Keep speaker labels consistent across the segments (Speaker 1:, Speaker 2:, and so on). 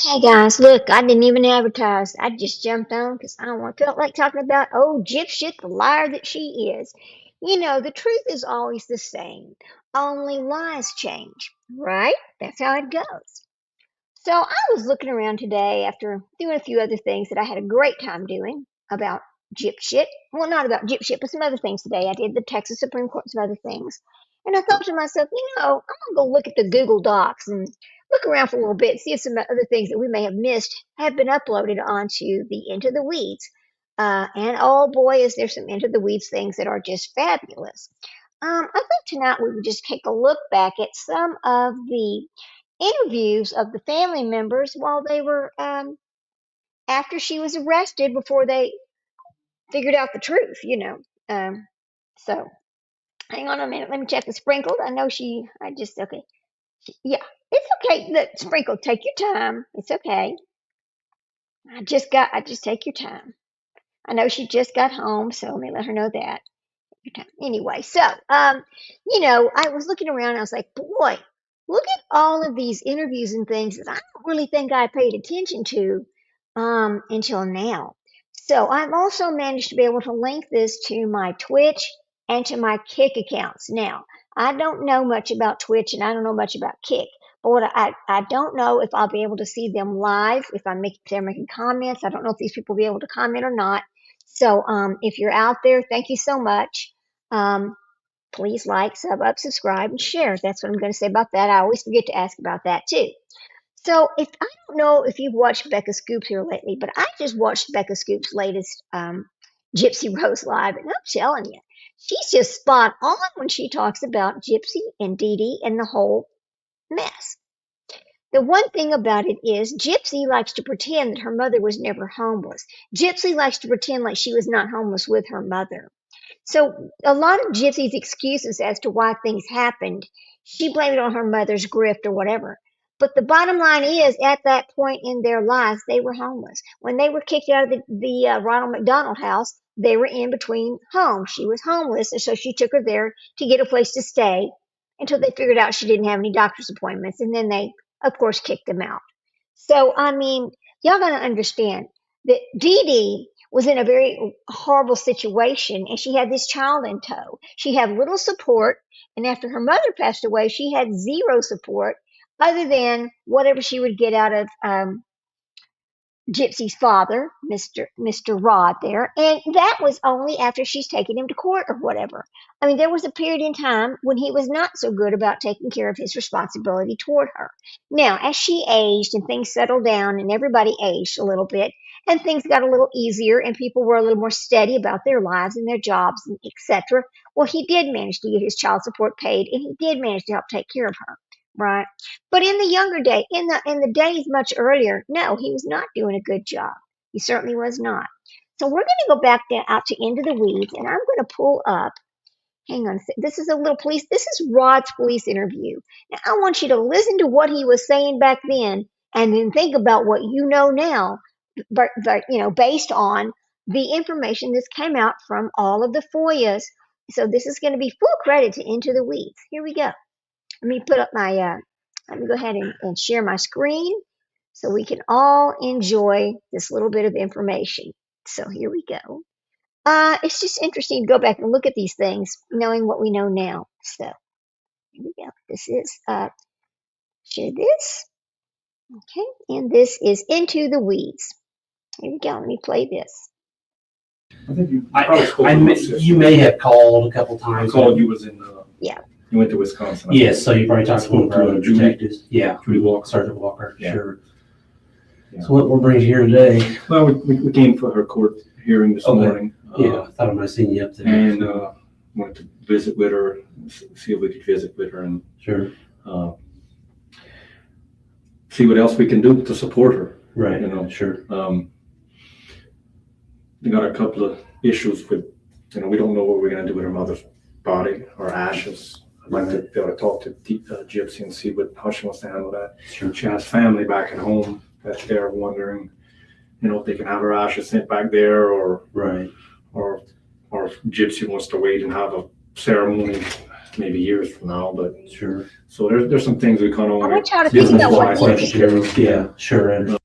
Speaker 1: Okay, guys, look, I didn't even advertise. I just jumped on because I don't want to feel like talking about old Gypshit, the liar that she is. You know, the truth is always the same, only lies change, right? That's how it goes. So I was looking around today after doing a few other things that I had a great time doing about Gypshit. Well, not about Gypshit, but some other things today. I did the Texas Supreme Court and some other things. And I thought to myself, I'm going to go look at the Google Docs and look around for a little bit, see if some other things that we may have missed have been uploaded onto the Into the Weeds. And oh boy, is there some Into the Weeds things that are just fabulous. I think tonight we would just take a look back at some of the interviews of the family members while they were after she was arrested before they figured out the truth. So hang on a minute, let me check the sprinkled. I know okay. Yeah, it's okay. Look, sprinkled, take your time. It's okay. I just take your time. I know she just got home, so let me let her know that. Anyway, so I was looking around and I was like, boy, look at all of these interviews and things that I don't really think I paid attention to until now. So I've also managed to be able to link this to my Twitch and to my Kick accounts. Now, I don't know much about Twitch and I don't know much about Kick, but I don't know if I'll be able to see them live, if they're making comments. I don't know if these people will be able to comment or not. So if you're out there, thank you so much. Please like, subscribe, and share. That's what I'm going to say about that. I always forget to ask about that too. So I don't know if you've watched Becca Scoops here lately, but I just watched Becca Scoops' latest Gypsy Rose Live, and I'm telling you, she's just spot on when she talks about Gypsy and Dee Dee and the whole mess. The one thing about it is Gypsy likes to pretend that her mother was never homeless. Gypsy likes to pretend like she was not homeless with her mother. So a lot of Gypsy's excuses as to why things happened, she blamed it on her mother's grift or whatever. But the bottom line is, at that point in their lives, they were homeless. When they were kicked out of the Ronald McDonald house, they were in between homes. She was homeless, and so she took her there to get a place to stay until they figured out she didn't have any doctor's appointments. And then they, of course, kicked them out. So, I mean, y'all got to understand that Dee Dee was in a very horrible situation and she had this child in tow. She had little support, and after her mother passed away, she had zero support other than whatever she would get out of Gypsy's father, Mr. Rod there, and that was only after she's taken him to court or whatever. I mean, there was a period in time when he was not so good about taking care of his responsibility toward her. Now, as she aged and things settled down and everybody aged a little bit and things got a little easier and people were a little more steady about their lives and their jobs and etc., well, he did manage to get his child support paid and he did manage to help take care of her. Right. But in the younger day, in the days much earlier, no, he was not doing a good job. He certainly was not. So we're going to go back out to Into the Weeds, and I'm going to pull up. Hang on a second. This is a little police. This is Rod's police interview. Now I want you to listen to what he was saying back then, and then think about what you know now, but based on the information that's came out from all of the FOIAs. So this is going to be full credit to Into the Weeds. Here we go. Let me put up my, let me go ahead and share my screen so we can all enjoy this little bit of information. So here we go. It's just interesting to go back and look at these things, knowing what we know now. So here we go. This is, share this. Okay, and this is Into the Weeds. Here we go. Let me play this.
Speaker 2: I think you may have called a couple times.
Speaker 3: I called. You was in.
Speaker 1: Yeah.
Speaker 3: You went to Wisconsin.
Speaker 2: Yes, so you probably talked to one of our detectives. Yeah,
Speaker 3: Judy Walker.
Speaker 2: Sergeant Walker.
Speaker 3: Yeah.
Speaker 2: Sure.
Speaker 3: Yeah.
Speaker 2: So what brings you here today?
Speaker 3: Well, we came for her court hearing this morning.
Speaker 2: Yeah, I thought I might have seen you up there.
Speaker 3: And wanted to visit with her, see if we could visit with her, and
Speaker 2: sure,
Speaker 3: see what else we can do to support her.
Speaker 2: Right.
Speaker 3: Sure. We got a couple of issues with, we don't know what we're going to do with her mother's body or ashes. I'd like to be able to talk to Gypsy and see how she wants to handle that.
Speaker 2: Sure.
Speaker 3: She has family back at home that they're wondering, if they can have her ashes sent back there, or
Speaker 2: right,
Speaker 3: or if Gypsy wants to wait and have a ceremony maybe years from now, but
Speaker 2: Sure.
Speaker 3: so there's some things we kind of
Speaker 1: I
Speaker 3: want
Speaker 1: want y'all to
Speaker 3: to
Speaker 1: think about what
Speaker 3: business-wise.
Speaker 2: Yeah, sure.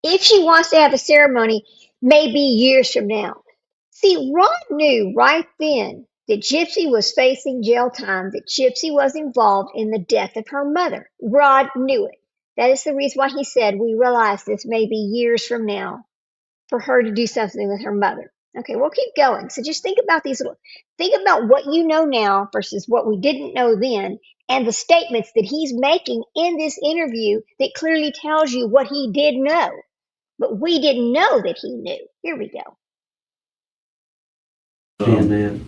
Speaker 1: if she wants to have a ceremony, maybe years from now. See, Rod knew right then that Gypsy was facing jail time, that Gypsy was involved in the death of her mother. Rod knew it. That is the reason why he said, we realize this may be years from now for her to do something with her mother. Okay, we'll keep going. So just think about think about what you know now versus what we didn't know then, and the statements that he's making in this interview that clearly tells you what he did know, but we didn't know that he knew. Here we go.
Speaker 2: Man.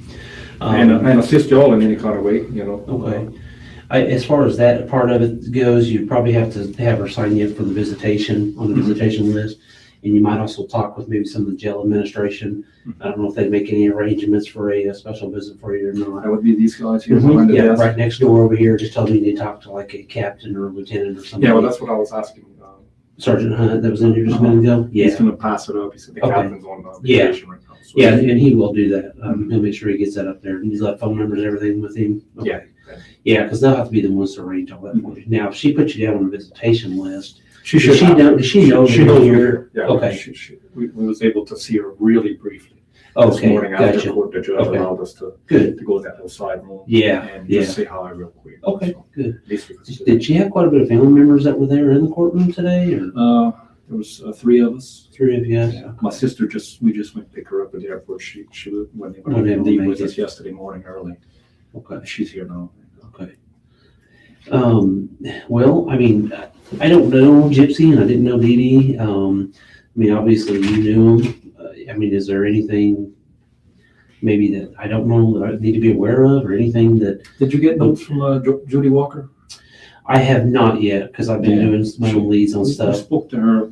Speaker 3: And assist y'all in any kind of way,
Speaker 2: Okay. As far as that part of it goes, you probably have to have her sign you up for the visitation, on the visitation list. And you might also talk with maybe some of the jail administration. I don't know if they make any arrangements for a special visit for you or not.
Speaker 3: That would be these guys here.
Speaker 2: Yeah, right next door over here. Just tell me you talk to like a captain or a lieutenant or something.
Speaker 3: Yeah, well, that's what I was asking.
Speaker 2: Sergeant Hunt that was in here just a minute ago. Yeah.
Speaker 3: He's gonna pass it up. He said the
Speaker 2: Okay.
Speaker 3: captain's on vacation right now. So
Speaker 2: Yeah, and he will do that. He'll make sure he gets that up there. And he's got phone numbers and everything with him. Okay.
Speaker 3: Yeah.
Speaker 2: Yeah, because they'll have to be the ones to arrange all that for you. Now, if she puts you down on the visitation list,
Speaker 3: She
Speaker 2: does she know that
Speaker 3: She knows
Speaker 2: you're
Speaker 3: we're
Speaker 2: here?
Speaker 3: here. Yeah.
Speaker 2: Okay.
Speaker 3: We was able to see her really briefly this
Speaker 2: Okay,
Speaker 3: morning after
Speaker 2: gotcha.
Speaker 3: court. The judge
Speaker 2: Okay.
Speaker 3: allowed us to
Speaker 2: Good.
Speaker 3: go to that little side room.
Speaker 2: Yeah,
Speaker 3: And
Speaker 2: yeah.
Speaker 3: just say hi real quick.
Speaker 2: Okay,
Speaker 3: So,
Speaker 2: good.
Speaker 3: at least we could see
Speaker 2: Did she have quite a bit of family members that were there in the courtroom today, or
Speaker 3: her. There was 3 of us.
Speaker 2: 3 of you guys?
Speaker 3: Yeah. My sister we just went to pick her up at the airport. She when they
Speaker 2: Wasn't
Speaker 3: were
Speaker 2: able to
Speaker 3: leave
Speaker 2: make
Speaker 3: with
Speaker 2: it.
Speaker 3: us yesterday morning early.
Speaker 2: Okay.
Speaker 3: She's here now.
Speaker 2: Okay. Well, I mean, I don't know Gypsy and I didn't know Dee Dee. I mean, obviously you knew him. I mean, is there anything maybe that I don't know that I need to be aware of or anything that
Speaker 3: Did you get notes from Judy Walker?
Speaker 2: I have not yet because I've been
Speaker 3: Yeah.
Speaker 2: doing my own leads on
Speaker 3: We
Speaker 2: stuff.
Speaker 3: spoke to her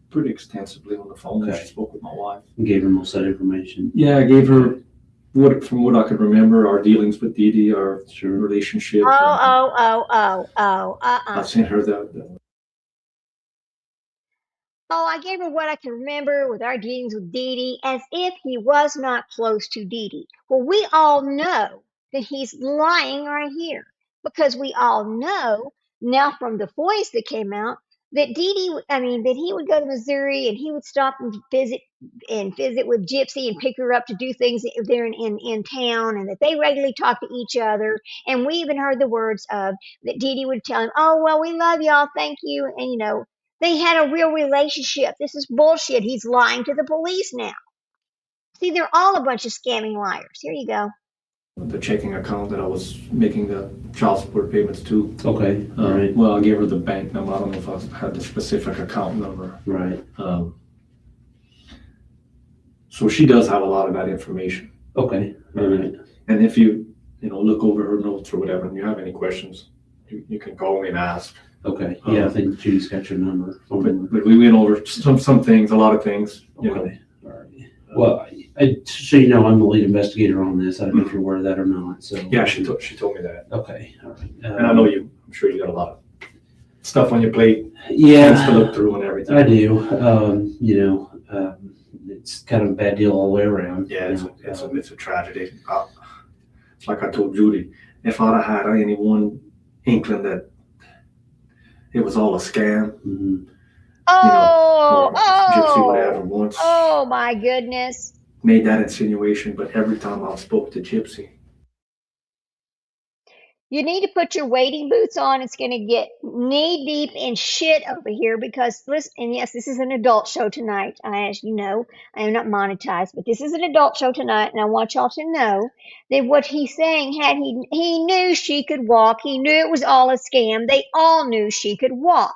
Speaker 3: pretty extensively on the phone.
Speaker 2: Okay.
Speaker 3: She spoke with my wife.
Speaker 2: And gave her most of that information.
Speaker 3: Yeah, I gave her from what I could remember, our dealings with Dee Dee, our relationship. I sent her the
Speaker 1: Oh, I gave her what I can remember with our dealings with Dee Dee, as if he was not close to Dee Dee. Well, we all know that he's lying right here, because we all know now from the voice that came out that that he would go to Missouri and he would stop and visit with Gypsy and pick her up to do things there in town, and that they regularly talk to each other. And we even heard the words of that Dee Dee would tell him, "Oh, well, we love y'all, thank you," and they had a real relationship. This is bullshit. He's lying to the police now. See, they're all a bunch of scamming liars. Here you go.
Speaker 3: checking account that I was making the child support payments to.
Speaker 2: Okay, all right,
Speaker 3: Well, I gave her the bank number. I don't know if I had the specific account number.
Speaker 2: right.
Speaker 3: So she does have a lot of that information.
Speaker 2: Okay, all right.
Speaker 3: And if you look over her notes or whatever, and you have any questions, you can call me and ask.
Speaker 2: Okay, yeah, I think Judy's got your number.
Speaker 3: But we went over some things, a lot of things.
Speaker 2: Okay, all right. Well, so you know, I'm the lead investigator on this. I don't know if you're aware of that or not. So
Speaker 3: Yeah, she told me that.
Speaker 2: Okay, all right.
Speaker 3: And I know I'm sure you got a lot of stuff on your plate.
Speaker 2: Yeah,
Speaker 3: Things to look through and everything.
Speaker 2: I do. It's kind of a bad deal all the way around.
Speaker 3: Yeah, it's a tragedy. It's like I told Judy, if I'd have had any one inkling that it was all a scam, Gypsy would have ever once
Speaker 1: Oh my goodness.
Speaker 3: made that insinuation, but every time I spoke to Gypsy,
Speaker 1: You need to put your wading boots on. It's going to get knee deep in shit over here because, listen, and yes, this is an adult show tonight. As you know, I am not monetized, but this is an adult show tonight, and I want y'all to know that what he's saying, he knew she could walk. He knew it was all a scam. They all knew she could walk.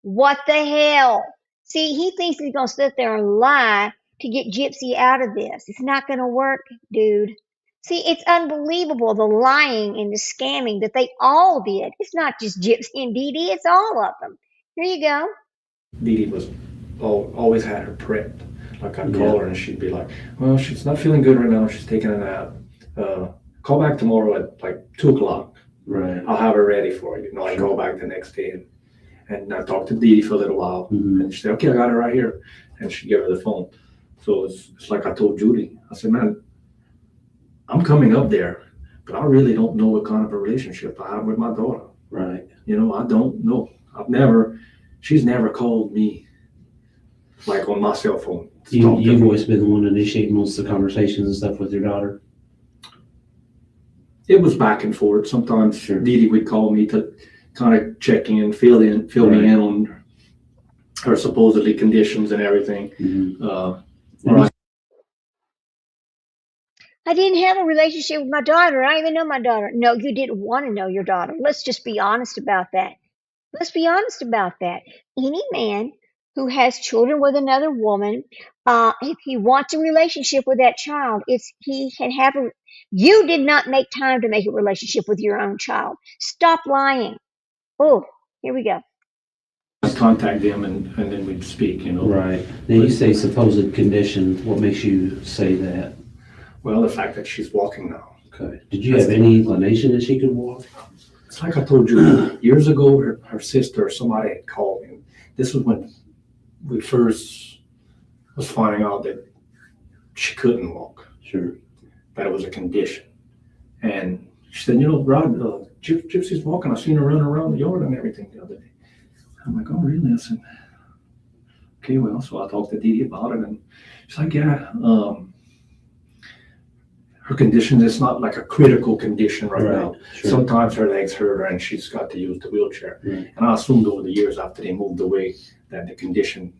Speaker 1: What the hell? See, he thinks he's going to sit there and lie to get Gypsy out of this. It's not going to work, dude. See, it's unbelievable, the lying and the scamming that they all did. It's not just Gypsy and Dee Dee, it's all of them. Here you go.
Speaker 3: Dee Dee was always had her prepped. Like I'd call her and she'd be like, well, she's not feeling good right now. She's taking a nap. Call back tomorrow at like 2:00.
Speaker 2: Right.
Speaker 3: I'll have her ready for you. I call back the next day and I talked to Dee Dee for a little while. And she said, okay, I got her right here. And she'd give her the phone. So it's like I told Judy. I said, man, I'm coming up there but I really don't know what kind of a relationship I have with my daughter.
Speaker 2: Right.
Speaker 3: You know, I don't know. She's never called me like on my cell phone.
Speaker 2: You've always been the one initiating most of the conversations and stuff with your daughter?
Speaker 3: It was back and forth. Sometimes
Speaker 2: Sure.
Speaker 3: Dee Dee would call me to kind of check in, fill me in on her supposedly conditions and everything.
Speaker 2: Mm-hmm.
Speaker 1: I didn't have a relationship with my daughter. I don't even know my daughter. No, you didn't want to know your daughter. Let's just be honest about that. Let's be honest about that. Any man who has children with another woman, if he wants a relationship with that child, he can have a. You did not make time to make a relationship with your own child. Stop lying. Oh, here we go.
Speaker 3: I'd contact them and then we'd speak, you know.
Speaker 2: Right. Now you say supposed condition. What makes you say that?
Speaker 3: Well, the fact that she's walking now.
Speaker 2: Okay. Did you have any inclination that she could walk?
Speaker 3: It's like I told you, years ago, her sister or somebody had called me. This was when we first was finding out that she couldn't walk.
Speaker 2: Sure.
Speaker 3: That it was a condition. And she said, you know, Rod, Gypsy's walking. I've seen her run around the yard and everything the other day. I'm like, oh, really? I said, okay, well, so I talked to Dee Dee about it. And she's like, yeah, her condition is not like a critical condition right now.
Speaker 2: Sure.
Speaker 3: Sometimes her legs hurt her and she's got to use the wheelchair.
Speaker 2: Right.
Speaker 3: And I assumed over the years after they moved away that the condition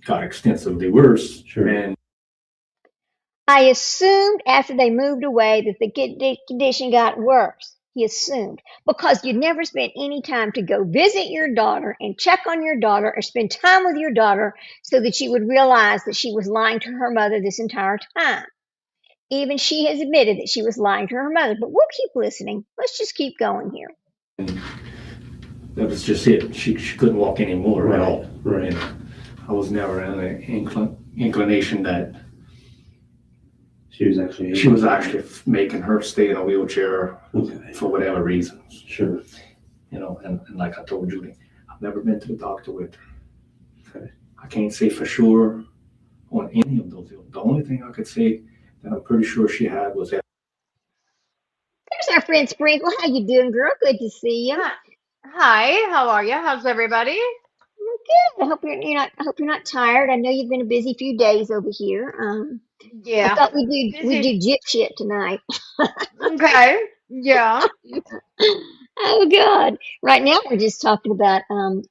Speaker 3: got extensively worse.
Speaker 2: Sure.
Speaker 3: And
Speaker 1: I assumed after they moved away that the condition got worse. He assumed because you never spent any time to go visit your daughter and check on your daughter or spend time with your daughter so that she would realize that she was lying to her mother this entire time. Even she has admitted that she was lying to her mother, but we'll keep listening. Let's just keep going here.
Speaker 3: that was just it. She couldn't walk anymore at all.
Speaker 2: Right.
Speaker 3: And I was never in the inclination that
Speaker 2: She was actually
Speaker 3: making her stay in a wheelchair
Speaker 2: okay.
Speaker 3: for whatever reasons.
Speaker 2: Sure.
Speaker 3: You know, and like I told Judy, I've never been to the doctor with her.
Speaker 2: Okay.
Speaker 3: I can't say for sure on any of those. The only thing I could say that I'm pretty sure she had was that.
Speaker 1: There's our friend Sprinkle. How you doing, girl? Good to see you.
Speaker 4: Hi, how are you? How's everybody?
Speaker 1: Good. I hope you're not tired. I know you've been a busy few days over here. I
Speaker 4: Yeah.
Speaker 1: thought we do gyp shit tonight.
Speaker 4: Okay. Yeah.
Speaker 1: Oh God! Right now we're just talking about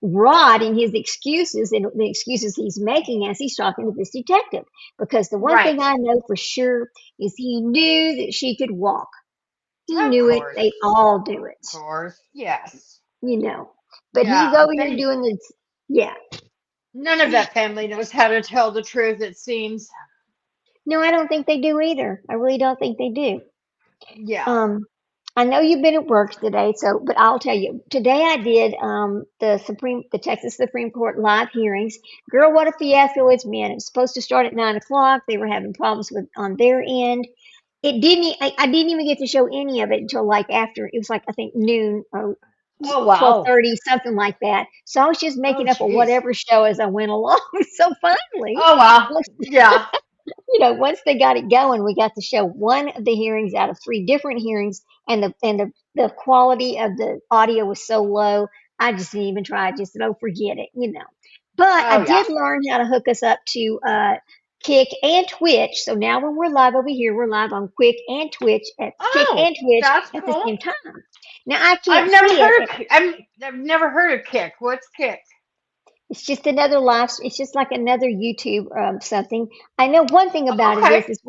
Speaker 1: Rod and his excuses and the excuses he's making as he's talking to this detective. Because the one thing I know for sure is he knew that she could walk. He
Speaker 4: Of
Speaker 1: knew
Speaker 4: course.
Speaker 1: it. They all do it.
Speaker 4: Of course. Yes.
Speaker 1: You know. But
Speaker 4: Yeah,
Speaker 1: he's over here doing this. Yeah.
Speaker 4: None of that family knows how to tell the truth, it seems.
Speaker 1: No, I don't think they do either. I really don't think they do.
Speaker 4: Yeah.
Speaker 1: I know you've been at work today, but I'll tell you. Today I did the Texas Supreme Court live hearings. Girl, what a fiasco it's been. It was supposed to start at 9 o'clock. They were having problems on their end. I didn't even get to show any of it until like after it was like I think noon or
Speaker 4: Oh, wow.
Speaker 1: 12:30, something like that. So I was just making up a
Speaker 4: geez.
Speaker 1: whatever show as I went along. So finally,
Speaker 4: Oh, wow. Yeah.
Speaker 1: once they got it going, we got to show one of the hearings out of 3 different hearings, and the quality of the audio was so low, I just didn't even try. I just said, oh, forget it, But I did learn how to hook us up to Kick and Twitch. So now when we're live over here, we're live on Kick and Twitch at Kick and Twitch
Speaker 4: that's
Speaker 1: at
Speaker 4: cool.
Speaker 1: the same time. Now I can't
Speaker 4: I've never
Speaker 1: see
Speaker 4: heard
Speaker 1: it.
Speaker 4: I've never heard of Kick. What's Kick?
Speaker 1: It's just another live. It's just like another YouTube something. I know one thing about it is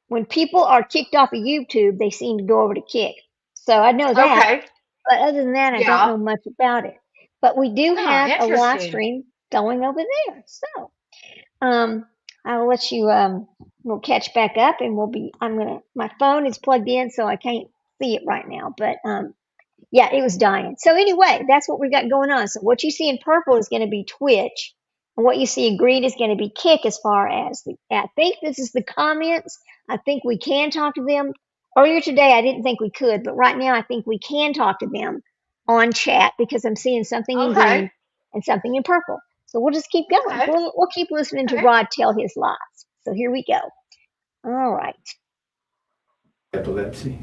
Speaker 1: when people are kicked off of YouTube, they seem to go over to Kick. So I know that.
Speaker 4: Okay.
Speaker 1: But other than that, I don't know much about it. But we do have a live
Speaker 4: interesting.
Speaker 1: stream going over there. So I'll let you we'll catch back up and my phone is plugged in so I can't see it right now. But yeah, it was dying. So anyway, that's what we got going on. So what you see in purple is going to be Twitch, and what you see in green is going to be Kick. As far as I think this is the comments. I think we can talk to them. Earlier today, I didn't think we could, but right now I think we can talk to them on chat because I'm seeing something in green and something in purple. So we'll just keep going.
Speaker 4: Okay.
Speaker 1: We'll keep listening to Rod tell his lies. So here we go. All right.
Speaker 3: Epilepsy.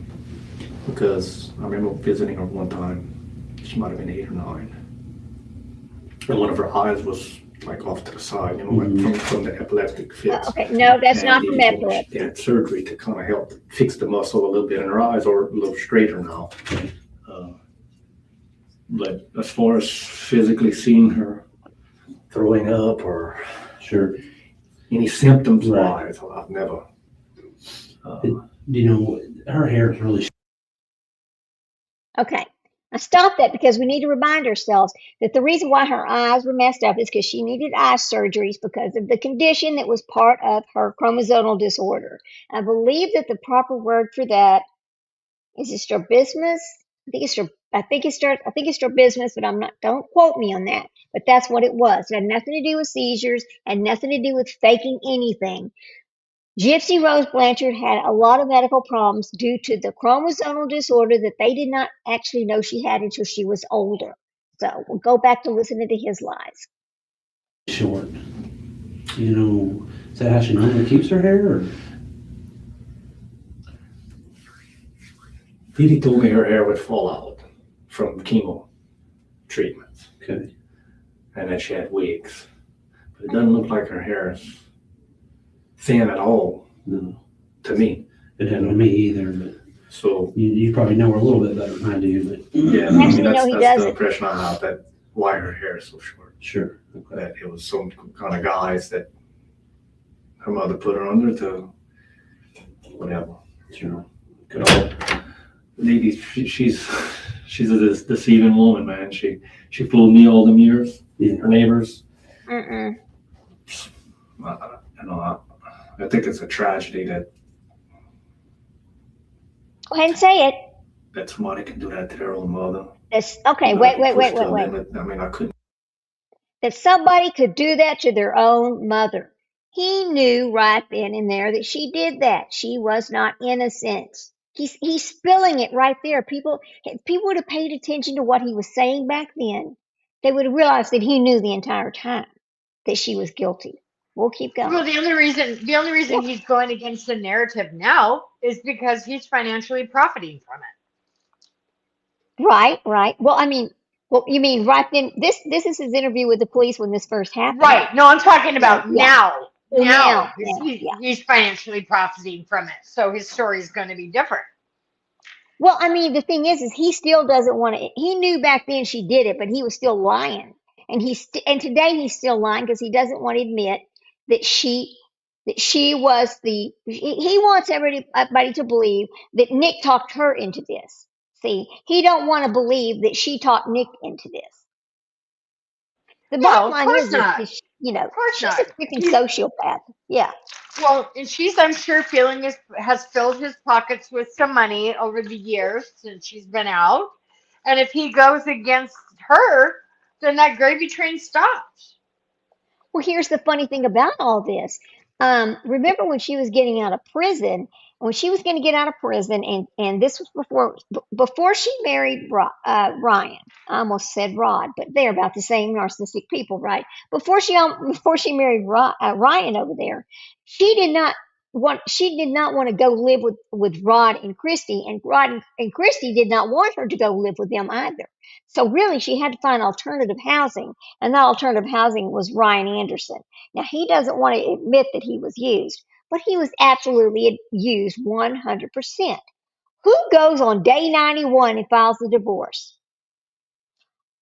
Speaker 3: because I remember visiting her one time. She might have been 8 or 9. And one of her eyes was like off to the side, like from the epileptic fits.
Speaker 1: Okay, no, that's
Speaker 3: And
Speaker 1: not from
Speaker 3: they
Speaker 1: epilepsy.
Speaker 3: had surgery to kind of help fix the muscle a little bit in her eyes, or a little straighter now. But as far as physically seeing her throwing up or
Speaker 2: Sure.
Speaker 3: any symptoms
Speaker 2: Right.
Speaker 3: wise, I've never.
Speaker 2: You know, her hair is really
Speaker 1: Okay. I stopped that because we need to remind ourselves that the reason why her eyes were messed up is because she needed eye surgeries because of the condition that was part of her chromosomal disorder. I believe that the proper word for that is strabismus. I think it's strabismus, but I'm not. Don't quote me on that. But that's what it was. It had nothing to do with seizures and nothing to do with faking anything. Gypsyroseblanchard had a lot of medical problems due to the chromosomal disorder that they did not actually know she had until she was older. So we'll go back to listening to his lies.
Speaker 2: short. You know, is that how she normally keeps her hair? Or?
Speaker 3: Dee Dee told me her hair would fall out from chemo treatments,
Speaker 2: Okay.
Speaker 3: and that she had wigs. But it doesn't look like her hair is thin at all
Speaker 2: No,
Speaker 3: to me.
Speaker 2: it hadn't on me either, but
Speaker 3: So
Speaker 2: you probably know her a little bit better than I do, but
Speaker 3: yeah,
Speaker 1: Actually, no, he
Speaker 3: that's the
Speaker 1: doesn't.
Speaker 3: impression I have, that why her hair is so short.
Speaker 2: sure. Okay.
Speaker 3: That it was some kind of guise that her mother put her under to whatever.
Speaker 2: Sure.
Speaker 3: Good old lady, she's a deceiving woman, man. She fooled me all them years.
Speaker 2: Yeah.
Speaker 3: Her neighbors.
Speaker 1: Mm-mm.
Speaker 3: I think it's a tragedy that
Speaker 1: Go ahead and say it.
Speaker 3: somebody can do that to their own mother.
Speaker 1: Okay,
Speaker 3: Like,
Speaker 1: wait.
Speaker 3: push to a limit. I mean, I couldn't.
Speaker 1: That somebody could do that to their own mother. He knew right then and there that she did that. She was not innocent. He's spilling it right there. People would have paid attention to what he was saying back then. They would have realized that he knew the entire time that she was guilty. We'll keep going.
Speaker 4: Well, the only reason he's going against the narrative now is because he's financially profiting from it.
Speaker 1: Right. Well, I mean, you mean right then? This is his interview with the police when this first happened.
Speaker 4: Right. No, I'm talking about
Speaker 1: Yeah.
Speaker 4: now.
Speaker 1: Now,
Speaker 4: He's financially profiting from it. So his story is going to be different.
Speaker 1: Well, I mean, the thing is he still doesn't want to. He knew back then she did it, but he was still lying, and and today he's still lying because he doesn't want to admit that she was the. He wants everybody to believe that Nick talked her into this. See, he don't want to believe that she talked Nick into this. The
Speaker 4: No,
Speaker 1: bottom
Speaker 4: of
Speaker 1: line
Speaker 4: course
Speaker 1: is,
Speaker 4: not.
Speaker 1: that, you know,
Speaker 4: Of course
Speaker 1: she's
Speaker 4: not.
Speaker 1: a freaking sociopath. Yeah.
Speaker 4: Well, and she's, I'm sure, has filled his pockets with some money over the years since she's been out. And if he goes against her, then that gravy train stops.
Speaker 1: Well, here's the funny thing about all this. Remember when she was getting out of prison? When she was going to get out of prison, and this was before she married Ryan. I almost said Rod, but they're about the same narcissistic people, right? Before she married Ryan over there, she did not want to go live with Rod and Christy, and Rod and Christy did not want her to go live with them either. So really, she had to find alternative housing, and that alternative housing was Ryan Anderson. Now, he doesn't want to admit that he was used, but he was absolutely used 100%. Who goes on day 91 and files the divorce?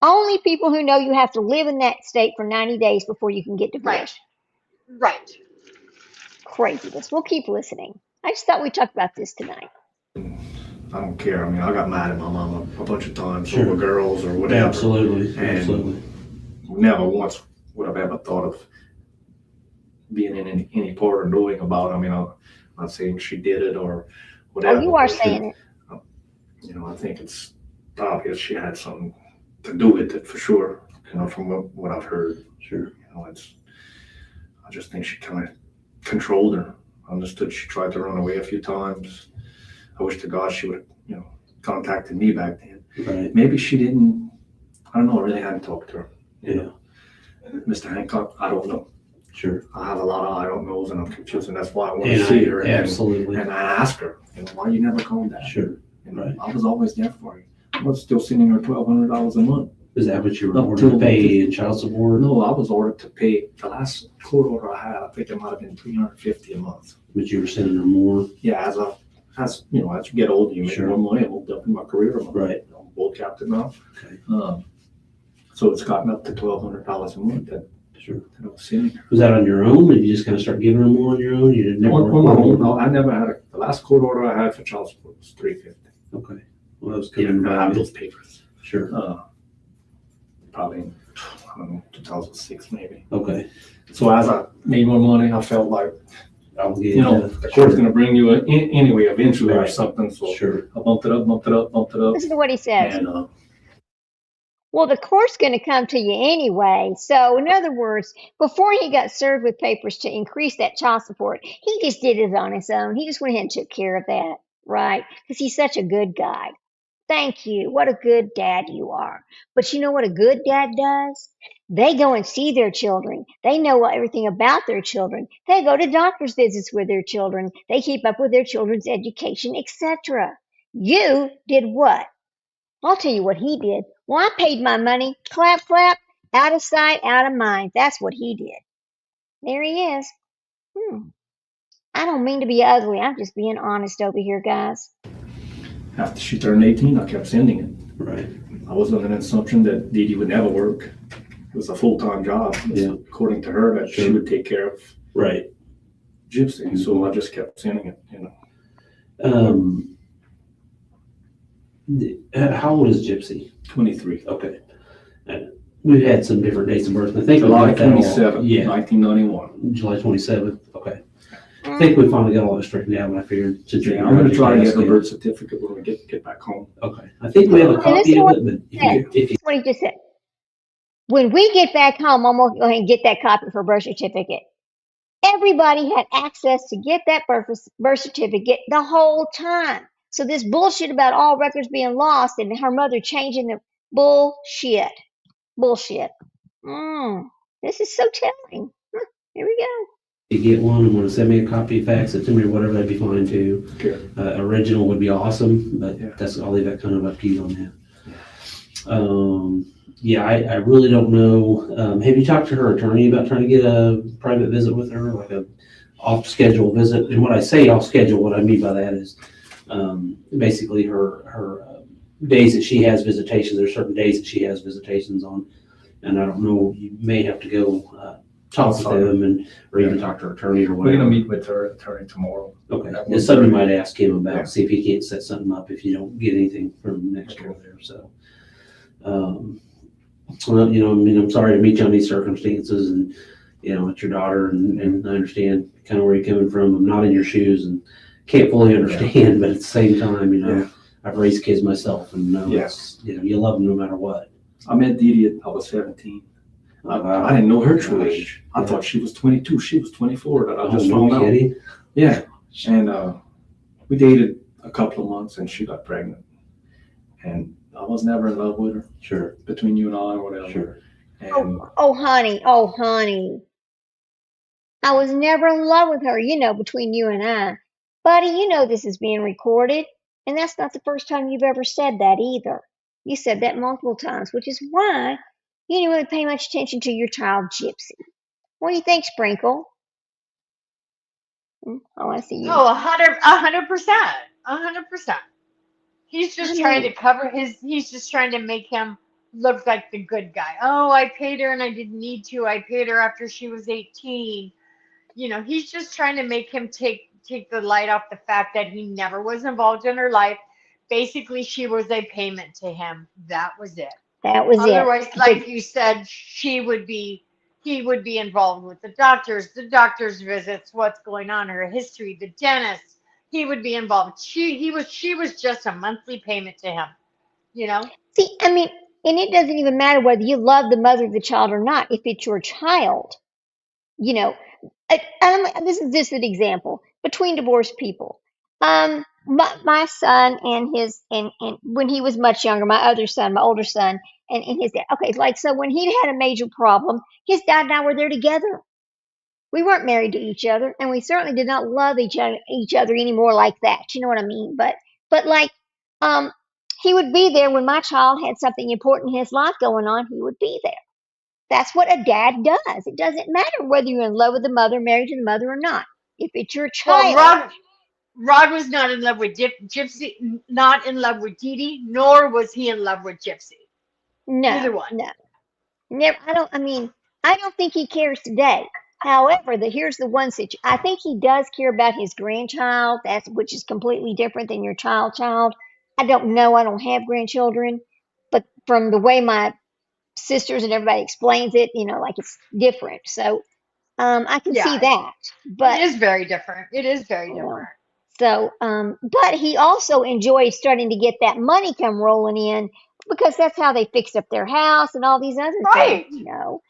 Speaker 1: Only people who know you have to live in that state for 90 days before you can get divorced.
Speaker 4: Right.
Speaker 1: Craziness. We'll keep listening. I just thought we'd talk about this tonight.
Speaker 3: I don't care. I mean, I got mad at my mama a bunch of times
Speaker 2: Sure.
Speaker 3: over girls or whatever.
Speaker 2: Absolutely.
Speaker 3: And
Speaker 2: Absolutely.
Speaker 3: never once would I've ever thought of being in any part or knowing about. I mean, I'm not saying she did it or whatever.
Speaker 1: Oh, you are
Speaker 3: but
Speaker 1: saying it.
Speaker 3: I think it's obvious she had something to do with it for sure. From what I've heard.
Speaker 2: Sure.
Speaker 3: I just think she kind of controlled her. I understood she tried to run away a few times. I wish to God she would have, contacted me back then.
Speaker 2: Right.
Speaker 3: Maybe she didn't. I don't know. I really hadn't talked to her.
Speaker 2: Yeah.
Speaker 3: Mr. Hancock, I don't know.
Speaker 2: Sure.
Speaker 3: I have a lot of I don't knows and I'm confused, and that's why I want to see her.
Speaker 2: Absolutely.
Speaker 3: And I ask her, why you never called that?
Speaker 2: Sure.
Speaker 3: And
Speaker 2: Right.
Speaker 3: I was always there for her. I was still sending her $1,200 a month.
Speaker 2: Is that what you were
Speaker 3: Up
Speaker 2: ordered to
Speaker 3: till-
Speaker 2: pay in child support?
Speaker 3: No, I was ordered to pay, the last court order I had, I think it might have been $350 a month.
Speaker 2: But you were sending her more?
Speaker 3: Yeah, as you know, as you get older, you make
Speaker 2: Sure.
Speaker 3: more money. I moved up in my career. I'm
Speaker 2: Right.
Speaker 3: a boat captain now.
Speaker 2: Okay.
Speaker 3: So it's gotten up to $1,200 a month that
Speaker 2: Sure.
Speaker 3: I was sending her.
Speaker 2: Was that on your own? Did you just kind of start giving her more on your own? You didn't never
Speaker 3: On my own, no, I never had the last court order I had for child support was $350.
Speaker 2: Okay. Well, that was
Speaker 3: Yeah,
Speaker 2: coming
Speaker 3: I have
Speaker 2: by.
Speaker 3: those papers.
Speaker 2: Sure.
Speaker 3: Probably, I don't know, 2006 maybe.
Speaker 2: Okay.
Speaker 3: So as I made more money, I felt like,
Speaker 2: I'll get
Speaker 3: you know, the court's gonna bring you in anyway, eventually or
Speaker 2: Right.
Speaker 3: something, so
Speaker 2: Sure.
Speaker 3: I bumped it up.
Speaker 1: Listen to what he says.
Speaker 3: And,
Speaker 1: Well, the court's going to come to you anyway. So, in other words, before he got served with papers to increase that child support, he just did it on his own. He just went ahead and took care of that, right? Because he's such a good guy. Thank you. What a good dad you are. But you know what a good dad does? They go and see their children. They know everything about their children. They go to doctor's visits with their children. They keep up with their children's education, etc. You did what? I'll tell you what he did. Well, I paid my money. Clap, clap. Out of sight, out of mind. That's what he did. There he is. I don't mean to be ugly. I'm just being honest over here, guys.
Speaker 3: after she turned 18, I kept sending it.
Speaker 2: Right.
Speaker 3: I was under the assumption that Dee Dee would never work. It was a full-time job.
Speaker 2: Yeah.
Speaker 3: According to her, that she
Speaker 2: Sure.
Speaker 3: would take care of
Speaker 2: Right.
Speaker 3: Gypsy. So I just kept sending it, you know.
Speaker 2: How old is Gypsy?
Speaker 3: 23.
Speaker 2: Okay. We've had some different dates of birth. I think we
Speaker 3: July
Speaker 2: got that all-
Speaker 3: 27th,
Speaker 2: Yeah,
Speaker 3: 1991.
Speaker 2: July 27th. Okay. I think we finally got all that straightened out. I figured since you're.
Speaker 3: Yeah, I'm gonna try to get the
Speaker 2: asking.
Speaker 3: birth certificate when we get back home.
Speaker 2: Okay. I think we have a
Speaker 1: And this
Speaker 2: copy
Speaker 1: is
Speaker 2: of
Speaker 1: what
Speaker 2: it, but if you,
Speaker 1: That's what he just said. When we get back home, I'm going to go ahead and get that copy for birth certificate. Everybody had access to get that birth certificate the whole time. So this bullshit about all records being lost and her mother changing the bullshit. Bullshit. This is so telling. Here we go.
Speaker 2: you get one and want to send me a copy, fax it to me or whatever, that'd be fine too.
Speaker 3: Okay.
Speaker 2: Original would be awesome, but
Speaker 3: Yeah.
Speaker 2: I'll leave that kind of up to you on that. Yeah, I really don't know. Have you talked to her attorney about trying to get a private visit with her, like a off-schedule visit? And when I say off-schedule, what I mean by that is basically her days that she has visitations. There's certain days that she has visitations on, and I don't know. You may have to go talk with them or even talk to her attorney or
Speaker 3: We're
Speaker 2: whatever.
Speaker 3: gonna meet with her attorney tomorrow.
Speaker 2: Okay,
Speaker 3: That
Speaker 2: it's something you might ask him
Speaker 3: Yeah.
Speaker 2: about, see if he can't set something up if you don't get anything from next year there, so. Well, you know, I mean, I'm sorry to meet you on these circumstances and, you know, it's your daughter and I understand kind of where you're coming from. I'm not in your shoes and can't fully understand, but at the same time, you know,
Speaker 3: Yeah.
Speaker 2: I've raised kids myself and know
Speaker 3: Yeah.
Speaker 2: it's, you know, you love them no matter what.
Speaker 3: I met Dee Dee at I was 17.
Speaker 2: Wow.
Speaker 3: I didn't know her true
Speaker 2: Gosh.
Speaker 3: age. I
Speaker 2: Yeah.
Speaker 3: thought she was 22. She was 24 that I
Speaker 2: Oh,
Speaker 3: just
Speaker 2: no
Speaker 3: found out.
Speaker 2: kidding?
Speaker 3: Yeah. And we dated a couple of months and she got pregnant. And I was never in love with her,
Speaker 2: Sure,
Speaker 3: between you and I or whatever.
Speaker 2: sure.
Speaker 3: And
Speaker 1: Oh, honey. Oh, honey. I was never in love with her, you know, between you and I. Buddy, you know this is being recorded. And that's not the first time you've ever said that either. You said that multiple times, which is why you didn't really pay much attention to your child, Gypsy. What do you think, Sprinkle? Oh, I see you.
Speaker 4: Oh, 100%, 100%. He's just
Speaker 1: I
Speaker 4: trying
Speaker 1: mean-
Speaker 4: to cover he's just trying to make him look like the good guy. Oh, I paid her and I didn't need to. I paid her after she was 18. You know, he's just trying to make him take the light off the fact that he never was involved in her life. Basically, she was a payment to him. That was it.
Speaker 1: That was
Speaker 4: Otherwise,
Speaker 1: it.
Speaker 4: like you said, he would be involved with the doctor's visits, what's going on, her history, the dentist. He would be involved. She was just a monthly payment to him, you know?
Speaker 1: See, I mean, and it doesn't even matter whether you love the mother of the child or not. If it's your child, you know, this is just an example between divorced people. My son and his and when he was much younger, my other son, my older son, and his dad. Okay, like so when he had a major problem, his dad and I were there together. We weren't married to each other, and we certainly did not love each other anymore like that. You know what I mean? But like He would be there when my child had something important in his life going on. He would be there. That's what a dad does. It doesn't matter whether you're in love with the mother, married to the mother or not. If it's your
Speaker 4: Well,
Speaker 1: child,
Speaker 4: Rod was not in love with Gypsy, not in love with Dee Dee, nor was he in love with Gypsy. Neither
Speaker 1: no,
Speaker 4: one.
Speaker 1: no, never. I don't think he cares today. However, here's the one situation. I think he does care about his grandchild. Which is completely different than your child. I don't know. I don't have grandchildren, but from the way my sisters and everybody explains it, like it's different. So I can see
Speaker 4: Yeah,
Speaker 1: that.
Speaker 4: it
Speaker 1: But
Speaker 4: is very different. It is very
Speaker 1: you know,
Speaker 4: different.
Speaker 1: so but he also enjoys starting to get that money come rolling in because that's how they fix up their house and all these other things.
Speaker 4: Right.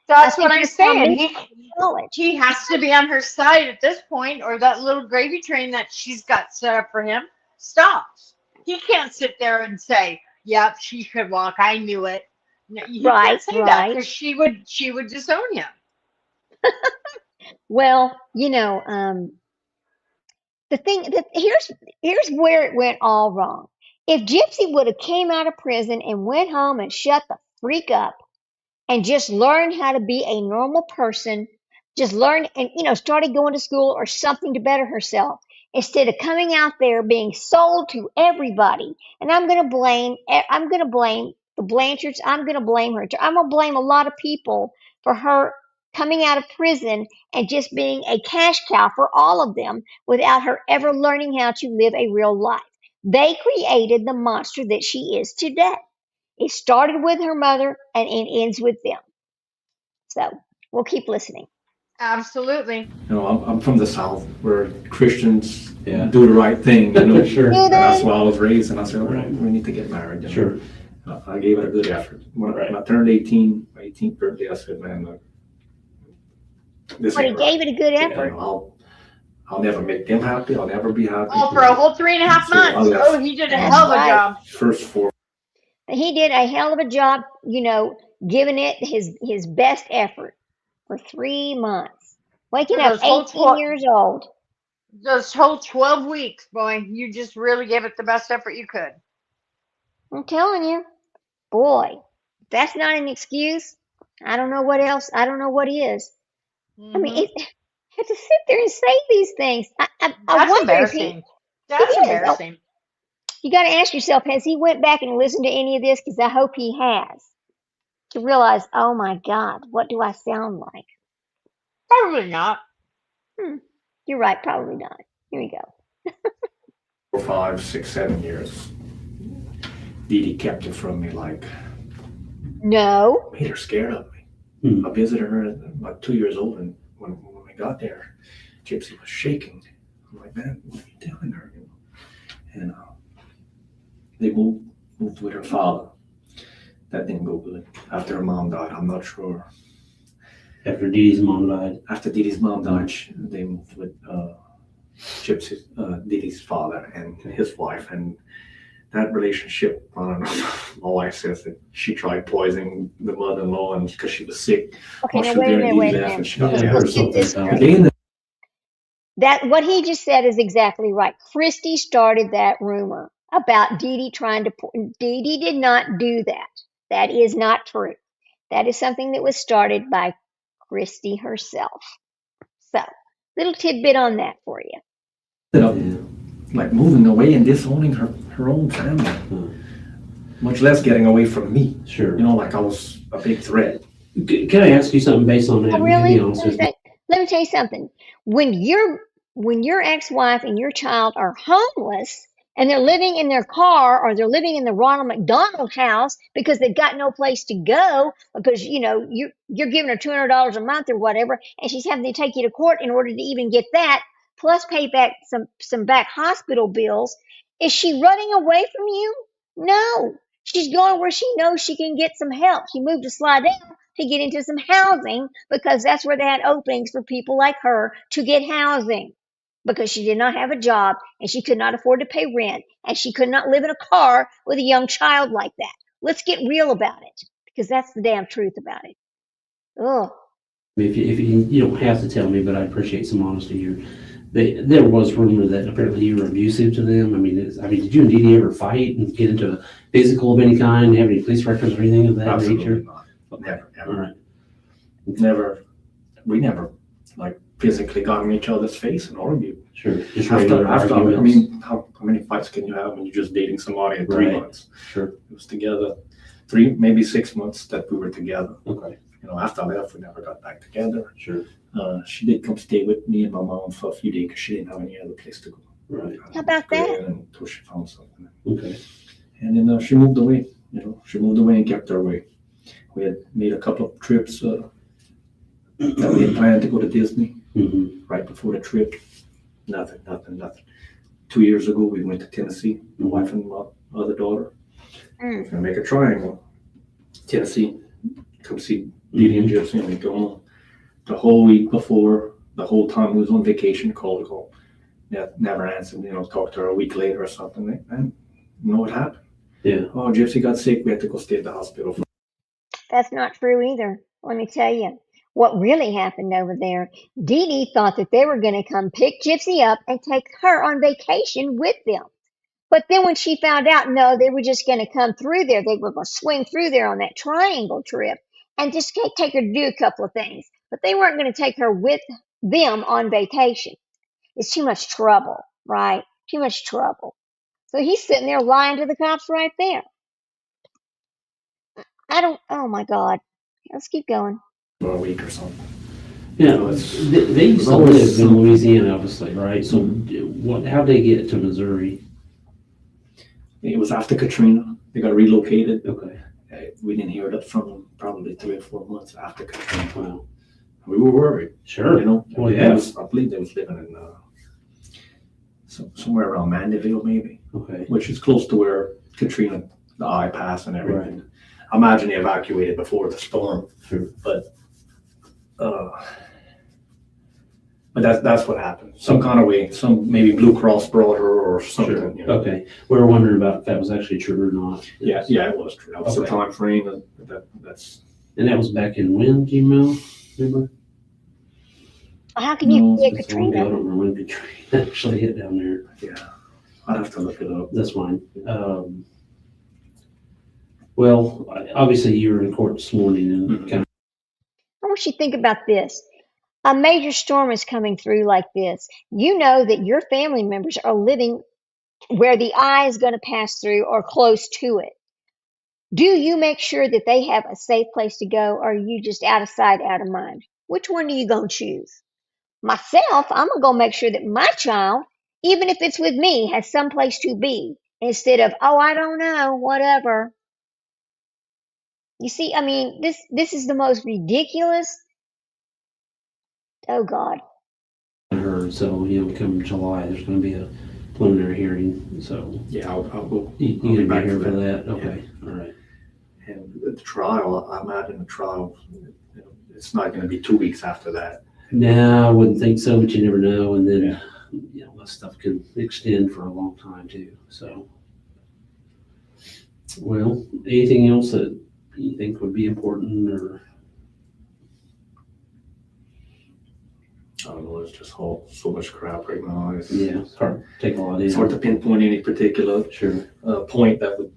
Speaker 1: I
Speaker 4: That's what
Speaker 1: think
Speaker 4: I'm
Speaker 1: that's how
Speaker 4: saying.
Speaker 1: most college.
Speaker 4: He has to be on her side at this point, or that little gravy train that she's got set up for him stops. He can't sit there and say, "Yep, she could walk. I knew it." No, he
Speaker 1: Right,
Speaker 4: can't say that
Speaker 1: right.
Speaker 4: because she would disown him.
Speaker 1: Well, the thing that here's where it went all wrong. If Gypsy would have came out of prison and went home and shut the freak up and just learned how to be a normal person, just learned and started going to school or something to better herself instead of coming out there being sold to everybody. And I'm going to blame the Blanchards. I'm going to blame her. I'm going to blame a lot of people for her coming out of prison and just being a cash cow for all of them without her ever learning how to live a real life. They created the monster that she is today. It started with her mother and it ends with them. So we'll keep listening.
Speaker 4: Absolutely.
Speaker 3: I'm from the South where Christians
Speaker 2: Yeah.
Speaker 3: do the right thing,
Speaker 2: Sure.
Speaker 1: Do
Speaker 3: And that's
Speaker 1: they?
Speaker 3: why I was raised, and I said,
Speaker 2: Right.
Speaker 3: we need to get married.
Speaker 2: Sure.
Speaker 3: I gave it a good effort. When
Speaker 2: Right.
Speaker 3: I turned 18, my 18th birthday, I said, man, look, this
Speaker 1: But he
Speaker 3: ain't
Speaker 1: gave
Speaker 3: right.
Speaker 1: it a good
Speaker 3: You
Speaker 1: effort.
Speaker 3: know, I'll never make them happy. I'll never be happy.
Speaker 4: Oh, for a whole 3.5
Speaker 3: So I
Speaker 4: months.
Speaker 3: left.
Speaker 4: Oh, he did a
Speaker 1: That's
Speaker 4: hell of a
Speaker 1: right.
Speaker 4: job.
Speaker 3: First 4
Speaker 1: He did a hell of a job, giving it his best effort for 3 months. Waking
Speaker 4: For
Speaker 1: up
Speaker 4: those whole
Speaker 1: 18 years old.
Speaker 4: 12 weeks, boy, you just really gave it the best effort you could.
Speaker 1: I'm telling you, boy, if that's not an excuse, I don't know what else. I don't know what is. I mean,
Speaker 4: Hmm.
Speaker 1: had to sit there and say these things. I
Speaker 4: That's
Speaker 1: wonder if he.
Speaker 4: embarrassing. That's
Speaker 1: It is. Oh,
Speaker 4: embarrassing.
Speaker 1: you got to ask yourself, has he went back and listened to any of this? Because I hope he has. To realize, oh my God, what do I sound like?
Speaker 4: Probably not.
Speaker 1: You're right, probably not. Here we go.
Speaker 3: 5, 6, 7 years, Dee Dee kept it from me, like,
Speaker 1: No.
Speaker 3: made her scared of me.
Speaker 2: Hmm.
Speaker 3: I visited her at about 2 years old, and when we got there, Gypsy was shaking. I'm like, man, what are you telling her? And they moved with her father. That didn't go good. After her mom died, I'm not sure.
Speaker 2: After Dee Dee's mom died.
Speaker 3: After Dee Dee's mom died, they moved with Gypsy's, Dee Dee's father and his wife. And that relationship, I don't know. My wife says that she tried poisoning the mother-in-law and because she was sick.
Speaker 1: Okay, now
Speaker 3: She was
Speaker 1: wait a
Speaker 3: there,
Speaker 1: minute,
Speaker 3: Dee
Speaker 1: wait
Speaker 3: Dee
Speaker 1: a
Speaker 3: left, and
Speaker 1: minute.
Speaker 3: she got
Speaker 2: Yeah, I
Speaker 3: the
Speaker 2: heard
Speaker 3: house.
Speaker 2: something
Speaker 1: this
Speaker 2: about
Speaker 1: straight.
Speaker 2: that.
Speaker 3: They ended
Speaker 1: That what he just said is exactly right. Christy started that rumor about Dee Dee trying to. Dee Dee did not do that. That is not true. That is something that was started by Christy herself. So, little tidbit on that for you.
Speaker 3: up like moving away and disowning her own family, much less getting away from me.
Speaker 2: Sure.
Speaker 3: Like I was a big threat.
Speaker 2: Can I ask you something based on that?
Speaker 1: Oh, really?
Speaker 2: Be honest with you.
Speaker 1: Let me tell you something. When your ex-wife and your child are homeless and they're living in their car or they're living in the Ronald McDonald house because they've got no place to go because you're giving her $200 a month or whatever, and she's having to take you to court in order to even get that, plus pay back some back hospital bills. Is she running away from you? No. She's going where she knows she can get some help. She moved to Slidell to get into some housing because that's where they had openings for people like her to get housing because she did not have a job and she could not afford to pay rent and she could not live in a car with a young child like that. Let's get real about it because that's the damn truth about it. Ugh.
Speaker 2: If you don't have to tell me, but I appreciate some honesty here. there was rumor that apparently you were abusive to them. I mean, did you and Dee Dee ever fight and get into a physical of any kind? Have any police records or anything of that
Speaker 3: Absolutely
Speaker 2: nature?
Speaker 3: not.
Speaker 2: Okay.
Speaker 3: Never,
Speaker 2: All
Speaker 3: ever.
Speaker 2: right.
Speaker 3: Never. We never like physically got in each other's face and argued.
Speaker 2: Sure. Just
Speaker 3: After,
Speaker 2: regular
Speaker 3: I
Speaker 2: arguments.
Speaker 3: mean, how many fights can you have when you're just dating somebody in 3
Speaker 2: Right.
Speaker 3: months?
Speaker 2: Sure.
Speaker 3: It was together 3, maybe 6 months that we were together.
Speaker 2: Okay.
Speaker 3: After I left, we never got back together.
Speaker 2: Sure.
Speaker 3: She did come stay with me and my mom for a few days because she didn't have any other place to go.
Speaker 2: Right.
Speaker 1: How about
Speaker 3: Go
Speaker 1: that?
Speaker 3: there until she found something.
Speaker 2: Okay.
Speaker 3: And then she moved away. She moved away and kept her away. We had made a couple of trips that we had planned to go to Disney.
Speaker 2: Mm-hmm.
Speaker 3: Right before the trip, nothing. 2 years ago, we went to Tennessee, my wife and my other daughter.
Speaker 1: Mm.
Speaker 3: We're gonna make a triangle. Tennessee, come see Dee Dee and Gypsy, and we go home. The whole week before, the whole time we was on vacation, called. Never answered, talked to her a week later or something. And you know what happened?
Speaker 2: Yeah.
Speaker 3: Oh, Gypsy got sick, we had to go stay at the hospital.
Speaker 1: That's not true either. Let me tell you what really happened over there. Dee Dee thought that they were going to come pick Gypsy up and take her on vacation with them. But then when she found out, no, they were just going to come through there. They were going to swing through there on that triangle trip and just take her to do a couple of things. But they weren't going to take her with them on vacation. It's too much trouble, right? Too much trouble. So he's sitting there lying to the cops right there. Oh my God. Let's keep going.
Speaker 3: For a week or something.
Speaker 2: Yeah.
Speaker 3: So it's-
Speaker 2: They used to live in Louisiana, obviously, right? So how'd they get to Missouri?
Speaker 3: It was after Katrina. They got relocated.
Speaker 2: Okay.
Speaker 3: We didn't hear that from them probably 3 or 4 months after Katrina.
Speaker 2: Wow.
Speaker 3: We were worried.
Speaker 2: Sure.
Speaker 3: They
Speaker 2: Well, yeah.
Speaker 3: I believe they was living in somewhere around Mandeville, maybe,
Speaker 2: Okay.
Speaker 3: which is close to where Katrina, the eye pass and everything. I imagine they evacuated before the storm.
Speaker 2: Sure.
Speaker 3: But that's what happened. Some kind of way, maybe Blue Cross brought her or something.
Speaker 2: Sure. Okay. We were wondering about if that was actually true or not.
Speaker 3: Yeah, it was true. That was the
Speaker 2: Okay.
Speaker 3: time frame. That's
Speaker 2: And that was back in when, do you know? Remember?
Speaker 1: How can you
Speaker 3: No,
Speaker 1: forget
Speaker 2: It's long ago. I
Speaker 1: Katrina?
Speaker 2: don't remember when Katrina actually hit down there.
Speaker 3: yeah. I'd have to look it up.
Speaker 2: That's fine. Well, obviously you were in court this morning and
Speaker 3: Mhm.
Speaker 2: kind of,
Speaker 1: I want you to think about this. A major storm is coming through like this. You know that your family members are living where the eye is going to pass through or close to it. Do you make sure that they have a safe place to go, or are you just out of sight, out of mind? Which one are you going to choose? Myself, I'm going to go make sure that my child, even if it's with me, has some place to be instead of, oh, I don't know, whatever. You see, I mean, this is the most ridiculous. Oh God.
Speaker 2: heard. So, come July, there's going to be a preliminary hearing. So
Speaker 3: Yeah, I'll go.
Speaker 2: you
Speaker 3: I'll
Speaker 2: going to
Speaker 3: back
Speaker 2: be here
Speaker 3: for
Speaker 2: for
Speaker 3: that.
Speaker 2: that? Okay. All right.
Speaker 3: And the trial, I imagine the trial, it's not going to be 2 weeks after that.
Speaker 2: No, I wouldn't think so, but you never know. And then, that stuff can extend for a long time too. So, well, anything else that you think would be important or?
Speaker 3: I don't know, it's just so much crap right now.
Speaker 2: It's hard to take a lot in.
Speaker 3: It's hard to pinpoint any particular
Speaker 2: Sure.
Speaker 3: point that would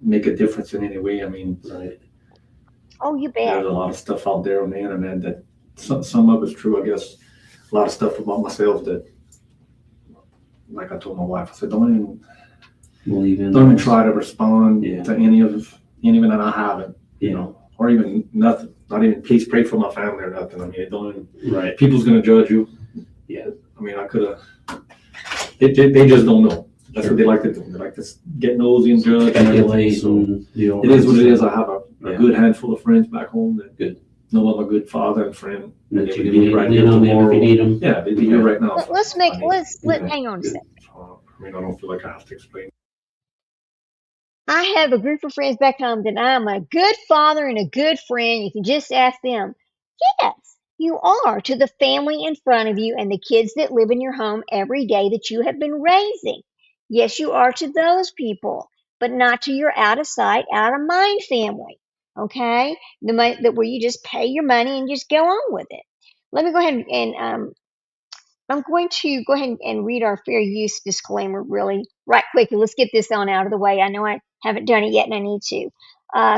Speaker 3: make a difference in any way. I mean,
Speaker 2: Right.
Speaker 1: Oh, you bet.
Speaker 3: there's a lot of stuff out there on the internet that some of it's true, I guess. A lot of stuff about myself that, like I told my wife, I said, don't even try to respond to any of it that I haven't, or even nothing. Not even please pray for my family or nothing. I mean,
Speaker 2: Right.
Speaker 3: people's gonna judge you.
Speaker 2: Yeah.
Speaker 3: I mean, I could have. They just don't know. That's what they like to do. They like to get nosy and judge.
Speaker 2: Speculate
Speaker 3: So
Speaker 2: and do all
Speaker 3: it is
Speaker 2: that
Speaker 3: what it is.
Speaker 2: stuff.
Speaker 3: I have a good handful of friends back home that know I'm a good father and friend.
Speaker 2: That
Speaker 3: They
Speaker 2: you
Speaker 3: would
Speaker 2: can
Speaker 3: be right
Speaker 2: lean
Speaker 3: here
Speaker 2: on them if
Speaker 3: tomorrow.
Speaker 2: you need them.
Speaker 3: Yeah, they'd be here right now.
Speaker 1: Hang on a second.
Speaker 3: I mean, I don't feel like I have to explain.
Speaker 1: I have a group of friends back home that I'm a good father and a good friend. You can just ask them. Yes, you are to the family in front of you and the kids that live in your home every day that you have been raising. Yes, you are to those people, but not to your out of sight, out of mind family. Okay? The money that where you just pay your money and just go on with it. Let me go ahead and I'm going to go ahead and read our fair use disclaimer really right quickly. Let's get this on out of the way. I know I haven't done it yet and I need to.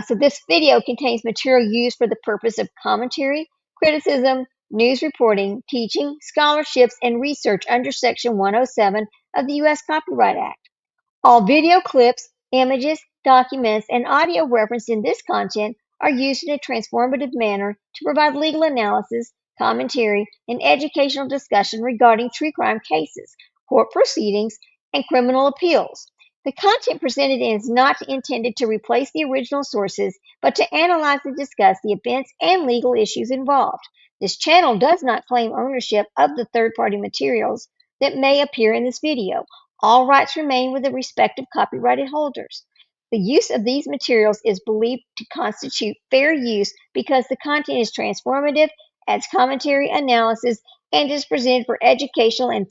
Speaker 1: So this video contains material used for the purpose of commentary, criticism, news reporting, teaching, scholarships, and research under Section 107 of the U.S. Copyright Act. All video clips, images, documents, and audio referenced in this content are used in a transformative manner to provide legal analysis, commentary, and educational discussion regarding true crime cases, court proceedings, and criminal appeals. The content presented is not intended to replace the original sources, but to analyze and discuss the events and legal issues involved. This channel does not claim ownership of the third-party materials that may appear in this video. All rights remain with the respective copyrighted holders. The use of these materials is believed to constitute fair use because the content is transformative, adds commentary, analysis, and is presented for educational and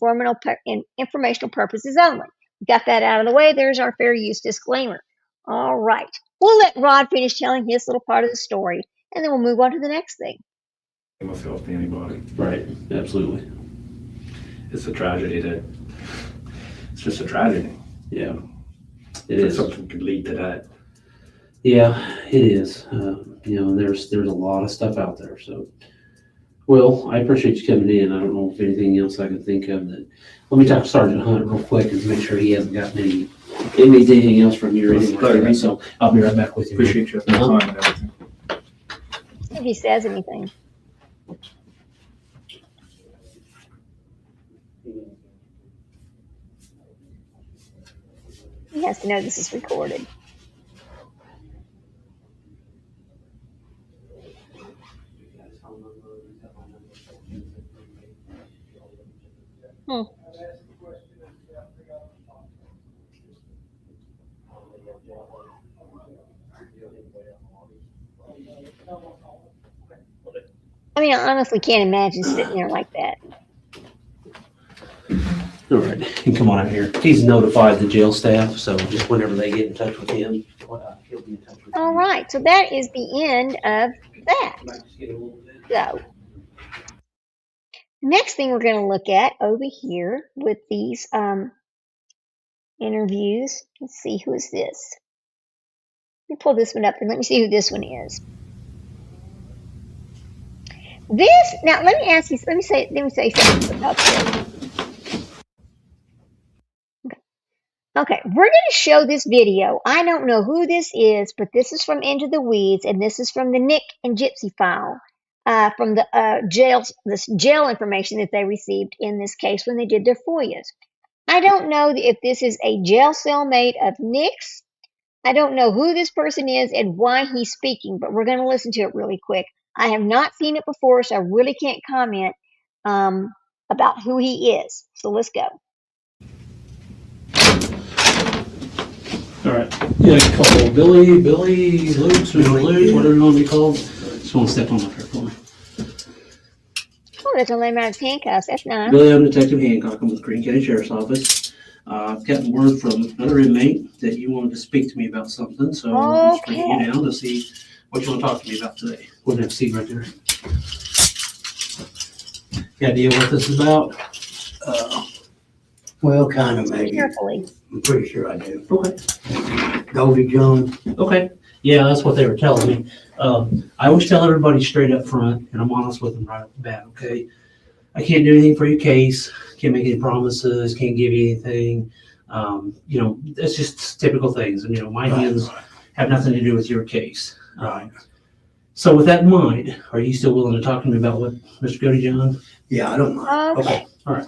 Speaker 1: informational purposes only. Got that out of the way. There's our fair use disclaimer. All right. We'll let Rod finish telling his little part of the story, and then we'll move on to the next thing.
Speaker 3: Myself to anybody.
Speaker 2: Right, absolutely.
Speaker 3: It's a tragedy that, it's just a tragedy.
Speaker 2: Yeah, it
Speaker 3: That
Speaker 2: is.
Speaker 3: something could lead to that.
Speaker 2: Yeah, it is. There's a lot of stuff out there. So, well, I appreciate you coming in. I don't know if anything else I can think of that. Let me talk to Sergeant Hunt real quick and make sure he hasn't gotten anything else from you or anything like that. So I'll be right back with you.
Speaker 3: Appreciate you spending time and everything.
Speaker 1: If he says anything. He has to know this is recorded. I mean, I honestly can't imagine sitting there like that.
Speaker 2: All right, and come on out here. He's notified the jail staff, so just whenever they get in touch with him, he'll be in touch with you.
Speaker 1: All right, so that is the end of that. So, next thing we're going to look at over here with these interviews. Let's see, who is this? Let me pull this one up and let me see who this one is. This, now let me ask you, let me say something about this. Okay, we're going to show this video. I don't know who this is, but this is from Into the Weeds, and this is from the Nick and Gypsy file, from the this jail information that they received in this case when they did their FOIAs. I don't know if this is a jail cellmate of Nick's. I don't know who this person is and why he's speaking, but we're going to listen to it really quick. I have not seen it before, so I really can't comment about who he is. So let's go.
Speaker 2: All right. Yeah, call Billy Lutz, whatever you want to be called. Just want to step on up here for me.
Speaker 1: Oh, there's a name out of handcuffs. That's nice.
Speaker 2: Billy, I'm Detective Hancock. I'm with the Greene County Sheriff's Office. I've gotten word from another inmate that you wanted to speak to me about something, so I'm just bringing you down to see what you want to talk to me about today. We're going to have a seat right there. Got idea what this is about?
Speaker 5: Well, kind of maybe.
Speaker 1: Carefully.
Speaker 5: I'm pretty sure I do.
Speaker 2: Okay.
Speaker 5: Goldie John.
Speaker 2: Okay. Yeah, that's what they were telling me. I always tell everybody straight up front, and I'm honest with them right off the bat, okay? I can't do anything for your case. Can't make any promises. Can't give you anything. That's just typical things. And, my hands have nothing to do with your case.
Speaker 5: Right.
Speaker 2: So with that in mind, are you still willing to talk to me about what Mr. Goody John?
Speaker 5: Yeah, I don't mind.
Speaker 1: Okay.
Speaker 2: All right.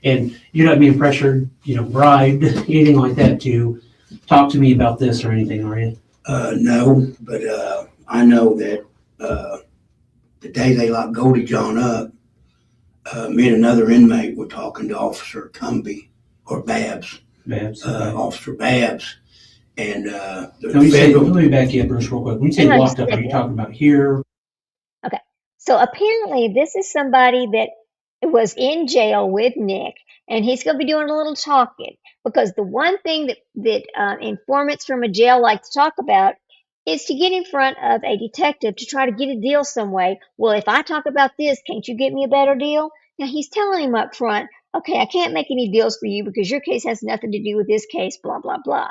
Speaker 2: And you're not being pressured, bribed, anything like that to talk to me about this or anything, are you?
Speaker 5: No, but I know that the day they locked Goldie John up, me and another inmate were talking to Officer Cumbie or Babs,
Speaker 2: Babs.
Speaker 5: Officer Babs, and
Speaker 2: Let me back you up, Bruce, real quick. When you say locked up, are you talking about here?
Speaker 1: So apparently this is somebody that was in jail with Nick, and he's going to be doing a little talking, because the one thing that informants from a jail like to talk about is to get in front of a detective to try to get a deal some way. Well, if I talk about this, can't you get me a better deal? Now, he's telling him up front, okay, I can't make any deals for you because your case has nothing to do with this case, blah, blah, blah.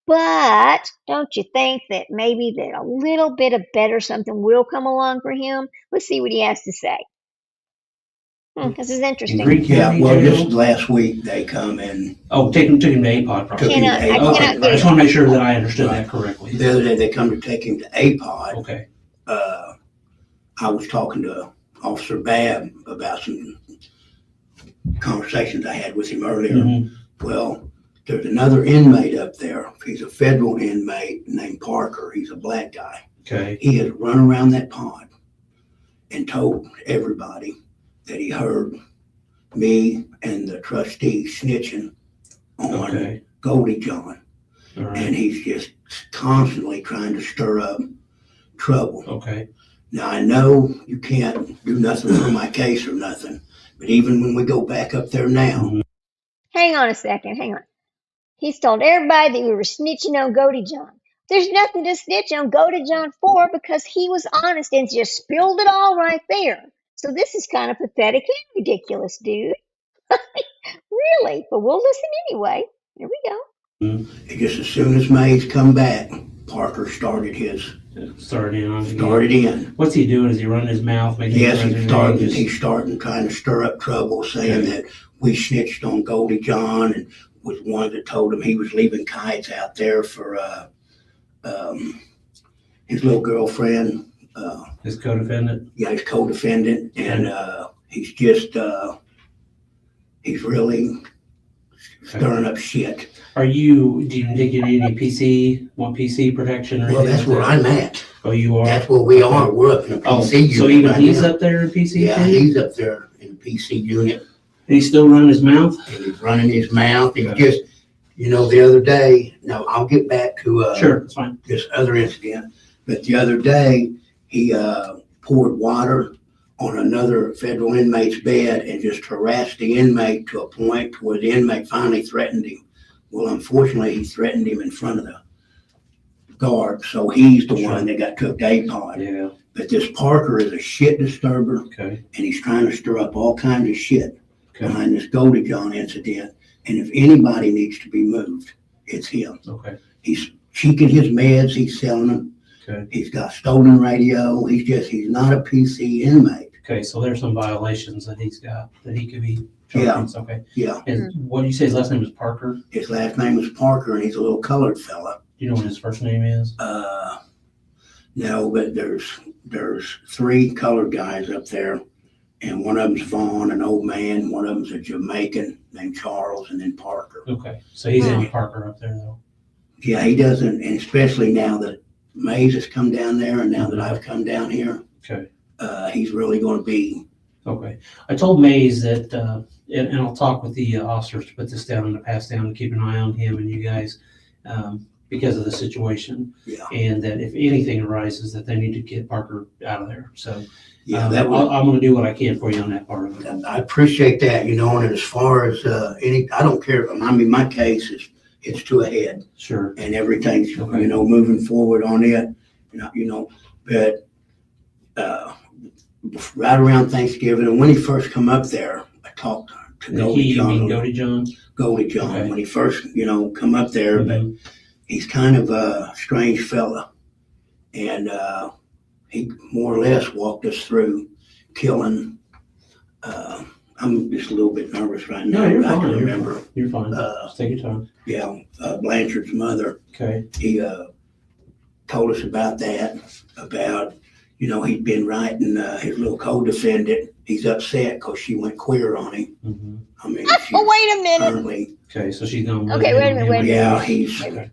Speaker 1: But don't you think that maybe that a little bit of better something will come along for him? Let's see what he has to say. This is
Speaker 2: In
Speaker 1: interesting.
Speaker 2: Greene
Speaker 5: Yeah,
Speaker 2: County
Speaker 5: well,
Speaker 2: Jail?
Speaker 5: just last week they come and
Speaker 2: Oh, took him to APOD
Speaker 5: took
Speaker 2: probably.
Speaker 5: him to
Speaker 1: I
Speaker 5: APOD.
Speaker 1: cannot
Speaker 2: Okay,
Speaker 1: get
Speaker 2: I just
Speaker 1: it.
Speaker 2: want to make sure that I understood that correctly.
Speaker 5: The other day they come to take him to APOD.
Speaker 2: Okay,
Speaker 5: I was talking to Officer Babb about some conversations I had with him earlier.
Speaker 2: Mhm.
Speaker 5: Well, there's another inmate up there. He's a federal inmate named Parker. He's a black guy.
Speaker 2: okay,
Speaker 5: He has run around that pod and told everybody that he heard me and the trustee snitching on
Speaker 2: okay,
Speaker 5: Goldie John.
Speaker 2: all right,
Speaker 5: And he's just constantly trying to stir up trouble.
Speaker 2: okay,
Speaker 5: Now, I know you can't do nothing for my case or nothing, but even when we go back up there now,
Speaker 2: Mhm.
Speaker 1: Hang on a second. Hang on. He's told everybody that we were snitching on Goldie John. There's nothing to snitch on Goldie John for because he was honest and just spilled it all right there. So this is kind of pathetic and ridiculous, dude. Really? But we'll listen anyway. Here we go.
Speaker 5: and just as soon as Mays come back, Parker started in.
Speaker 2: What's he doing? Is he running his mouth? Making
Speaker 5: Yes,
Speaker 2: threats?
Speaker 5: he's starting trying to stir up trouble, saying that we snitched on Goldie John and was one that told him he was leaving kites out there for his little girlfriend.
Speaker 2: His co-defendant?
Speaker 5: Yeah, his co-defendant, and he's just he's really stirring up shit.
Speaker 2: Do you think you need any PC protection or anything?
Speaker 5: Well, that's where I'm at.
Speaker 2: Oh, you are?
Speaker 5: That's where we are. We're up in a
Speaker 2: Oh,
Speaker 5: PC unit.
Speaker 2: so even
Speaker 5: right
Speaker 2: he's
Speaker 5: now.
Speaker 2: up there in PC
Speaker 5: Yeah,
Speaker 2: too?
Speaker 5: he's up there in the PC unit,
Speaker 2: And he's still running his mouth?
Speaker 5: and he's running his mouth. He's
Speaker 2: Okay.
Speaker 5: just, the other day. Now I'll get back to
Speaker 2: Sure, that's fine.
Speaker 5: this other incident, but the other day he poured water on another federal inmate's bed and just harassed the inmate to a point where the inmate finally threatened him. Well, unfortunately, he threatened him in front of the guard, so he's the one that got took to APOD.
Speaker 2: Yeah,
Speaker 5: But this Parker is a shit disturber,
Speaker 2: okay,
Speaker 5: and he's trying to stir up all kinds of shit
Speaker 2: okay,
Speaker 5: behind this Goldie John incident. And if anybody needs to be moved, it's him.
Speaker 2: okay,
Speaker 5: He's cheeking his meds, he's selling them.
Speaker 2: okay.
Speaker 5: He's got stolen radio. He's not a PC inmate.
Speaker 2: Okay, so there's some violations that he's got that he could be
Speaker 5: Yeah.
Speaker 2: charged. Okay.
Speaker 5: Yeah,
Speaker 2: And what did you say his last name was Parker?
Speaker 5: his last name is Parker, and he's a little colored fella.
Speaker 2: Do you know what his first name is?
Speaker 5: No, but there's three colored guys up there, and one of them's Vaughn, an old man. One of them's a Jamaican named Charles, and then Parker.
Speaker 2: Okay, so he's in Parker up there though.
Speaker 5: Yeah, he doesn't, and especially now that Mays has come down there, and now that I've come down here,
Speaker 2: Okay,
Speaker 5: he's really going to be.
Speaker 2: okay. I told Mays that, and I'll talk with the officers to put this down and to pass down to keep an eye on him and you guys, because of the situation.
Speaker 5: Yeah.
Speaker 2: And that if anything arises, that they need to get Parker out of there. So
Speaker 5: Yeah,
Speaker 2: I'm going to do what I can for you on that part of it.
Speaker 5: I appreciate that, and as far as I don't care. I mean, my case it's to a head,
Speaker 2: Sure.
Speaker 5: and everything's
Speaker 2: Okay.
Speaker 5: moving forward on it. But right around Thanksgiving, and when he first come up there, I talked to Goldie John.
Speaker 2: Goldie John?
Speaker 5: Goldie John,
Speaker 2: Okay.
Speaker 5: when he first come up there, but
Speaker 2: Mhm.
Speaker 5: he's kind of a strange fella, and he more or less walked us through killing. I'm just a little bit nervous right now.
Speaker 2: No, you're
Speaker 5: I can
Speaker 2: fine.
Speaker 5: remember.
Speaker 2: You're fine.
Speaker 5: Uh,
Speaker 2: Just take your time.
Speaker 5: Blanchard's mother.
Speaker 2: Okay.
Speaker 5: He told us about that. About he'd been writing his little co-defendant. He's upset because she went queer on him.
Speaker 2: Mhm.
Speaker 5: I mean,
Speaker 1: Oh, wait a minute.
Speaker 5: apparently,
Speaker 2: Okay, so she's going.
Speaker 1: Okay, wait a minute.
Speaker 5: yeah, he's
Speaker 2: Okay.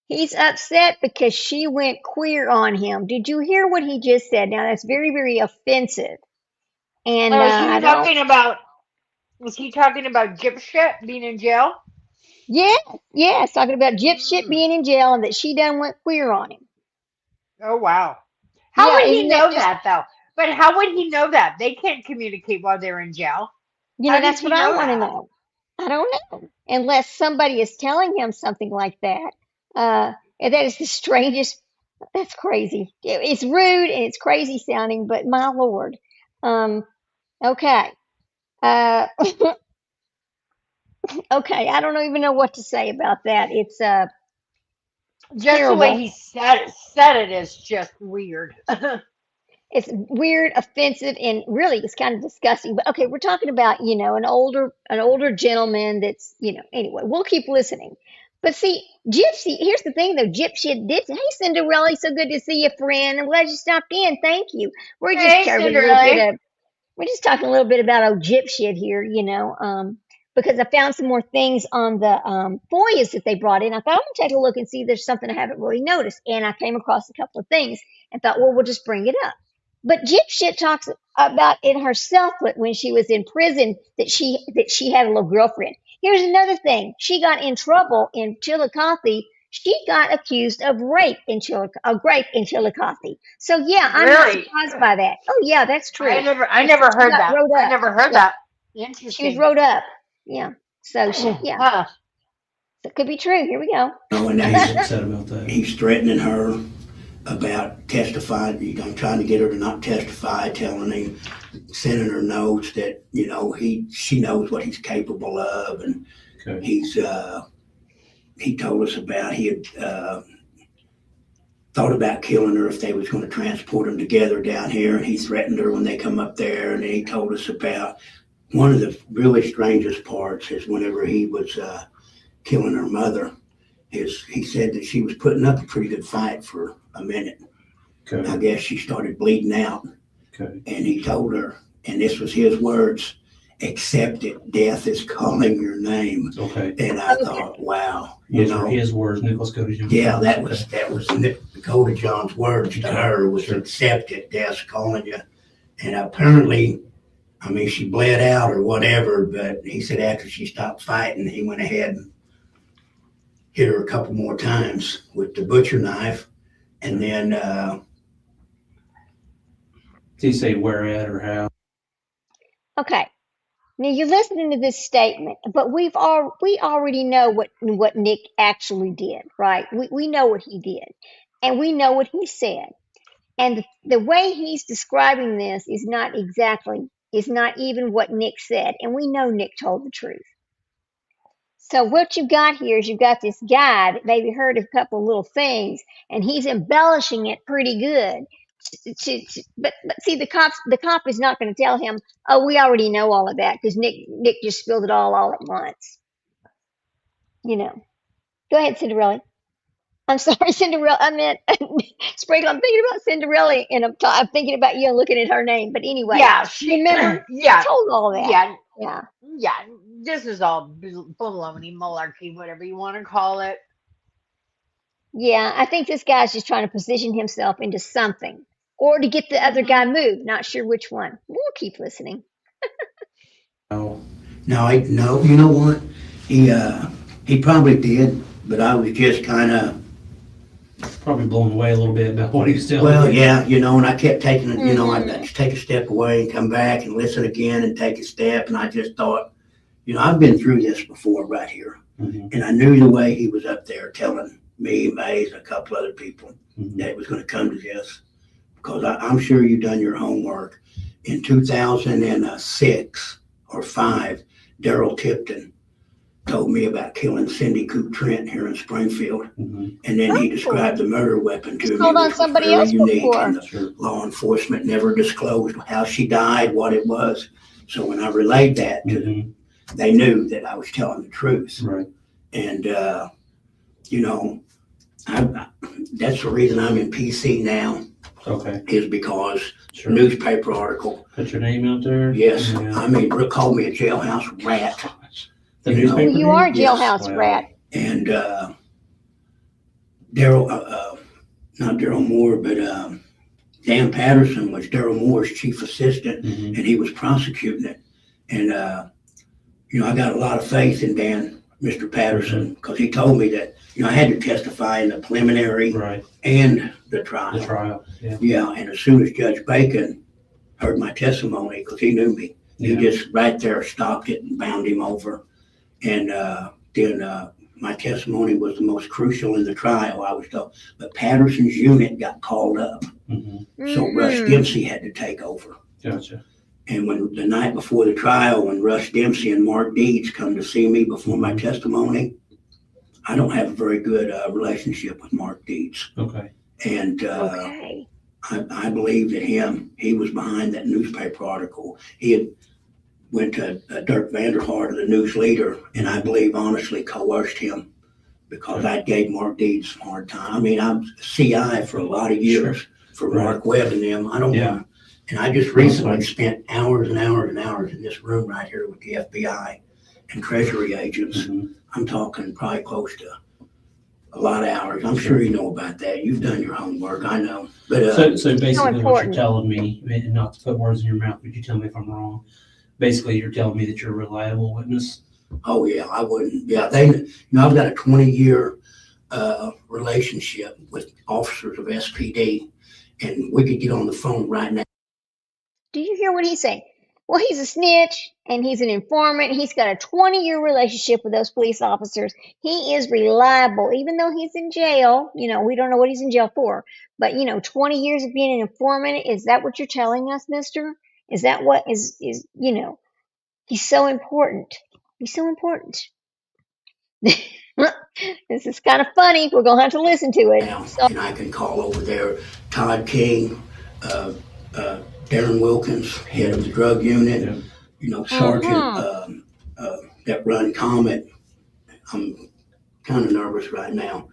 Speaker 1: He's upset because she went queer on him. Did you hear what he just said? Now that's very, very offensive. And
Speaker 4: Was he talking about Gypsyroseblanchard being in jail?
Speaker 1: yes, talking about Gypsy being in jail and that she done went queer on him.
Speaker 4: Oh wow. How
Speaker 1: Yeah,
Speaker 4: would he
Speaker 1: isn't that
Speaker 4: know
Speaker 1: just-
Speaker 4: that though? But how would he know that? They can't communicate while they're in jail. How does
Speaker 1: That's
Speaker 4: he
Speaker 1: what I
Speaker 4: know
Speaker 1: want to
Speaker 4: that?
Speaker 1: know. I don't know. Unless somebody is telling him something like that. And that is the strangest. That's crazy. It's rude and it's crazy sounding, but my Lord. Okay. Uh, okay, I don't even know what to say about that. It's
Speaker 4: Just the way
Speaker 1: terrible.
Speaker 4: he said it is just weird.
Speaker 1: It's weird, offensive, and really it's kind of disgusting. But okay, we're talking about, an older gentleman that's, anyway, we'll keep listening. But see, Gypsy, here's the thing though, Gypsy did, hey Cinderella, so good to see you, friend. I'm glad you stopped in. Thank you. We're just
Speaker 4: Hey,
Speaker 1: covering a little bit
Speaker 4: Cinderella.
Speaker 1: of we're just talking a little bit about old Gypsy here, because I found some more things on the FOIAs that they brought in. I thought I'm gonna take a look and see if there's something I haven't really noticed. And I came across a couple of things and thought, well, we'll just bring it up. But Gypsy talks about in herself when she was in prison that she had a little girlfriend. Here's another thing: she got in trouble in Chillicothe. She got accused of rape in Chillicothe. So yeah, I'm not
Speaker 4: Really?
Speaker 1: surprised by that. Oh yeah, that's
Speaker 4: I
Speaker 1: true.
Speaker 4: never I
Speaker 1: She
Speaker 4: never
Speaker 1: she
Speaker 4: heard
Speaker 1: got
Speaker 4: that.
Speaker 1: wrote
Speaker 4: I
Speaker 1: up.
Speaker 4: never heard
Speaker 1: Yeah,
Speaker 4: that.
Speaker 1: she was
Speaker 4: Interesting.
Speaker 1: wrote up. Yeah. So yeah,
Speaker 4: Huh.
Speaker 1: it could be true. Here we go.
Speaker 5: And
Speaker 2: He's upset about that.
Speaker 5: he's threatening her about testifying. I'm trying to get her to not testify, telling him, sending her notes that she knows what he's capable of, and
Speaker 2: Okay.
Speaker 5: he told us about he had thought about killing her if they was going to transport them together down here, and he threatened her when they come up there. And then he told us about one of the really strangest parts is whenever he was killing her mother. He said that she was putting up a pretty good fight for a minute. I
Speaker 2: Okay.
Speaker 5: guess she started bleeding out,
Speaker 2: Okay.
Speaker 5: and he told her, and this was his words, "Accept it. Death is calling your name."
Speaker 2: Okay.
Speaker 5: And I
Speaker 1: Okay.
Speaker 5: thought, wow,
Speaker 2: Those are his words. Nicholas go to John.
Speaker 5: yeah, that was Dakota John's words to her was
Speaker 2: Sure.
Speaker 5: accept it. Death's calling you. And apparently, I mean, she bled out or whatever, but he said after she stopped fighting, he went ahead and hit her a couple more times with the butcher knife. And then,
Speaker 2: Did he say where at or how?
Speaker 1: Okay. Now you're listening to this statement, but we already know what Nick actually did, right? We know what he did, and we know what he said. And the way he's describing this is not even what Nick said, and we know Nick told the truth. So what you've got here is you've got this guy that maybe heard a couple of little things, and he's embellishing it pretty good. But see, the cop is not going to tell him, oh, we already know all of that because Nick just spilled it all at once. Go ahead, Cinderella. I'm sorry, Cinderella. I meant Sprinkle. I'm thinking about Cinderella, and I'm thinking about you and looking at her name. But anyway,
Speaker 4: Yeah, she
Speaker 1: remember,
Speaker 4: yeah,
Speaker 1: he told all that.
Speaker 4: yeah,
Speaker 1: Yeah.
Speaker 4: yeah. This is all baloney, malarkey, whatever you want to call it.
Speaker 1: Yeah, I think this guy's just trying to position himself into something or to get the other guy
Speaker 4: Hmm.
Speaker 1: moved. Not sure which one. We'll keep listening.
Speaker 2: No.
Speaker 5: no, you know what? He probably did, but I was just kind of,
Speaker 2: Probably blown away a little bit about what he was telling
Speaker 5: well,
Speaker 2: you.
Speaker 5: yeah, and I kept taking, I'd
Speaker 1: Mhm.
Speaker 5: just take a step away and come back and listen again and take a step. And I just thought, I've been through this before right here.
Speaker 2: Mhm.
Speaker 5: And I knew the way he was up there telling me, Mays, a couple other people
Speaker 2: Mhm.
Speaker 5: that it was going to come to this. Because I'm sure you've done your homework. In 2006 or 5, Daryl Tipton told me about killing Cindy Coop Trent here in Springfield.
Speaker 2: Mhm.
Speaker 5: And then he
Speaker 1: Oh,
Speaker 5: described the murder weapon to
Speaker 1: he's
Speaker 5: me,
Speaker 1: told on
Speaker 5: which was
Speaker 1: somebody
Speaker 5: very
Speaker 1: else
Speaker 5: unique.
Speaker 1: before.
Speaker 5: And the
Speaker 2: Sure.
Speaker 5: law enforcement never disclosed how she died, what it was. So when I relayed that to them,
Speaker 2: Mhm.
Speaker 5: they knew that I was telling the truth.
Speaker 2: Right.
Speaker 5: And, that's the reason I'm in PC now,
Speaker 2: Okay.
Speaker 5: is because
Speaker 2: Sure.
Speaker 5: newspaper article.
Speaker 2: Put your name out there.
Speaker 5: Yes,
Speaker 2: Yeah.
Speaker 5: I mean, Rick called me a jailhouse rat.
Speaker 2: Gosh. The
Speaker 5: You know.
Speaker 2: newspaper.
Speaker 1: Well, you
Speaker 2: name?
Speaker 1: are a
Speaker 5: Yes.
Speaker 1: jailhouse
Speaker 2: Wow.
Speaker 1: rat.
Speaker 5: And Daryl, not Daryl Moore, but Dan Patterson was Daryl Moore's chief assistant,
Speaker 2: Mhm.
Speaker 5: and he was prosecuting it. And, I got a lot of faith in Dan, Mr. Patterson, because he told me that, I had to testify in the preliminary
Speaker 2: Right.
Speaker 5: and the trial.
Speaker 2: The trial. Yeah.
Speaker 5: Yeah, and as soon as Judge Bacon heard my testimony, because he knew me, he
Speaker 2: Yeah.
Speaker 5: just right there stopped it and bound him over. And then my testimony was the most crucial in the trial, I was told. But Patterson's unit got called up,
Speaker 2: Mhm.
Speaker 5: so Russ
Speaker 1: Mhm.
Speaker 5: Dempsey had to take over.
Speaker 2: Gotcha.
Speaker 5: And when the night before the trial, when Russ Dempsey and Mark Deeds come to see me before my testimony, I don't have a very good relationship with Mark Deeds.
Speaker 2: Okay.
Speaker 5: And
Speaker 1: Okay.
Speaker 5: I believe that he was behind that newspaper article. He had went to Dirk Vanderhart, the news leader, and I believe honestly coerced him because I gave Mark Deeds a hard time. I mean, I'm CI for a lot of years for Mark Webb and them. I don't want. And I just recently spent hours and hours and hours in this room right here with the FBI and Treasury agents. I'm talking probably close to a lot of hours. I'm sure you know about that. You've done your homework. I know. But
Speaker 2: So basically what you're
Speaker 1: important.
Speaker 2: telling me, and not to put words in your mouth, but you tell me if I'm wrong. Basically, you're telling me that you're a reliable witness.
Speaker 5: oh yeah, I wouldn't. Yeah, I've got a 20-year relationship with officers of SPD, and we could get on the phone right now.
Speaker 1: Do you hear what he's saying? Well, he's a snitch and he's an informant. He's got a 20-year relationship with those police officers. He is reliable, even though he's in jail. We don't know what he's in jail for. But, 20 years of being an informant, is that what you're telling us, mister? Is that what is he's so important. He's so important. This is kind of funny. We're going to have to listen to it.
Speaker 5: Now,
Speaker 1: So,
Speaker 5: and I can call over there Todd King, Darren Wilkins, head of the drug unit, Sergeant that run Comet. I'm kind of nervous right now,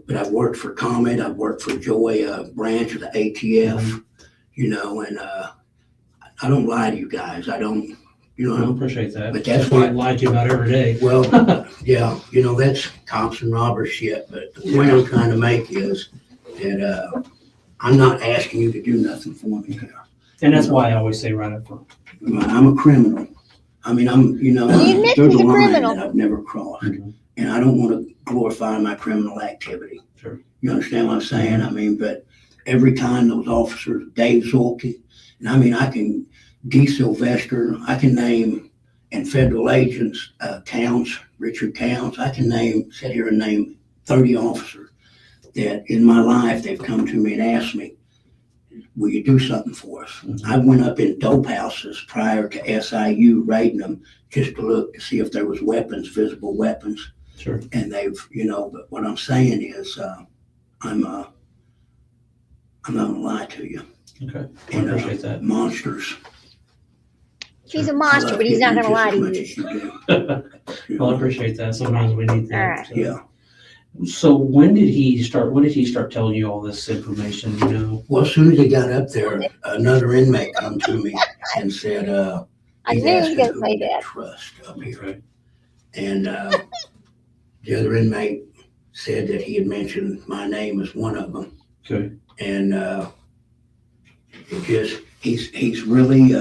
Speaker 5: but I've worked for Comet. I've worked for Joy, branch of the ATF, and I don't lie to you guys. I don't,
Speaker 2: I appreciate that.
Speaker 5: But that's
Speaker 2: what I
Speaker 5: what-
Speaker 2: lie to you about every day.
Speaker 5: well, yeah, that's cops and robbers shit. But the point I'm trying to make is that I'm not asking you to do nothing for me here.
Speaker 2: And that's why I always say right up front.
Speaker 5: I'm a criminal. I mean,
Speaker 1: admit
Speaker 5: there's
Speaker 1: he's
Speaker 5: a
Speaker 1: a
Speaker 5: line
Speaker 1: criminal.
Speaker 5: that I've never crossed.
Speaker 2: Mhm.
Speaker 5: And I don't want to glorify my criminal activity.
Speaker 2: Sure.
Speaker 5: You understand what I'm saying? I mean, but every time those officers, Dave Zulke, and I mean, I can, D. Sylvester, I can name, and federal agents, Counts, Richard Counts, I can sit here and name 30 officers that in my life, they've come to me and asked me, will you do something for us?
Speaker 2: Mhm.
Speaker 5: I went up in dope houses prior to SIU raiding them just to look to see if there was weapons, visible weapons.
Speaker 2: Sure.
Speaker 5: And they've, but what I'm saying is, I'm not gonna lie to you.
Speaker 2: Okay. I
Speaker 5: And,
Speaker 2: appreciate that.
Speaker 5: monsters.
Speaker 1: he's a
Speaker 5: I
Speaker 1: monster,
Speaker 5: love
Speaker 1: but he's not
Speaker 5: hitting
Speaker 1: going to
Speaker 5: you
Speaker 1: lie to
Speaker 5: just as
Speaker 1: you.
Speaker 5: much as you do.
Speaker 2: Well, I appreciate that. Sometimes we need that.
Speaker 1: All right.
Speaker 2: So.
Speaker 5: Yeah.
Speaker 2: So when did he start telling you all this information,
Speaker 5: Well, as soon as he got up there, another inmate come to me and said,
Speaker 1: I
Speaker 5: he's
Speaker 1: knew he
Speaker 5: asking
Speaker 1: was going to
Speaker 5: who
Speaker 1: say
Speaker 5: we can
Speaker 1: that.
Speaker 5: trust up here.
Speaker 2: Okay.
Speaker 5: And the other inmate said that he had mentioned my name as one of them.
Speaker 2: Okay.
Speaker 5: And he's really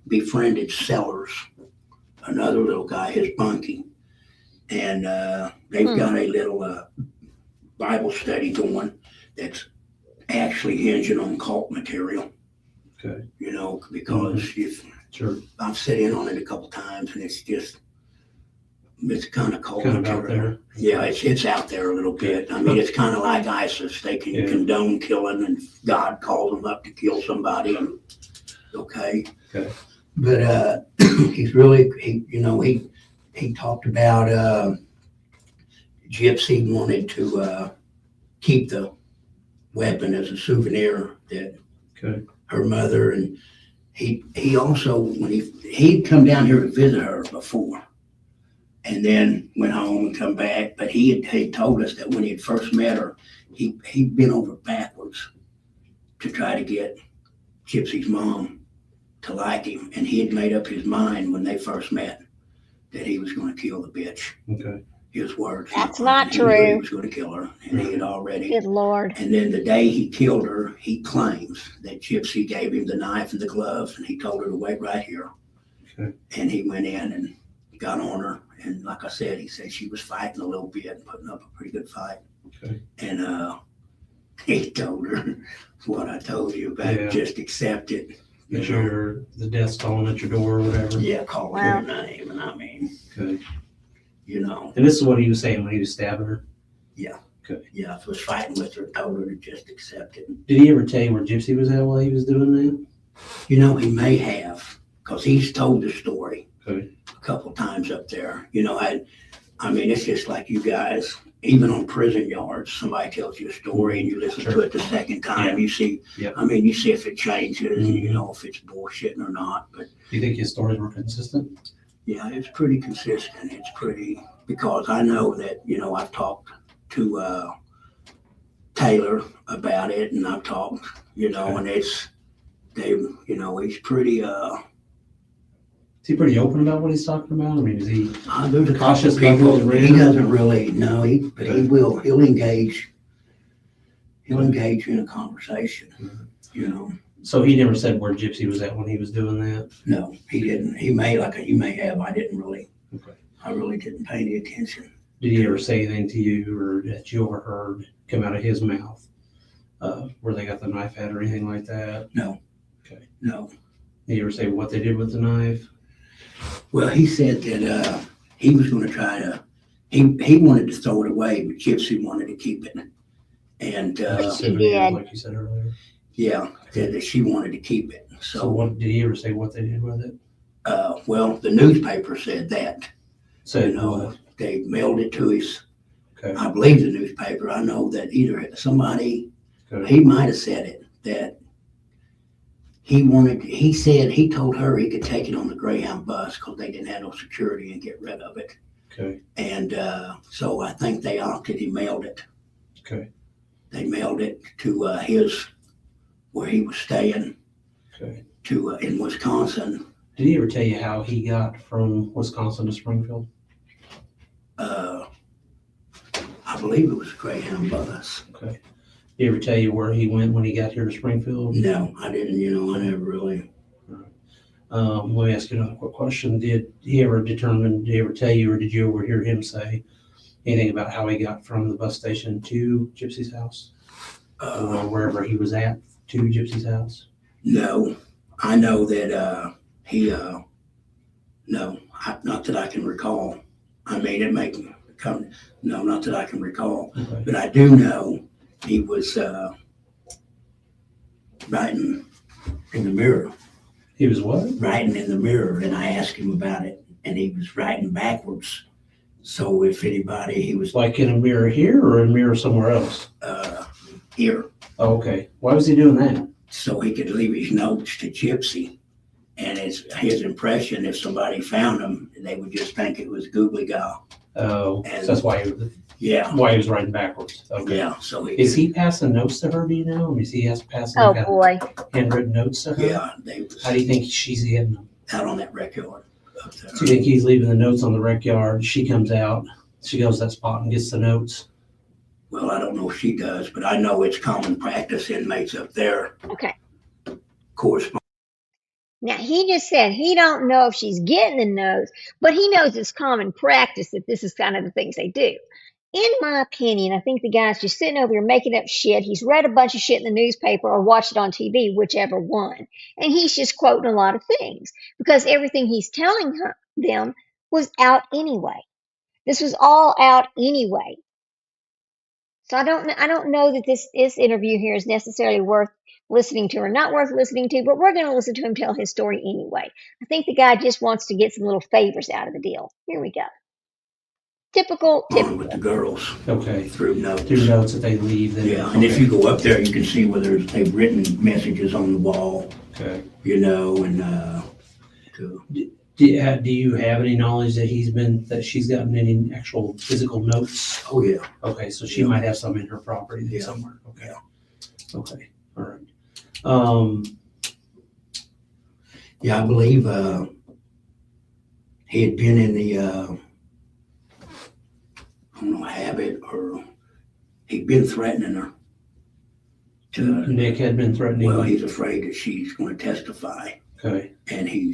Speaker 5: befriended Sellers, another little guy, his bunkie. And they've got a little Bible study going that's actually hinging on cult material.
Speaker 2: Okay.
Speaker 5: Because
Speaker 2: Sure.
Speaker 5: I've sat in on it a couple times, and it's kind of cult
Speaker 2: Kind of
Speaker 5: material.
Speaker 2: out there.
Speaker 5: Yeah, it's out there a little bit. I mean, it's kind of like ISIS. They can
Speaker 2: Yeah.
Speaker 5: condone killing, and God calls them up to kill somebody. And okay. But he's really he talked about Gypsy wanted to keep the weapon as a souvenir that
Speaker 2: Okay.
Speaker 5: her mother, and he also when he'd come down here to visit her before. And then went home and come back. But he told us that when he had first met her, he'd been over backwards to try to get Gypsy's mom to like him. And he had made up his mind when they first met that he was going to kill the bitch.
Speaker 2: Okay.
Speaker 5: His words.
Speaker 1: That's not
Speaker 5: He knew He
Speaker 1: true.
Speaker 5: was going to kill her, and he had already.
Speaker 1: Good Lord.
Speaker 5: And then the day he killed her, he claims that Gypsy gave him the knife and the gloves, and he told her to wait right here.
Speaker 2: Okay.
Speaker 5: And he went in and got on her. And like I said, he said she was fighting a little bit and putting up a pretty good fight.
Speaker 2: Okay.
Speaker 5: And he told her what I told you about
Speaker 2: Yeah.
Speaker 5: just accept it.
Speaker 2: Make sure the death's calling at your door or whatever.
Speaker 5: Yeah, call
Speaker 1: Wow.
Speaker 5: her name. And I mean,
Speaker 2: Okay.
Speaker 5: and
Speaker 2: this is what he was saying when he was stabbing her.
Speaker 5: yeah,
Speaker 2: Okay.
Speaker 5: was fighting with her, told her to just accept it.
Speaker 2: Did he ever tell you where Gypsy was at while he was doing that?
Speaker 5: He may have. because he's told the story
Speaker 2: Okay.
Speaker 5: a couple times up there. You know, I mean, it's just like you guys, even on prison yards, somebody tells you a story and you listen to it the second time, you see, I mean, you see if it changes, you know, if it's bullshitting or not. But
Speaker 2: Do you think his stories were consistent?
Speaker 5: yeah, it's pretty consistent. It's pretty, because I know that, you know, I've talked to Taylor about it, and I've talked, you know, and you know, he's pretty,
Speaker 2: Is he pretty open about what he's talking about? I mean, is he
Speaker 5: there's a
Speaker 2: cautious
Speaker 5: couple
Speaker 2: about
Speaker 5: people,
Speaker 2: what he's
Speaker 5: he
Speaker 2: reading?
Speaker 5: doesn't really know, but he'll engage in a conversation, you know.
Speaker 2: So he never said where Gypsy was at when he was doing that?
Speaker 5: No, he didn't. He may, you may have, I really didn't pay any attention.
Speaker 2: Did he ever say anything to you or that you overheard come out of his mouth? Where they got the knife at or anything like that?
Speaker 5: No.
Speaker 2: Okay.
Speaker 5: No.
Speaker 2: Did he ever say what they did with the knife?
Speaker 5: Well, he said that he was going to try to, he wanted to throw it away, but Gypsy wanted to keep it. And
Speaker 1: She did.
Speaker 2: Like you said earlier.
Speaker 5: yeah, said that she wanted to keep it.
Speaker 2: So what did he ever say what they did with it?
Speaker 5: Well, the newspaper said that.
Speaker 2: So
Speaker 5: You know, they mailed it to us.
Speaker 2: Okay.
Speaker 5: I believe the newspaper. I know that either somebody,
Speaker 2: Okay.
Speaker 5: he might have said it, that he told her he could take it on the Greyhound bus because they didn't have no security and get rid of it.
Speaker 2: Okay.
Speaker 5: And so I think they opted, he mailed it.
Speaker 2: Okay.
Speaker 5: They mailed it to where he was staying
Speaker 2: Okay.
Speaker 5: to in Wisconsin.
Speaker 2: Did he ever tell you how he got from Wisconsin to Springfield?
Speaker 5: I believe it was a Greyhound bus.
Speaker 2: Okay. Did he ever tell you where he went when he got here to Springfield?
Speaker 5: No, I didn't, you know, I never really.
Speaker 2: Let me ask you another quick question. Did he ever tell you, or did you ever hear him say anything about how he got from the bus station to Gypsy's house? Or wherever he was at to Gypsy's house?
Speaker 5: No, I know that no, not that I can recall. I mean, it may come, no, not that I can recall.
Speaker 2: Okay.
Speaker 5: But I do know he was writing in the mirror.
Speaker 2: He was what?
Speaker 5: Writing in the mirror, and I asked him about it, and he was writing backwards. So if anybody, he was
Speaker 2: Like in a mirror here or a mirror somewhere else?
Speaker 5: here,
Speaker 2: Oh, okay. Why was he doing that?
Speaker 5: so he could leave his notes to Gypsy. And it's his impression, if somebody found him, they would just think it was googly gaw.
Speaker 2: Oh,
Speaker 5: And-
Speaker 2: so that's why he was writing backwards. Okay.
Speaker 5: Yeah, so
Speaker 2: Is he passing notes to her? Do you know? Is he passing
Speaker 1: Oh
Speaker 2: like
Speaker 1: boy.
Speaker 2: handwritten notes to her?
Speaker 5: yeah, they was
Speaker 2: How do you think she's getting them?
Speaker 5: out on that rec yard up there.
Speaker 2: Do you think he's leaving the notes on the rec yard? She comes out, she goes to that spot and gets the notes.
Speaker 5: Well, I don't know if she does, but I know it's common practice inmates up there
Speaker 1: Okay.
Speaker 5: correspond.
Speaker 1: Now he just said he don't know if she's getting the notes, but he knows it's common practice that this is kind of the things they do. In my opinion, I think the guy's just sitting over here making up shit. He's read a bunch of shit in the newspaper or watched it on TV, whichever one. And he's just quoting a lot of things because everything he's telling them was out anyway. This was all out anyway. So I don't know that this interview here is necessarily worth listening to or not worth listening to, but we're going to listen to him tell his story anyway. I think the guy just wants to get some little favors out of the deal. Here we go. Typical.
Speaker 5: with the girls
Speaker 2: Okay.
Speaker 5: through notes.
Speaker 2: Through notes that they leave. Then,
Speaker 5: Yeah, and if you go up there, you can see where they've written messages on the wall,
Speaker 2: Okay.
Speaker 5: you know, and
Speaker 2: Do you have any knowledge that she's gotten any actual physical notes?
Speaker 5: oh yeah,
Speaker 2: Okay, so she might have some in her property
Speaker 5: Yeah.
Speaker 2: somewhere. Okay.
Speaker 5: Yeah.
Speaker 2: Okay. All right.
Speaker 5: yeah, I believe he had been in the I don't know, habit, or he'd been threatening her.
Speaker 2: Nick had been threatening.
Speaker 5: Well, he's afraid that she's going to testify,
Speaker 2: Okay.
Speaker 5: and I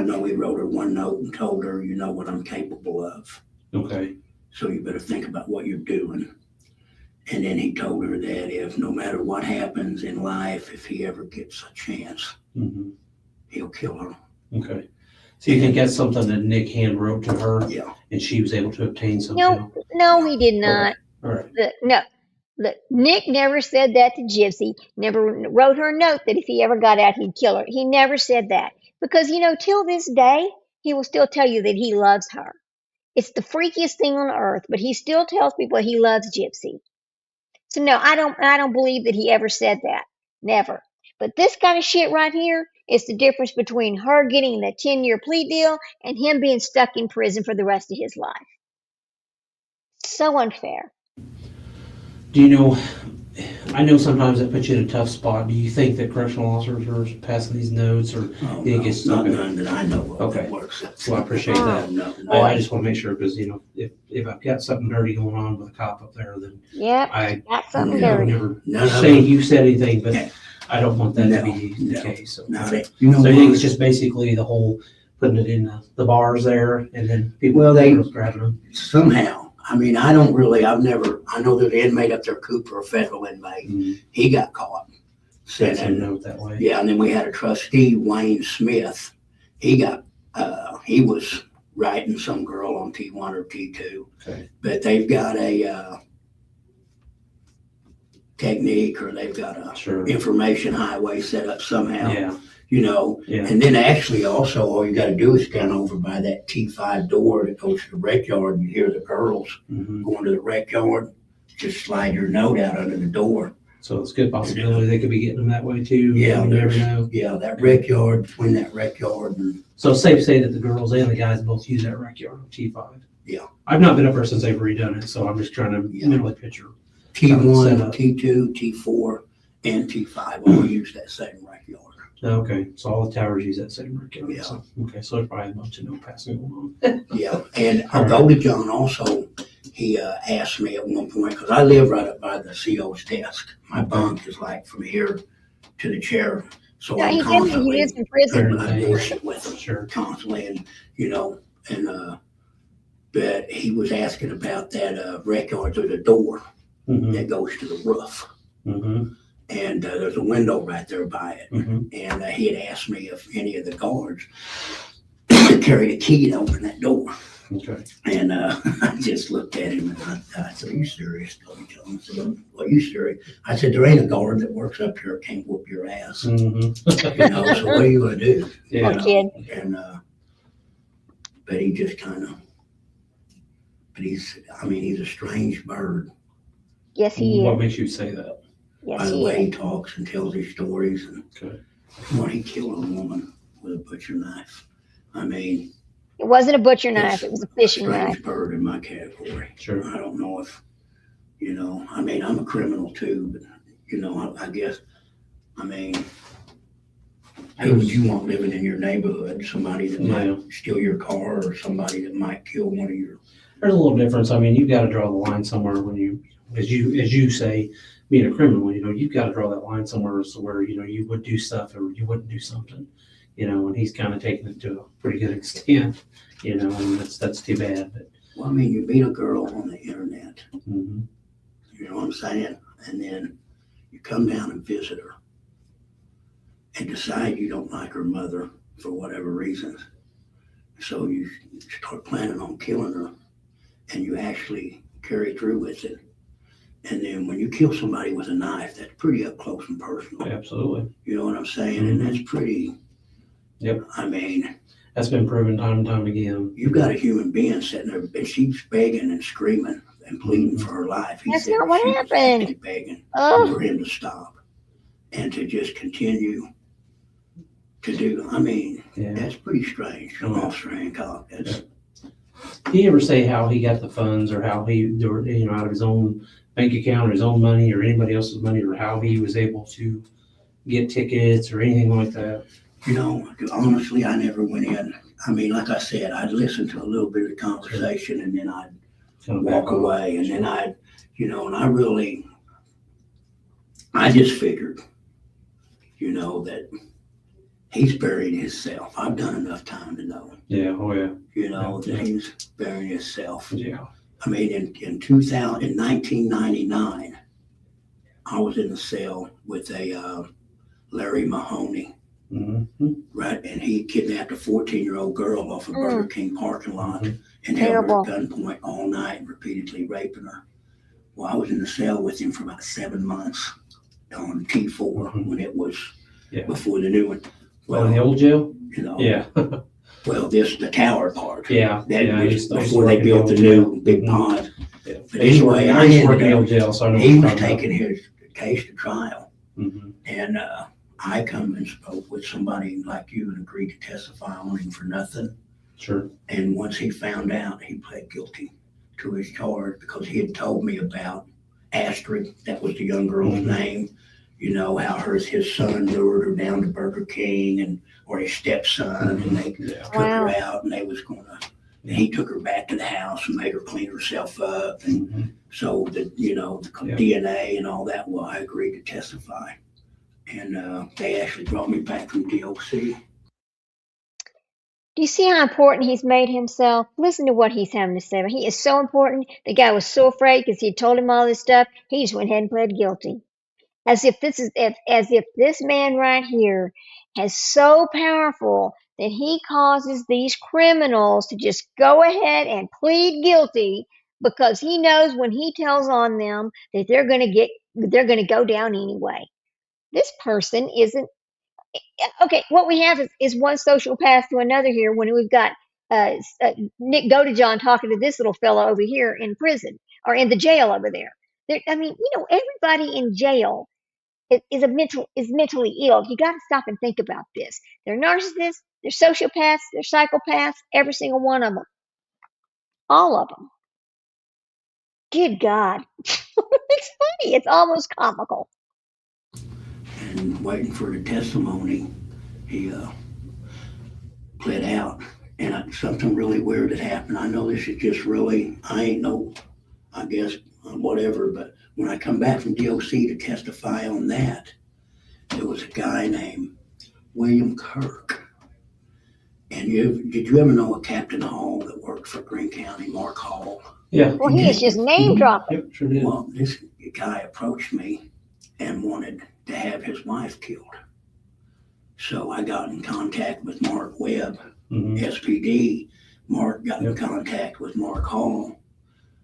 Speaker 5: know he wrote her one note and told her, you know what I'm capable of,
Speaker 2: Okay.
Speaker 5: so you better think about what you're doing. And then he told her that if no matter what happens in life, if he ever gets a chance,
Speaker 2: Mm-hmm.
Speaker 5: he'll kill her.
Speaker 2: Okay. So you think that's something that Nick hand wrote to her,
Speaker 5: Yeah.
Speaker 2: and she was able to obtain something?
Speaker 1: No, he did not.
Speaker 2: All right.
Speaker 1: No, Look, Nick never said that to Gypsy, never wrote her a note that if he ever got out, he'd kill her. He never said that. Because, till this day, he will still tell you that he loves her. It's the freakiest thing on earth, but he still tells people he loves Gypsy. So no, I don't believe that he ever said that. Never. But this kind of shit right here is the difference between her getting the 10-year plea deal and him being stuck in prison for the rest of his life. So unfair.
Speaker 2: Do you know, I know sometimes that puts you in a tough spot. Do you think that correctional officers are passing these notes, or
Speaker 5: Oh,
Speaker 2: do you think
Speaker 5: no,
Speaker 2: it's
Speaker 5: not
Speaker 2: okay?
Speaker 5: none that I know of
Speaker 2: Okay.
Speaker 5: that works.
Speaker 2: So I appreciate that.
Speaker 5: No,
Speaker 2: I just want to make sure, because, if I've got something dirty going on with a cop up there, then
Speaker 1: Yep,
Speaker 2: I
Speaker 1: got something
Speaker 5: Yeah,
Speaker 1: dirty.
Speaker 2: never
Speaker 5: none of
Speaker 2: say
Speaker 5: them.
Speaker 2: you said anything, but
Speaker 5: Yeah.
Speaker 2: I don't want that to
Speaker 5: No,
Speaker 2: be the
Speaker 5: no.
Speaker 2: case. So,
Speaker 5: No,
Speaker 2: okay.
Speaker 5: you know
Speaker 2: So you think
Speaker 5: what?
Speaker 2: it's just basically the whole putting it in the bars there, and then people
Speaker 5: Well, they-
Speaker 2: grabbing them?
Speaker 5: Somehow, I know there's an inmate up there, Cooper, a federal inmate. He got caught.
Speaker 2: Send a
Speaker 5: Sending,
Speaker 2: note that way.
Speaker 5: yeah, and then we had a trustee, Wayne Smith. He was writing some girl on T1 or T2.
Speaker 2: Okay.
Speaker 5: But they've got a technique, or they've got a
Speaker 2: Sure.
Speaker 5: information highway set up somehow,
Speaker 2: Yeah. Yeah.
Speaker 5: And then actually also all you got to do is stand over by that T5 door that goes to the rec yard. You hear the girls
Speaker 2: Mhm.
Speaker 5: going to the rec yard, just slide your note out under the door.
Speaker 2: So it's a good possibility they could be getting them that way too.
Speaker 5: Yeah,
Speaker 2: You never
Speaker 5: there's-
Speaker 2: know.
Speaker 5: Yeah, that rec yard, between that rec yard and,
Speaker 2: So it's safe to say that the girls and the guys both use that rec yard on T5.
Speaker 5: Yeah.
Speaker 2: I've not been up there since they've redone it, so I'm just trying to
Speaker 5: Yeah.
Speaker 2: mentally picture.
Speaker 5: T1,
Speaker 2: Set up.
Speaker 5: T2, T4, and T5 all use that same rec yard.
Speaker 2: Okay, so all the towers use that same rec yard.
Speaker 5: Yeah.
Speaker 2: So, okay, so there's probably a bunch of no passing going on.
Speaker 5: Yeah, and Goldie John also, he asked me at one point, because I live right up by the CO's desk. My bunk is like from here to the chair, so
Speaker 1: No,
Speaker 5: I'm
Speaker 1: he didn't. He
Speaker 5: constantly,
Speaker 1: lives in prison.
Speaker 5: I bullshit with him
Speaker 2: Sure.
Speaker 5: constantly, but he was asking about that rec yard. There's a door
Speaker 2: Mm-hmm.
Speaker 5: that goes to the roof,
Speaker 2: Mm-hmm.
Speaker 5: and there's a window right there by it.
Speaker 2: Mm-hmm.
Speaker 5: And he had asked me if any of the guards carried a key to open that door.
Speaker 2: Okay.
Speaker 5: And I just looked at him and I said, "Are you serious?" I said, "Well, you serious?" I said, "There ain't a guard that works up here that can't whoop your ass."
Speaker 2: Mm-hmm.
Speaker 5: So what are you gonna do?
Speaker 2: Yeah.
Speaker 1: Poor kid.
Speaker 5: And but he just but he's a strange bird.
Speaker 1: Yes, he
Speaker 2: What
Speaker 1: is.
Speaker 2: makes you say that?
Speaker 1: Yes,
Speaker 5: By the
Speaker 1: he
Speaker 5: way he
Speaker 1: is.
Speaker 5: talks and tells his stories, and
Speaker 2: Okay.
Speaker 5: when he killed a woman with a butcher knife.
Speaker 1: It wasn't a butcher knife. It was a fishing
Speaker 5: Strange
Speaker 1: knife.
Speaker 5: bird in my category.
Speaker 2: Sure.
Speaker 5: I don't know if, I'm a criminal too, but, I guess, who would you want living in your neighborhood? Somebody that
Speaker 2: Yeah.
Speaker 5: might steal your car, or somebody that might kill one of your,
Speaker 2: There's a little difference. I mean, you've got to draw the line somewhere when you, as you say, being a criminal, you've got to draw that line somewhere as to where, you would do stuff or you wouldn't do something, and he's kind of taking it to a pretty good extent, and that's too bad, but.
Speaker 5: you meet a girl on the internet,
Speaker 2: Mhm.
Speaker 5: you know what I'm saying? And then you come down and visit her and decide you don't like her mother for whatever reasons. So you start planning on killing her, and you actually carry through with it. And then when you kill somebody with a knife, that's pretty up close and personal.
Speaker 2: Absolutely.
Speaker 5: You know what I'm saying? And that's pretty.
Speaker 2: Yep. That's been proven time and time again.
Speaker 5: You've got a human being sitting there, and she's begging and screaming and pleading for her life. He
Speaker 1: That's
Speaker 5: said
Speaker 1: not what
Speaker 5: she was
Speaker 1: happened.
Speaker 5: actually begging
Speaker 1: Oh,
Speaker 5: for him to stop and to just continue to do.
Speaker 2: Yeah.
Speaker 5: That's pretty strange from Officer Hancock. That's
Speaker 2: Did he ever say how he got the funds, or how he, out of his own bank account or his own money or anybody else's money, or how he was able to get tickets or anything like that?
Speaker 5: honestly, I never went in. Like I said, I'd listen to a little bit of the conversation, and then I'd
Speaker 2: Kind of
Speaker 5: walk
Speaker 2: back on.
Speaker 5: away, and then I just figured, that he's burying himself. I've done enough time to know,
Speaker 2: Yeah. Oh yeah.
Speaker 5: that he's burying himself.
Speaker 2: Yeah.
Speaker 5: In 1999, I was in the cell with a Larry Mahoney,
Speaker 2: Mm-hmm.
Speaker 5: right? And he kidnapped a 14-year-old girl off a Burger King parking lot
Speaker 2: Mhm.
Speaker 5: and held her
Speaker 1: Terrible.
Speaker 5: at gunpoint all night, repeatedly raping her. Well, I was in the cell with him for about 7 months on T4 when it was before the new one.
Speaker 2: Well, in the old jail?
Speaker 5: You know,
Speaker 2: Yeah.
Speaker 5: well, the tower part.
Speaker 2: Yeah.
Speaker 5: That
Speaker 2: I
Speaker 5: was
Speaker 2: used to
Speaker 5: before
Speaker 2: work
Speaker 5: they
Speaker 2: in the
Speaker 5: built the
Speaker 2: old
Speaker 5: new
Speaker 2: jail.
Speaker 5: big pond.
Speaker 2: Yeah.
Speaker 5: But anyway,
Speaker 2: I used to work in the old jail, so I know
Speaker 5: he
Speaker 2: what
Speaker 5: was
Speaker 2: you're talking
Speaker 5: taking his case to trial.
Speaker 2: about.
Speaker 5: And I come and spoke with somebody like you and agreed to testify on him for nothing.
Speaker 2: Sure.
Speaker 5: And once he found out, he pled guilty to his charge because he had told me about Astrid, that was the young girl's name. You know, how his son lured her down to Burger King or his stepson, and they took her out and they was gonna, and he took her back to the house and made her clean herself up. And so the DNA and all that, well, I agreed to testify. And they actually brought me back from DOC.
Speaker 1: Do you see how important he's made himself? Listen to what he's having to say. He is so important. The guy was so afraid because he told him all this stuff. He just went ahead and pled guilty. As if this man right here is so powerful that he causes these criminals to just go ahead and plead guilty because he knows when he tells on them that they're going to go down anyway. This person isn't okay. What we have is one sociopath to another here when we've got Nick Godejohn talking to this little fellow over here in prison or in the jail over there. Everybody in jail is mentally ill. You got to stop and think about this. They're narcissists, they're sociopaths, they're psychopaths, every single one of them. All of them. Good God. It's funny. It's almost comical.
Speaker 5: And waiting for the testimony, he pled out. And something really weird had happened. I know this is just really, I guess, whatever, but when I come back from DOC to testify on that, there was a guy named William Kirk. And did you ever know a Captain Hall that worked for Greene County, Mark Hall?
Speaker 2: Yeah.
Speaker 1: Well, he is just name dropping.
Speaker 2: Yep, sure did.
Speaker 5: Well, this guy approached me and wanted to have his wife killed. So I got in contact with Mark Webb, SPD. Mark got in contact with Mark Hall.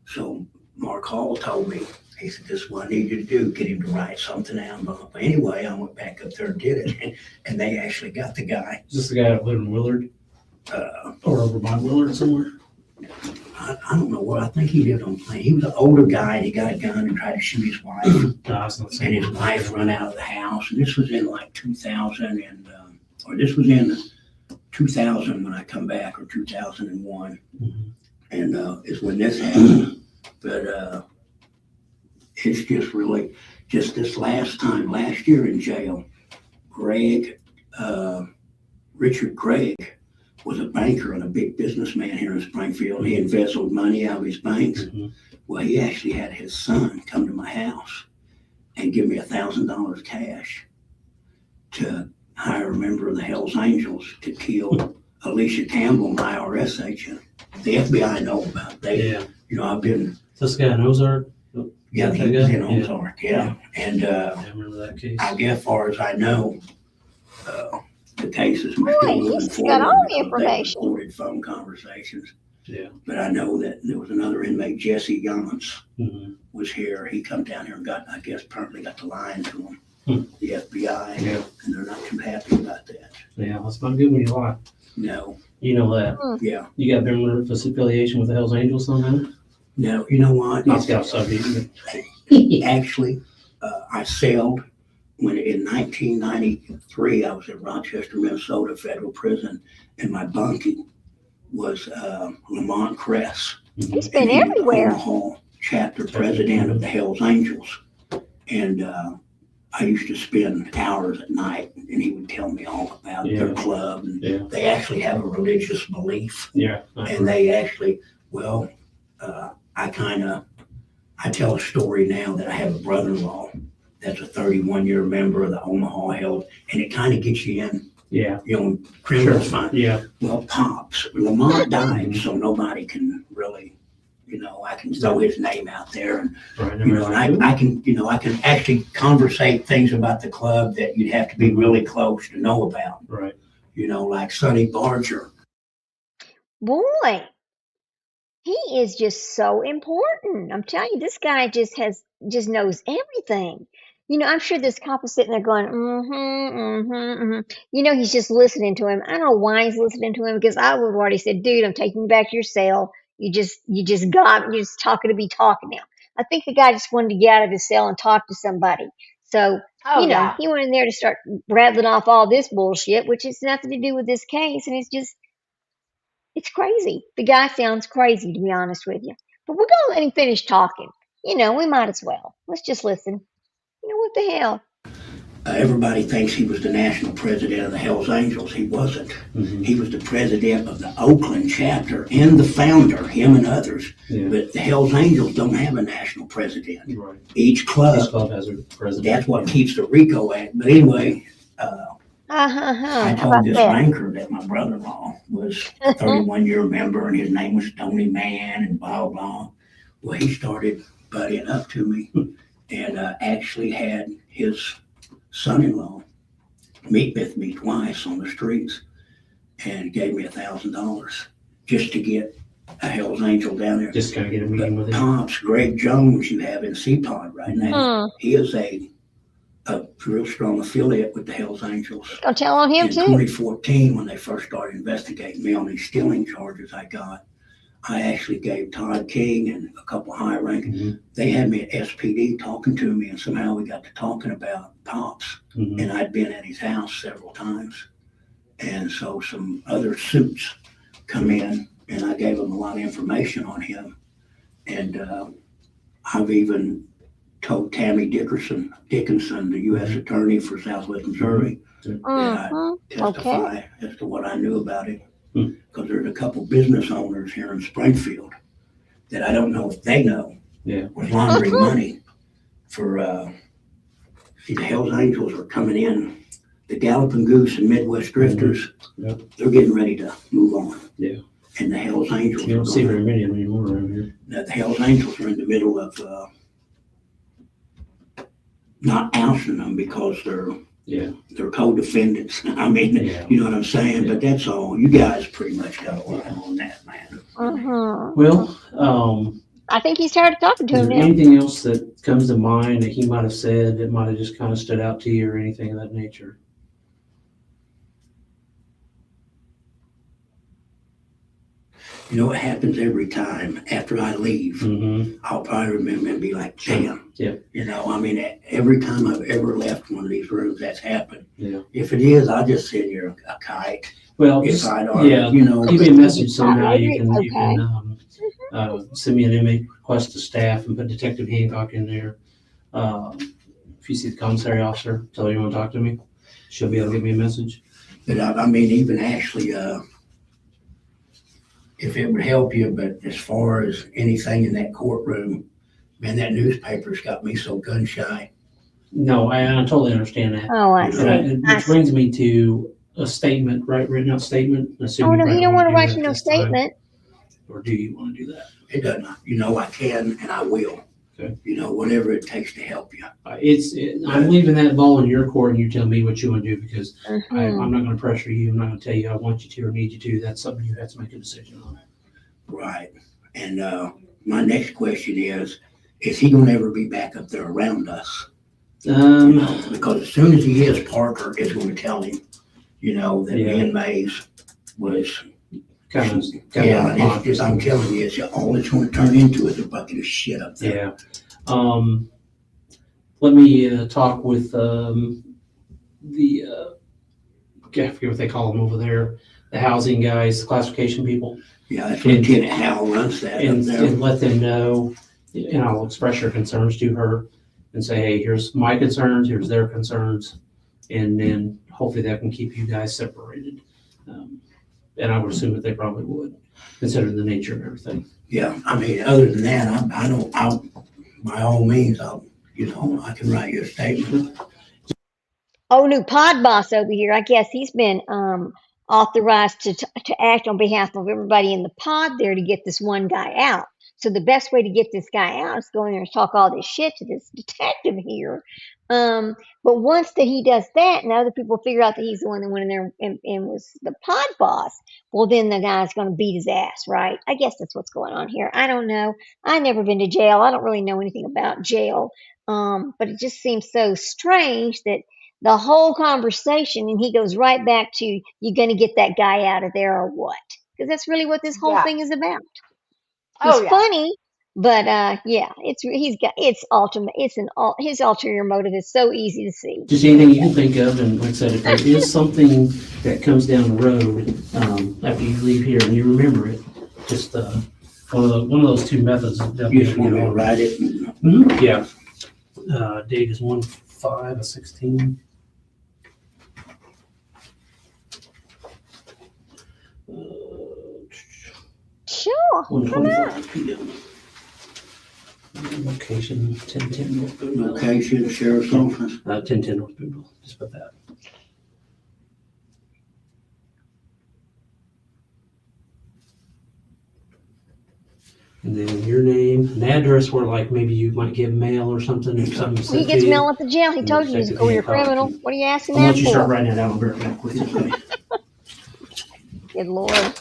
Speaker 5: So Mark Hall told me, he said, this is what I need you to do, get him to write something out. But anyway, I went back up there and did it, and they actually got the guy.
Speaker 2: Is this the guy that lived in Willard? Or over by Willard somewhere?
Speaker 5: I don't know where. I think he lived on Plain. He was an older guy, and he got a gun and tried to shoot his wife.
Speaker 2: No, it's not the same.
Speaker 5: And his wife run out of the house. And this was in like 2000 or this was in 2000 when I come back, or 2001. And is when this happened. But it's just really, just this last year in jail, Richard Gregg was a banker and a big businessman here in Springfield. He embezzled money out of his banks. Well, he actually had his son come to my house and give me $1,000 cash to hire a member of the Hells Angels to kill Alicia Campbell, an IRS agent. The FBI know about it. I've been.
Speaker 2: This guy in Ozark?
Speaker 5: Yeah, he was in Ozark, And
Speaker 2: I remember that case.
Speaker 5: I guess, as far as I know, the case is still moving
Speaker 1: He's
Speaker 5: forward.
Speaker 1: got all the
Speaker 5: because they
Speaker 1: information.
Speaker 5: recorded phone conversations.
Speaker 2: Yeah.
Speaker 5: But I know that there was another inmate, Jesse Yance, was here. He come down here and apparently got to lying to him, the FBI, and they're not too happy about that.
Speaker 2: Yeah, that's not good when you lie.
Speaker 5: No.
Speaker 2: You know that.
Speaker 5: Yeah.
Speaker 2: You got Memphis affiliation with the Hells Angels somehow?
Speaker 5: No, you know what?
Speaker 2: Not Scout subject.
Speaker 5: Actually, I sailed when in 1993, I was in Rochester, Minnesota Federal Prison, and my bunkie was Lamont Kress.
Speaker 1: He's been everywhere.
Speaker 5: Omaha chapter president of the Hells Angels. And I used to spend hours at night, and he would tell me all about their club. And they actually have a religious belief. And they actually, I tell a story now that I have a brother-in-law that's a 31-year member of the Omaha Hells, and it kind of gets you in. Criminals find. Well, Pops, Lamont died, so nobody can really, I can throw his name out there, and I can actually conversate things about the club that you'd have to be really close to know about.
Speaker 2: Right.
Speaker 5: Like Sonny Barger.
Speaker 1: Boy, He is just so important. I'm telling you, this guy just knows everything. I'm sure this cop is sitting there going, he's just listening to him. I don't know why he's listening to him because I would have already said, dude, I'm taking you back to your cell. You're just talking to be talking now. I think the guy just wanted to get out of his cell and talk to somebody. So,
Speaker 4: Oh yeah.
Speaker 1: he went in there to start rattling off all this bullshit, which has nothing to do with this case. And it's crazy. The guy sounds crazy, to be honest with you. But we're going to let him finish talking. We might as well. Let's just listen. What the hell?
Speaker 5: Everybody thinks he was the national president of the Hells Angels. He wasn't.
Speaker 2: Mhm.
Speaker 5: He was the president of the Oakland chapter and the founder, him and others.
Speaker 2: Yeah.
Speaker 5: But the Hells Angels don't have a national president.
Speaker 2: Right.
Speaker 5: Each club,
Speaker 2: This club has a president.
Speaker 5: that's what keeps the RICO Act. But anyway, I
Speaker 1: How
Speaker 5: told
Speaker 1: about
Speaker 5: this
Speaker 1: that?
Speaker 5: banker that my brother-in-law was a 31-year member and his name was Tony Mann and blah, blah. Well, he started buddying up to me and actually had his son-in-law meet with me twice on the streets and gave me $1,000 just to get a Hell's Angel down there.
Speaker 2: Just kind of get a meeting with
Speaker 5: But
Speaker 2: him.
Speaker 5: Pops, Greg Jones, you have in C-Pod right now, he is a real strong affiliate with the Hells Angels.
Speaker 1: Gonna tell on him
Speaker 5: In
Speaker 1: too.
Speaker 5: 2014, when they first started investigating me on these stealing charges I got, I actually gave Todd King and a couple high ranking,
Speaker 2: Mhm.
Speaker 5: they had me at SPD talking to me, and somehow we got to talking about Pops.
Speaker 2: Mhm.
Speaker 5: And I'd been at his house several times. And so some other suits come in, and I gave them a lot of information on him. And I've even told Tammy Dickinson, the U.S. attorney for Southwest Missouri, that I
Speaker 1: Mhm.
Speaker 5: testify as to what I knew about him.
Speaker 2: Hmm.
Speaker 5: Because there's a couple business owners here in Springfield that I don't know if they know
Speaker 2: Yeah.
Speaker 5: was laundering money for, see, the Hells Angels are coming in. The Galloping Goose and Midwest Drifters,
Speaker 2: Yep.
Speaker 5: they're getting ready to move on.
Speaker 2: Yeah.
Speaker 5: And the Hells Angels
Speaker 2: You
Speaker 5: are
Speaker 2: don't see
Speaker 5: going,
Speaker 2: very many of them anymore around here.
Speaker 5: the Hells Angels are in the middle of not ousting them because
Speaker 2: Yeah.
Speaker 5: they're co-defendants. I mean,
Speaker 2: Yeah.
Speaker 5: you know what I'm saying? But that's all. You guys pretty much got a line on that, man.
Speaker 1: Mhm.
Speaker 2: Well,
Speaker 1: I think he started talking to
Speaker 2: is
Speaker 1: him
Speaker 2: there
Speaker 1: now.
Speaker 2: anything else that comes to mind that he might have said that might have just kind of stood out to you or anything of that nature?
Speaker 5: You know, it happens every time. After I leave,
Speaker 2: Mm-hmm.
Speaker 5: I'll probably remember and be like, damn.
Speaker 2: Yeah.
Speaker 5: You know, I mean, every time I've ever left one of these rooms, that's happened.
Speaker 2: Yeah.
Speaker 5: If it is, I'll just sit here a kite.
Speaker 2: Well,
Speaker 5: If
Speaker 2: just,
Speaker 5: I
Speaker 2: yeah,
Speaker 5: you know,
Speaker 2: leave me a message somehow.
Speaker 1: Okay.
Speaker 2: You can send me an inmate request to staff and put Detective Hancock in there. If you see the commissary officer, tell her you want to talk to me. She'll be able to give me a message.
Speaker 5: but I mean, even Ashley, if it would help you, but as far as anything in that courtroom, man, that newspaper's got me so gun shy.
Speaker 2: No, I totally understand that.
Speaker 1: Oh, I
Speaker 5: And
Speaker 1: see.
Speaker 2: Which brings me to a statement, right? Written out statement.
Speaker 1: Oh no, he don't want to write you no statement.
Speaker 2: Or do you want to do that?
Speaker 5: It doesn't, you know, I can and I will.
Speaker 2: Okay.
Speaker 5: You know, whatever it takes to help you.
Speaker 2: I'm leaving that ball in your court, and you tell me what you want to do because
Speaker 1: Mhm.
Speaker 2: I'm not going to pressure you. I'm not going to tell you I want you to or need you to. That's something you have to make a decision on.
Speaker 5: Right. And my next question is he going to ever be back up there around us? You know, because as soon as he is, Parker is going to tell him, you know, that
Speaker 2: Yeah.
Speaker 5: me and Mays was,
Speaker 2: kind of
Speaker 5: yeah, it's just, I'm telling you, it's all it's going to turn into is a bucket of shit up there.
Speaker 2: Yeah. Let me talk with the I forget what they call them over there, the housing guys, the classification people,
Speaker 5: Yeah, that's Lieutenant Howell runs that up
Speaker 2: and
Speaker 5: there.
Speaker 2: let them know, and I'll express your concerns to her and say, hey, here's my concerns, here's their concerns, and then hopefully that can keep you guys separated. And I would assume that they probably would, considering the nature of everything.
Speaker 5: Yeah, I mean, other than that, by all means, I can write you a statement.
Speaker 1: Oh, new pod boss over here. I guess he's been authorized to act on behalf of everybody in the pod there to get this one guy out. So the best way to get this guy out is go in there and talk all this shit to this detective here. But once that he does that, and other people figure out that he's the one that went in there and was the pod boss, well, then the guy's going to beat his ass, right? I guess that's what's going on here. I don't know. I've never been to jail. I don't really know anything about jail. But it just seems so strange that the whole conversation, and he goes right back to, you're going to get that guy out of there or what? Because that's really what this whole
Speaker 4: Yeah.
Speaker 1: thing is about.
Speaker 4: Oh,
Speaker 1: He's
Speaker 4: yeah.
Speaker 1: funny, but yeah, his ulterior motive is so easy to see.
Speaker 2: Just anything you can think of, and like I said, if there is something that comes down the road, after you leave here and you remember it, just, one of those two methods.
Speaker 5: You just want me to write it?
Speaker 2: Mhm, yeah. Date is 1/5/16.
Speaker 1: Sure.
Speaker 2: 1:25 p.m. Location 1010 North Boonville.
Speaker 5: Location, sheriff's office.
Speaker 2: 1010 North Boonville. Just put that. And then your name, an address where like maybe you might give mail or something. If something
Speaker 1: Well, he gets mail at the jail. He told you he's a career criminal. What are you asking
Speaker 2: I'll
Speaker 1: that
Speaker 2: let you start
Speaker 1: for?
Speaker 2: writing it out. I'll be right back with you.
Speaker 1: Good Lord.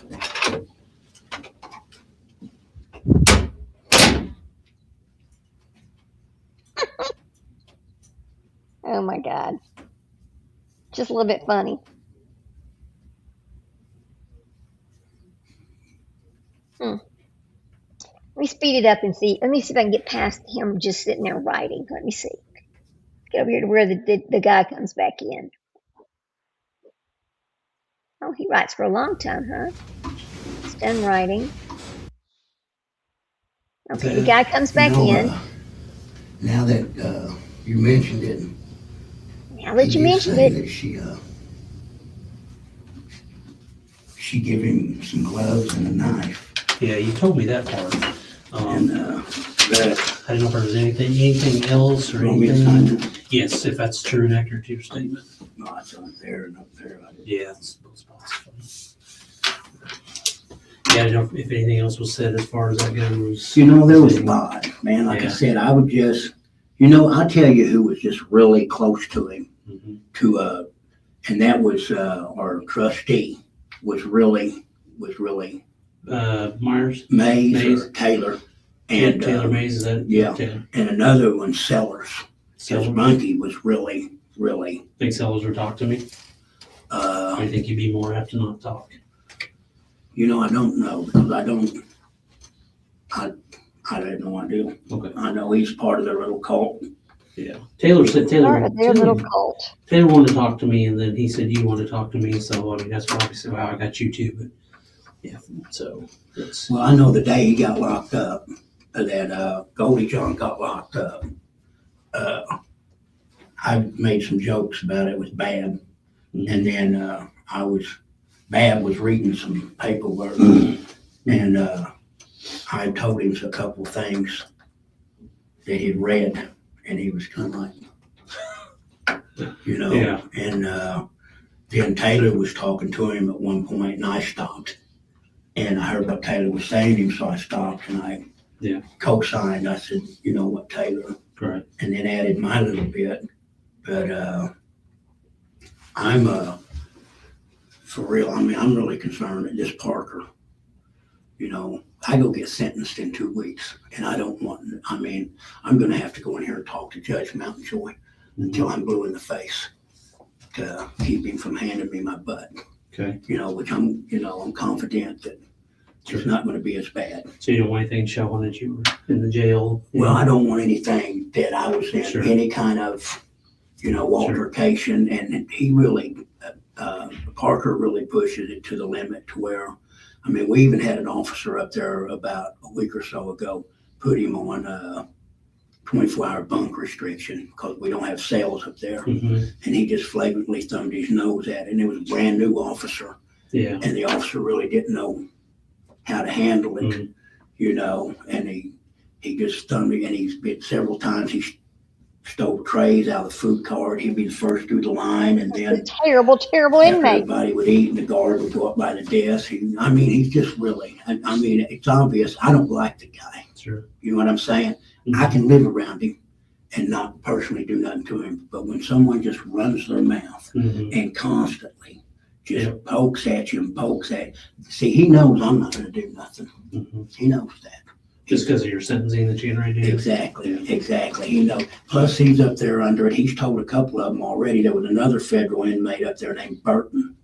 Speaker 1: Oh my God. Just a little bit funny. Let me speed it up and see. Let me see if I can get past him just sitting there writing. Let me see. Get over here to where the guy comes back in. Oh, he writes for a long time, huh? He's done writing. Okay, the guy comes back in.
Speaker 5: Now that you mentioned it,
Speaker 1: Now that you
Speaker 5: did
Speaker 1: mentioned
Speaker 5: say
Speaker 1: it,
Speaker 5: that she gave him some gloves and a knife,
Speaker 2: Yeah, you told me that part.
Speaker 5: and that
Speaker 2: I don't know if there was anything else or
Speaker 5: want me to sign
Speaker 2: anything.
Speaker 5: it?
Speaker 2: Yes, if that's true and accurate to your statement.
Speaker 5: No, it's up there and up there.
Speaker 2: Yeah, it's both spots. Yeah, I don't know if anything else was said as far as that goes.
Speaker 5: You know, there was a lot, man. Like I
Speaker 2: Yeah.
Speaker 5: said, I would just, I'll tell you who was just really close to him.
Speaker 2: Mhm.
Speaker 5: And that was our trustee was really
Speaker 2: Myers?
Speaker 5: Mays or Taylor, and
Speaker 2: Taylor Mays, is that?
Speaker 5: yeah.
Speaker 2: Taylor.
Speaker 5: and another one Sellers. His
Speaker 2: Sellers?
Speaker 5: monkey was really.
Speaker 2: Think Sellers would talk to me? I think you'd be more apt to not talk.
Speaker 5: I don't know because I had no idea.
Speaker 2: Okay.
Speaker 5: I know he's part of their little cult.
Speaker 2: Yeah. Taylor said
Speaker 1: part of their little cult.
Speaker 2: Taylor wanted to talk to me, and then he said you want to talk to me. So I mean, that's obviously why I got you too. But yeah, so it's
Speaker 5: Well, I know the day he got locked up, that Goldie John got locked up. I made some jokes about it with Bab, and then Bab was reading some paperwork, and I told him a couple things that he'd read, and he was kind of like,
Speaker 2: Yeah.
Speaker 5: and then Taylor was talking to him at one point, and I stopped, and I heard what Taylor was saying to him, so I stopped, and I co-signed. I said, you know what, Taylor,
Speaker 2: correct.
Speaker 5: and then added my little bit, but I'm for real. I mean, I'm really concerned that this Parker, I go get sentenced in 2 weeks, and I don't want. I mean, I'm going to have to go in here and talk to Judge Mountjoy until I'm blue in the face to keep him from handing me my butt.
Speaker 2: Okay.
Speaker 5: Which I'm confident that it's not going to be as bad.
Speaker 2: So you don't want anything showing that you were in the jail?
Speaker 5: Well, I don't want anything that I was in
Speaker 2: Sure.
Speaker 5: any kind of, altercation, and he really, Parker really pushes it to the limit to where, I mean, we even had an officer up there about a week or so ago, put him on a 24-hour bunk restriction because we don't have cells up there.
Speaker 2: Mm-hmm.
Speaker 5: And he just flagrantly thumbed his nose at it. And it was a brand new officer.
Speaker 2: Yeah.
Speaker 5: And the officer really didn't know how to handle it, and he just thumbed it, and he's been several times. He stole trays out of the food cart. He'd be the first through the line, and then
Speaker 1: It's a terrible, terrible
Speaker 5: after
Speaker 1: inmate.
Speaker 5: everybody would eat, and the guard would go up by the desk. He's just really, I mean, it's obvious. I don't like the guy.
Speaker 2: Sure.
Speaker 5: You know what I'm saying? I can live around him and not personally do nothing to him. But when someone just runs their mouth
Speaker 2: Mhm.
Speaker 5: and constantly just
Speaker 2: Yeah.
Speaker 5: pokes at you and pokes at you, see, he knows I'm not going to do nothing.
Speaker 2: Mhm.
Speaker 5: He knows that.
Speaker 2: Just because of your sentencing that you already did?
Speaker 5: Exactly. He knows. Plus, he's up there under it. He's told a couple of them already. There was another federal inmate up there named Burton,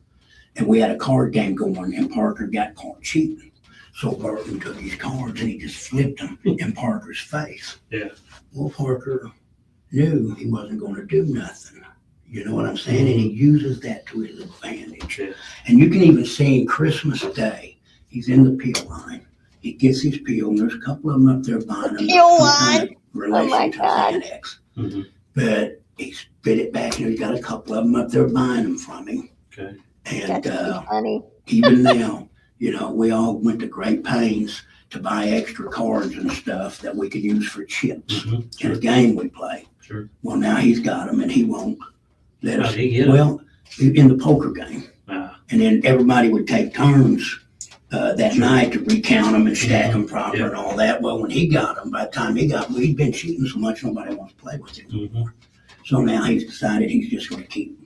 Speaker 5: and we had a card game going, and Parker got caught cheating. So Burton took his cards and he just flipped them in Parker's face.
Speaker 2: Yeah.
Speaker 5: Well, Parker knew he wasn't going to do nothing. You know what I'm saying? And he uses that to his advantage.
Speaker 2: Yeah.
Speaker 5: And you can even see him Christmas Day, he's in the pill line. He gets his pill, and there's a couple of them up there buying him.
Speaker 1: Pill
Speaker 5: some
Speaker 1: line?
Speaker 5: kind of relation to
Speaker 1: God.
Speaker 5: Xanax.
Speaker 2: Mhm.
Speaker 5: But he spit it back, and he's got a couple of them up there buying them from him.
Speaker 2: Okay.
Speaker 5: And
Speaker 1: That's pretty funny.
Speaker 5: even now, you know, we all went to great pains to buy extra cards and stuff that we could use for chips
Speaker 2: Mhm.
Speaker 5: in a game we play.
Speaker 2: Sure.
Speaker 5: Well, now he's got them, and he won't let
Speaker 2: How
Speaker 5: us.
Speaker 2: did he get 'em?
Speaker 5: Well, in the poker game.
Speaker 2: Ah.
Speaker 5: And then everybody would take turns that
Speaker 2: Sure.
Speaker 5: night to recount them and stack them proper
Speaker 2: Yeah.
Speaker 5: and all that. Well, when he got them, by the time he got them, he'd been cheating so much nobody wants to play with him.
Speaker 2: Mhm.
Speaker 5: So now he's decided he's just going to keep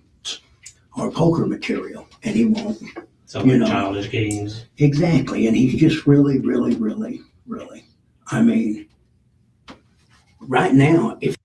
Speaker 5: our poker material, and he won't.
Speaker 2: So
Speaker 5: You
Speaker 2: like
Speaker 5: know.
Speaker 2: childish games.
Speaker 5: Exactly. And he's just really, I mean, right now, if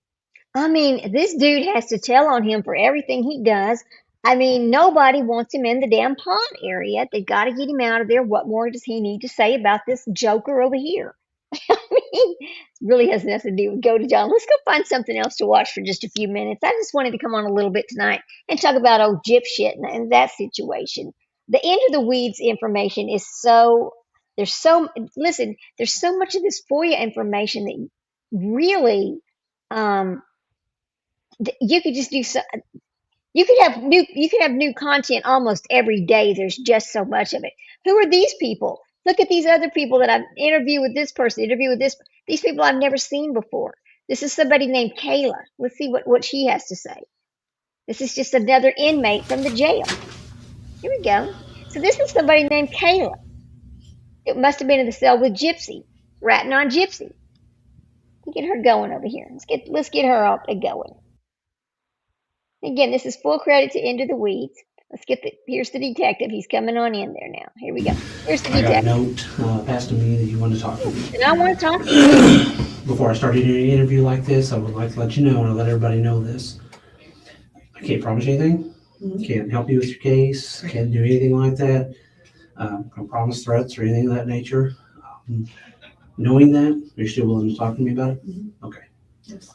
Speaker 1: I mean, this dude has to tell on him for everything he does. I mean, nobody wants him in the damn pond area. They've got to get him out of there. What more does he need to say about this joker over here? I mean, it really has nothing to do with Go to John. Let's go find something else to watch for just a few minutes. I just wanted to come on a little bit tonight and talk about old Gyp shit and that situation. The end of the weeds information is there's so much of this FOIA information that really, um, you could just do so. You could have new content almost every day. There's just so much of it. Who are these people? Look at these other people that I've interviewed with this person, interviewed with this. These people I've never seen before. This is somebody named Kayla. Let's see what she has to say. This is just another inmate from the jail. Here we go. So this is somebody named Kayla. It must have been in the cell with Gypsy, ratting on Gypsy. Let's get her going over here. Let's get her up and going. Again, this is full credit to Into the Weeds. Here's the detective. He's coming on in there now. Here we go. Here's the
Speaker 2: I got a
Speaker 1: detective.
Speaker 2: note passed to me that you wanted to talk to me.
Speaker 1: And I want to talk to you.
Speaker 2: Before I started any interview like this, I would like to let you know and let everybody know this. I can't promise you anything. Can't help you with your case. Can't do anything like that. Can't promise threats or anything of that nature. Knowing that, are you still willing to talk to me about it?
Speaker 6: Mhm.
Speaker 2: Okay.
Speaker 6: Yes.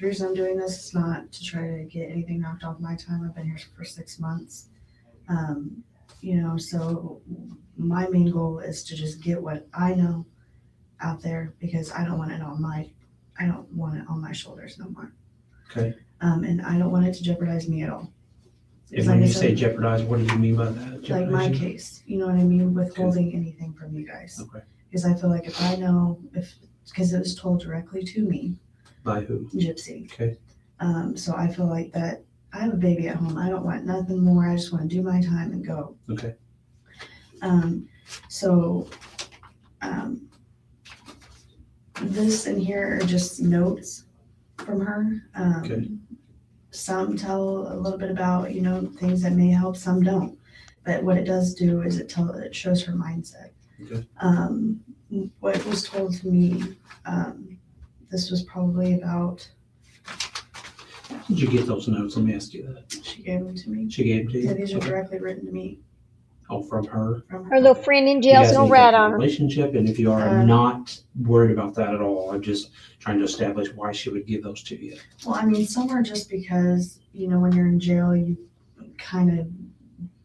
Speaker 6: The reason I'm doing this is not to try to get anything knocked off my time. I've been here for 6 months. So my main goal is to just get what I know out there because I don't want it on my shoulders no more.
Speaker 2: Okay.
Speaker 6: And I don't want it to jeopardize me at all.
Speaker 2: And
Speaker 6: Like
Speaker 2: when
Speaker 6: I
Speaker 2: you
Speaker 6: said,
Speaker 2: say jeopardize, what do you mean by that?
Speaker 6: like my
Speaker 2: Jeopardizing?
Speaker 6: case, you know what I mean? Withholding anything from you guys.
Speaker 2: Okay.
Speaker 6: Because I feel like because it was told directly to me,
Speaker 2: By who?
Speaker 6: Gypsy.
Speaker 2: Okay.
Speaker 6: So I feel like that I have a baby at home. I don't want nothing more. I just want to do my time and go.
Speaker 2: Okay.
Speaker 6: This in here are just notes from her.
Speaker 2: Okay.
Speaker 6: Some tell a little bit about, things that may help, some don't. But what it does do is it shows her mindset.
Speaker 2: Okay.
Speaker 6: What was told to me, this was probably about,
Speaker 2: How did you get those notes? Let me ask you that.
Speaker 6: she gave them to me.
Speaker 2: She gave them to you?
Speaker 6: Yeah, these are
Speaker 2: Okay.
Speaker 6: directly written to me
Speaker 2: Oh, from her?
Speaker 6: from
Speaker 1: Her little friend in
Speaker 2: You
Speaker 1: jail's
Speaker 2: guys
Speaker 1: gonna
Speaker 2: need
Speaker 1: rat
Speaker 2: that
Speaker 1: on her.
Speaker 2: relationship, and if you are
Speaker 6: Uh,
Speaker 2: not worried about that at all, I'm just trying to establish why she would give those to you.
Speaker 6: Well, I mean, some are just because, when you're in jail, you kind of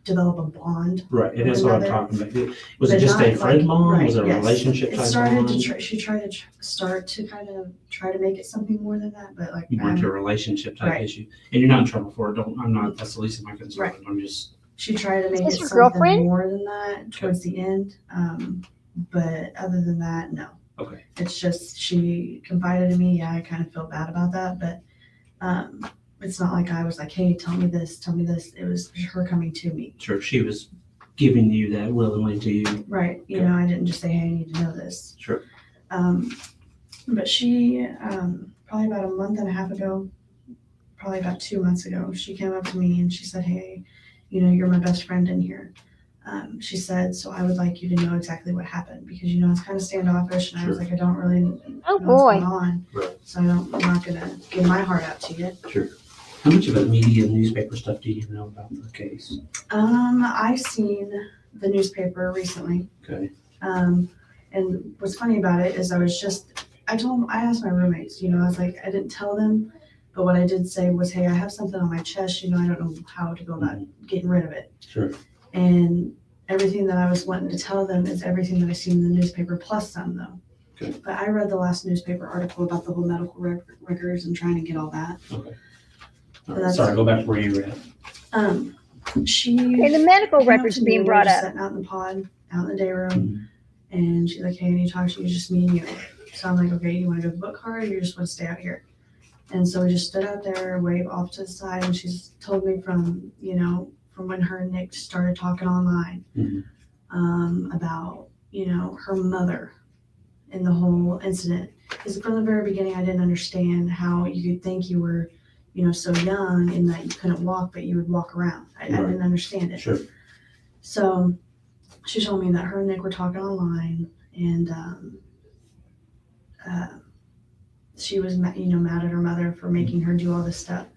Speaker 6: develop a bond.
Speaker 2: Right, and that's what I'm
Speaker 6: Another-
Speaker 2: talking about. Was it
Speaker 6: But
Speaker 2: just a
Speaker 6: not
Speaker 2: friend
Speaker 6: like-
Speaker 2: bond?
Speaker 6: right,
Speaker 2: Was it a
Speaker 6: yes.
Speaker 2: relationship
Speaker 6: It
Speaker 2: type
Speaker 6: started
Speaker 2: bond?
Speaker 6: she tried to start to kind of try to make it something more than that, but like,
Speaker 2: You want your relationship type
Speaker 6: Right.
Speaker 2: issue, and you're not in trouble for it. I'm not. That's the least of my concern.
Speaker 6: Right.
Speaker 2: I'm just.
Speaker 6: she tried to make
Speaker 1: Is
Speaker 6: it
Speaker 1: this your
Speaker 6: something
Speaker 1: girlfriend?
Speaker 6: more than that towards the end. But other than that, no.
Speaker 2: Okay.
Speaker 6: It's just, she confided in me. Yeah, I kind of feel bad about that, but it's not like I was like, hey, tell me this. It was her coming to me.
Speaker 2: Sure, she was giving you that willingly to you.
Speaker 6: Right. You
Speaker 2: Okay.
Speaker 6: know, I didn't just say, hey, I need to know this.
Speaker 2: Sure.
Speaker 6: But she, probably about a month and a half ago, probably about 2 months ago, she came up to me and she said, hey, you know, you're my best friend in here. She said, so I would like you to know exactly what happened because, you know, it's kind of standoffish. And I was
Speaker 2: Sure.
Speaker 6: like, I don't really know
Speaker 1: Oh,
Speaker 6: what's
Speaker 1: boy.
Speaker 6: going on.
Speaker 2: Right.
Speaker 6: So I'm not going to give my heart out to you.
Speaker 2: Sure. How much of the media and newspaper stuff do you know about the case?
Speaker 6: I've seen the newspaper recently.
Speaker 2: Okay.
Speaker 6: And what's funny about it is I asked my roommates, you know, I was like, I didn't tell them, but what I did say was, hey, I have something on my chest, you know, I don't know how to go about getting rid of it.
Speaker 2: Sure.
Speaker 6: And everything that I was wanting to tell them is everything that I seen in the newspaper plus some though.
Speaker 2: Okay.
Speaker 6: But I read the last newspaper article about the whole medical records and trying to get all that.
Speaker 2: Okay. All
Speaker 6: That's-
Speaker 2: right. Sorry, go back to where you were at.
Speaker 6: She
Speaker 1: Okay, the medical
Speaker 6: came up
Speaker 1: records
Speaker 6: to me,
Speaker 1: being
Speaker 6: we were
Speaker 1: brought
Speaker 6: just
Speaker 1: up.
Speaker 6: sitting out in the pod, out in the day room,
Speaker 2: Mhm.
Speaker 6: and she's like, hey, I need to talk to you, just me and you. So I'm like, okay, you want to go to the book card or you just want to stay out here? And so we just stood out there, waved off to the side, and she's told me from, you know, from when her and Nick started talking online
Speaker 2: Mhm.
Speaker 6: about, you know, her mother and the whole incident. Because from the very beginning, I didn't understand how you could think you were, you know, so young and that you couldn't walk, but you would walk around. I
Speaker 2: Right.
Speaker 6: didn't understand it.
Speaker 2: Sure.
Speaker 6: So she told me that her and Nick were talking online, and she was, you know, mad at her mother for making her do all this stuff.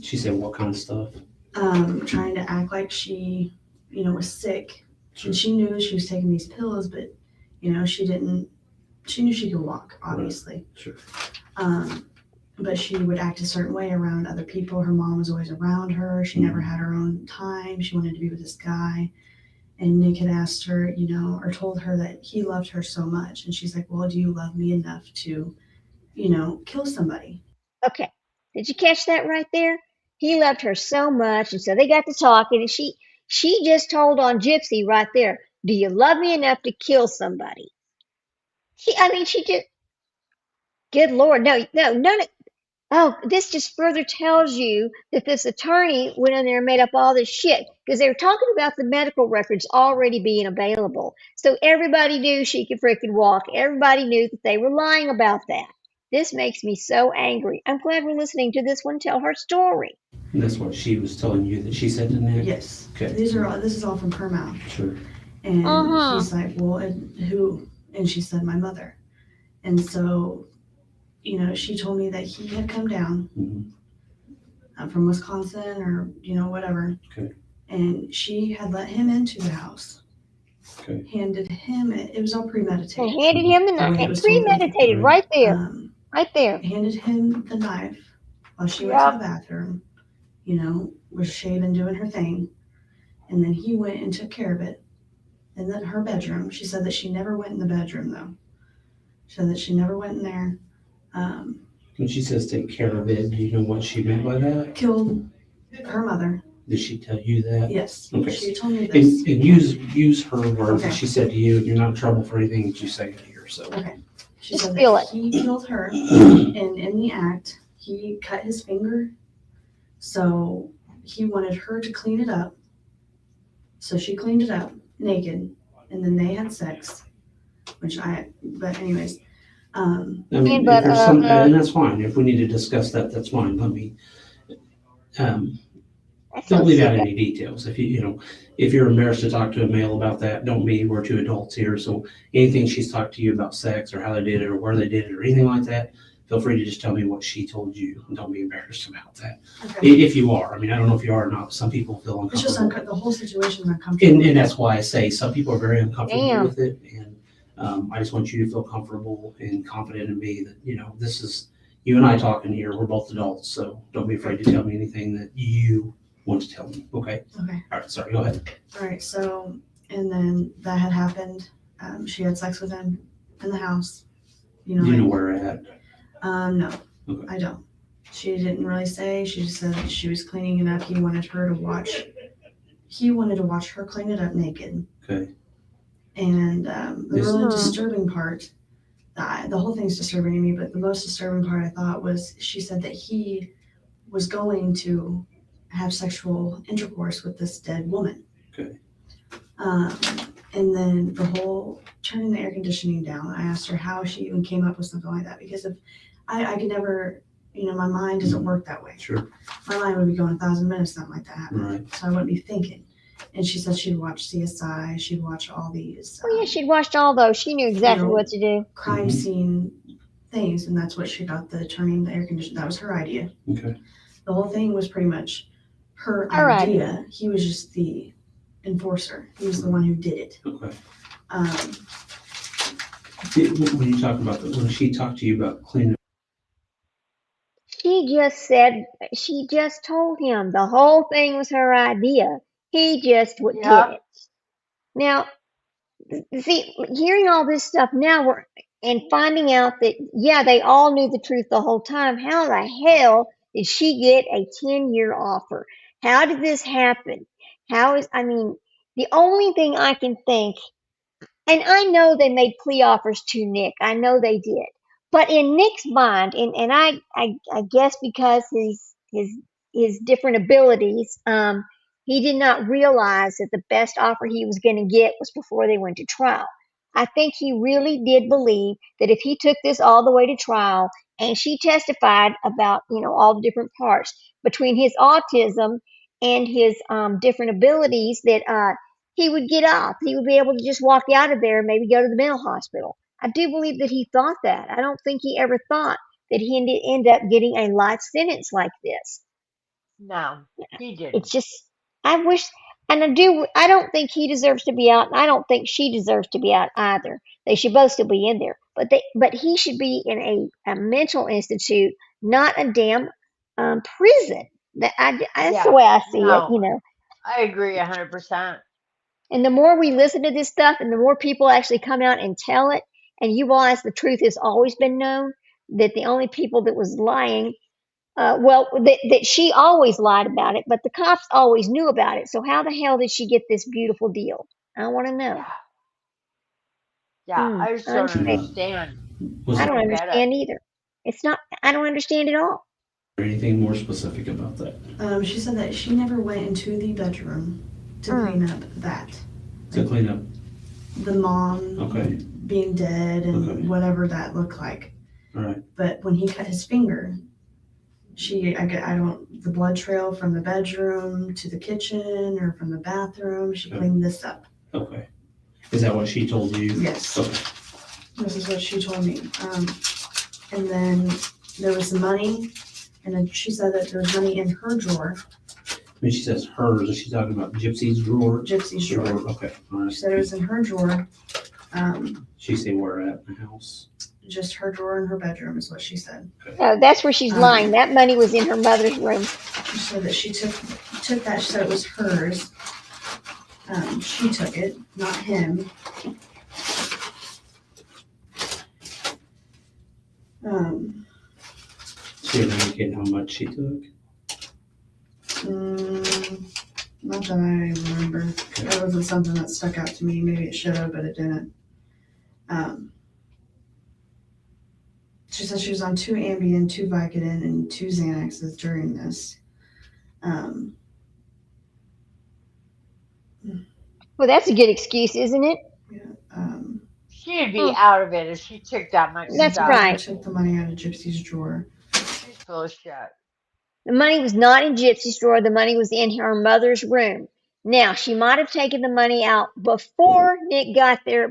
Speaker 2: She said what kind of stuff?
Speaker 6: Trying to act like she, you know, was sick.
Speaker 2: Sure.
Speaker 6: And she knew she was taking these pills, but, you know, she knew she could walk, obviously.
Speaker 2: Sure.
Speaker 6: But she would act a certain way around other people. Her mom was always around her. She never had her own time. She wanted to be with this guy. And Nick had asked her, you know, or told her that he loved her so much. And she's like, well, do you love me enough to, you know, kill somebody?
Speaker 1: Okay. Did you catch that right there? He loved her so much, and so they got to talking, and she just told on Gypsy right there, do you love me enough to kill somebody? She just, good Lord, no, none of, oh, this just further tells you that this attorney went in there and made up all this shit, because they were talking about the medical records already being available. So everybody knew she could freaking walk. Everybody knew that they were lying about that. This makes me so angry. I'm glad we're listening to this one tell her story.
Speaker 2: And that's what she was telling you that she said to Nick?
Speaker 6: Yes.
Speaker 2: Okay.
Speaker 6: This is all from her mouth.
Speaker 2: Sure.
Speaker 6: And
Speaker 1: Uh-huh.
Speaker 6: she's like, well, and who? And she said, my mother. And so, you know, she told me that he had come down
Speaker 2: Mhm.
Speaker 6: from Wisconsin or, you know, whatever.
Speaker 2: Okay.
Speaker 6: And she had let him into the house.
Speaker 2: Okay.
Speaker 6: Handed him it. It was all
Speaker 1: They
Speaker 6: premeditated.
Speaker 1: handed him the
Speaker 6: Oh,
Speaker 1: knife.
Speaker 6: it
Speaker 1: And
Speaker 6: was totally
Speaker 1: premeditated
Speaker 2: right.
Speaker 1: right there.
Speaker 6: Um,
Speaker 1: Right there.
Speaker 6: handed him the knife while she went
Speaker 1: Yeah.
Speaker 6: to the bathroom, you know, was shaving, doing her thing. And then he went and took care of it. And then her bedroom, she said that she never went in the bedroom though. She said that she never went in there.
Speaker 2: When she says take care of it, do you know what she meant by that?
Speaker 6: Killed her mother.
Speaker 2: Did she tell you that?
Speaker 6: Yes.
Speaker 2: Okay.
Speaker 6: She told me this.
Speaker 2: And use her words that
Speaker 6: Okay.
Speaker 2: she said to you. You're not in trouble for anything that you say here. So
Speaker 6: Okay. She
Speaker 1: Just
Speaker 6: said
Speaker 1: feel
Speaker 6: that
Speaker 1: it.
Speaker 6: he killed her, and in the act, he cut his finger. So he wanted her to clean it up. So she cleaned it up naked, and then they had sex. But anyways,
Speaker 2: I mean,
Speaker 1: And
Speaker 2: if
Speaker 1: but,
Speaker 2: there's some, and that's fine. If we need to discuss that, that's fine. Let me.
Speaker 1: That's
Speaker 2: Don't
Speaker 1: so
Speaker 2: leave out
Speaker 1: sick.
Speaker 2: any details. If if you're embarrassed to talk to a male about that, don't be. We're two adults here. So anything she's talked to you about sex or how they did it or where they did it or anything like that, feel free to just tell me what she told you. And don't be embarrassed about that.
Speaker 6: okay.
Speaker 2: If you are. I mean, I don't know if you are or not. Some people feel
Speaker 6: It's just
Speaker 2: uncomfortable.
Speaker 6: the whole situation is uncomfortable.
Speaker 2: And that's why I say some people are very uncomfortable
Speaker 1: Damn.
Speaker 2: with it. And I just want you to feel comfortable and confident in me that, this is you and I talking here. We're both adults. So don't be afraid to tell me anything that you want to tell me. Okay.
Speaker 6: Okay.
Speaker 2: All right. Sorry. Go ahead.
Speaker 6: All right. So, and then that had happened. She had sex with him in the house.
Speaker 2: Do you know
Speaker 6: like-
Speaker 2: where we're at?
Speaker 6: No,
Speaker 2: Okay.
Speaker 6: I don't. She didn't really say. She just said that she was cleaning it up. He wanted her to watch. He wanted to watch her clean it up naked.
Speaker 2: Okay.
Speaker 6: And the
Speaker 2: Yes.
Speaker 6: really disturbing part, the whole thing's disturbing to me, but the most disturbing part I thought was she said that he was going to have sexual intercourse with this dead woman.
Speaker 2: Okay.
Speaker 6: And then the whole turning the air conditioning down, I asked her how she even came up with something like that, because if I could never, my mind doesn't work that way.
Speaker 2: Sure.
Speaker 6: My mind would be going 1,000 minutes, something like that happened.
Speaker 2: Right.
Speaker 6: So I wouldn't be thinking. And she said she'd watch CSI, she'd watch all these
Speaker 1: Oh yeah, she'd watched all those. She knew exactly what to do.
Speaker 6: crime scene things, and that's what she got, the turning the air conditioner. That was her idea.
Speaker 2: Okay.
Speaker 6: The whole thing was pretty much her
Speaker 1: All right.
Speaker 6: idea. He was just the enforcer. He was the one who did it.
Speaker 2: Okay.
Speaker 6: Um,
Speaker 2: When you talk about when she talked to you about cleaning,
Speaker 1: She just told him the whole thing was her idea. He just did
Speaker 4: Yep.
Speaker 1: it. Now, see, hearing all this stuff now, and finding out that, yeah, they all knew the truth the whole time. How the hell did she get a 10-year offer? How did this happen? The only thing I can think, and I know they made plea offers to Nick. I know they did. But in Nick's mind, and I guess because his different abilities, he did not realize that the best offer he was going to get was before they went to trial. I think he really did believe that if he took this all the way to trial and she testified about, all the different parts between his autism and his different abilities, that he would get off. He would be able to just walk out of there and maybe go to the mental hospital. I do believe that he thought that. I don't think he ever thought that he'd end up getting a life sentence like this.
Speaker 4: No, he didn't.
Speaker 1: It's just, I wish, and I don't think he deserves to be out, and I don't think she deserves to be out either. They should both still be in there, but he should be in a mental institute, not a damn prison. That's the way I see it.
Speaker 4: I agree 100%.
Speaker 1: And the more we listen to this stuff, and the more people actually come out and tell it, and you realize the truth has always been known, that the only people that was lying, that she always lied about it, but the cops always knew about it. So how the hell did she get this beautiful deal? I want to know.
Speaker 4: Yeah, I just don't understand.
Speaker 1: I don't understand either. I don't understand at all.
Speaker 2: anything more specific about that?
Speaker 6: She said that she never went into the bedroom to clean up that.
Speaker 2: To clean up?
Speaker 6: The mom being dead and whatever that looked like.
Speaker 2: All right.
Speaker 6: But when he cut his finger, the blood trail from the bedroom to the kitchen or from the bathroom, she cleaned this up.
Speaker 2: Okay. Is that what she told you?
Speaker 6: Yes.
Speaker 2: Okay.
Speaker 6: This is what she told me. And then there was some money, and then she said that there was money in her drawer.
Speaker 2: When she says hers, is she talking about Gypsy's drawer?
Speaker 6: Gypsy's drawer.
Speaker 2: Okay. All right.
Speaker 6: She said it was in her drawer.
Speaker 2: She say where at in the house?
Speaker 6: Just her drawer in her bedroom is what she said.
Speaker 1: Oh, that's where she's lying. That money was in her mother's room.
Speaker 6: She said that she took that. She said it was hers. She took it, not him.
Speaker 2: She didn't indicate how much she took.
Speaker 6: Not that I remember. That wasn't something that stuck out to me. Maybe it should have, but it didn't. She said she was on 2 Ambien, 2 Vicodin, and 2 Xanaxes during this.
Speaker 1: Well, that's a good excuse, isn't it?
Speaker 6: Yeah.
Speaker 4: She'd be out of it if she took that much
Speaker 1: That's
Speaker 4: stuff.
Speaker 1: right.
Speaker 6: Took the money out of Gypsy's drawer.
Speaker 4: She's full of shit.
Speaker 1: The money was not in Gypsy's drawer. The money was in her mother's room. Now, she might have taken the money out before Nick got there,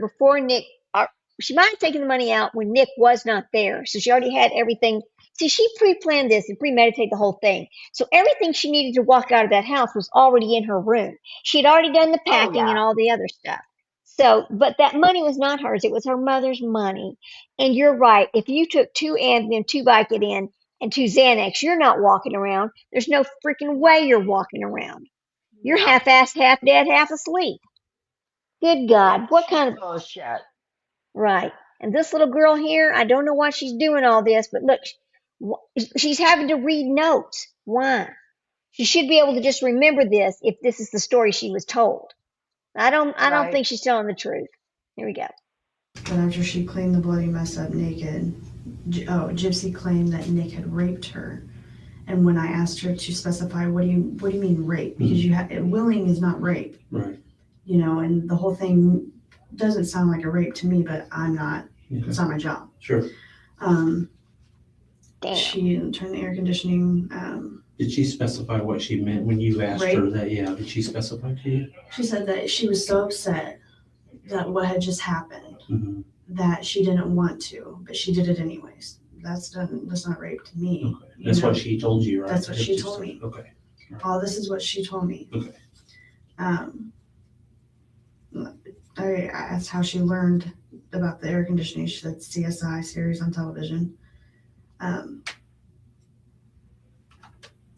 Speaker 1: she might have taken the money out when Nick was not there. So she already had everything. See, she pre-planned this and premeditated the whole thing. So everything she needed to walk out of that house was already in her room. She had already done the packing and all the other stuff. So, but that money was not hers. It was her mother's money. And you're right. If you took 2 Ambien, 2 Vicodin, and 2 Xanax, you're not walking around. There's no freaking way you're walking around. You're half-assed, half dead, half asleep. Good God. What kind of...
Speaker 4: Full of shit.
Speaker 1: Right. And this little girl here, I don't know why she's doing all this, but look, she's having to read notes. Why? She should be able to just remember this if this is the story she was told. I don't think she's telling the truth. Here we go.
Speaker 6: But after she cleaned the bloody mess up naked, Gypsy claimed that Nick had raped her. And when I asked her to specify, what do you mean rape? Because willing is not rape.
Speaker 2: Right.
Speaker 6: you know, and the whole thing doesn't sound like a rape to me, but I'm not, it's not my job.
Speaker 2: Sure.
Speaker 1: Damn.
Speaker 6: She turned the air conditioning.
Speaker 2: Did she specify what she meant when you asked her
Speaker 6: Rape?
Speaker 2: that? Yeah, did she specify to you?
Speaker 6: She said that she was so upset that what had just happened
Speaker 2: Mm-hmm.
Speaker 6: that she didn't want to, but she did it anyways. That's not rape to me.
Speaker 2: Okay.
Speaker 6: you
Speaker 2: That's
Speaker 6: know?
Speaker 2: what she told you, right?
Speaker 6: That's what she told me.
Speaker 2: Okay.
Speaker 6: All this is what she told me.
Speaker 2: Okay.
Speaker 6: That's how she learned about the air conditioning. She said CSI series on television.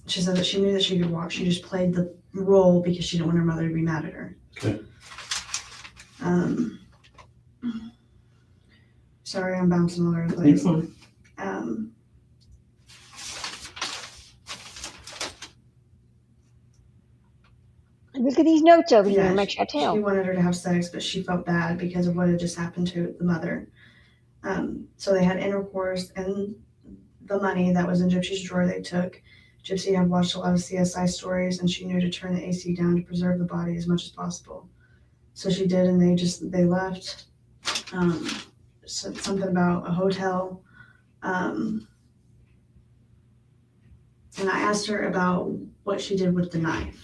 Speaker 6: She said that she knew that she could walk. She just played the role because she didn't want her mother to be mad at her.
Speaker 2: Okay.
Speaker 6: Sorry, I'm bouncing all over the
Speaker 2: You're
Speaker 6: place.
Speaker 2: fine.
Speaker 1: Look at these notes over here
Speaker 6: Yeah,
Speaker 1: and make sure I
Speaker 6: She
Speaker 1: tell.
Speaker 6: wanted her to have sex, but she felt bad because of what had just happened to the mother. So they had intercourse, and the money that was in Gypsy's drawer they took. Gypsy had watched a lot of CSI stories, and she knew to turn the AC down to preserve the body as much as possible. So she did, and they left. Said something about a hotel. And I asked her about what she did with the knife.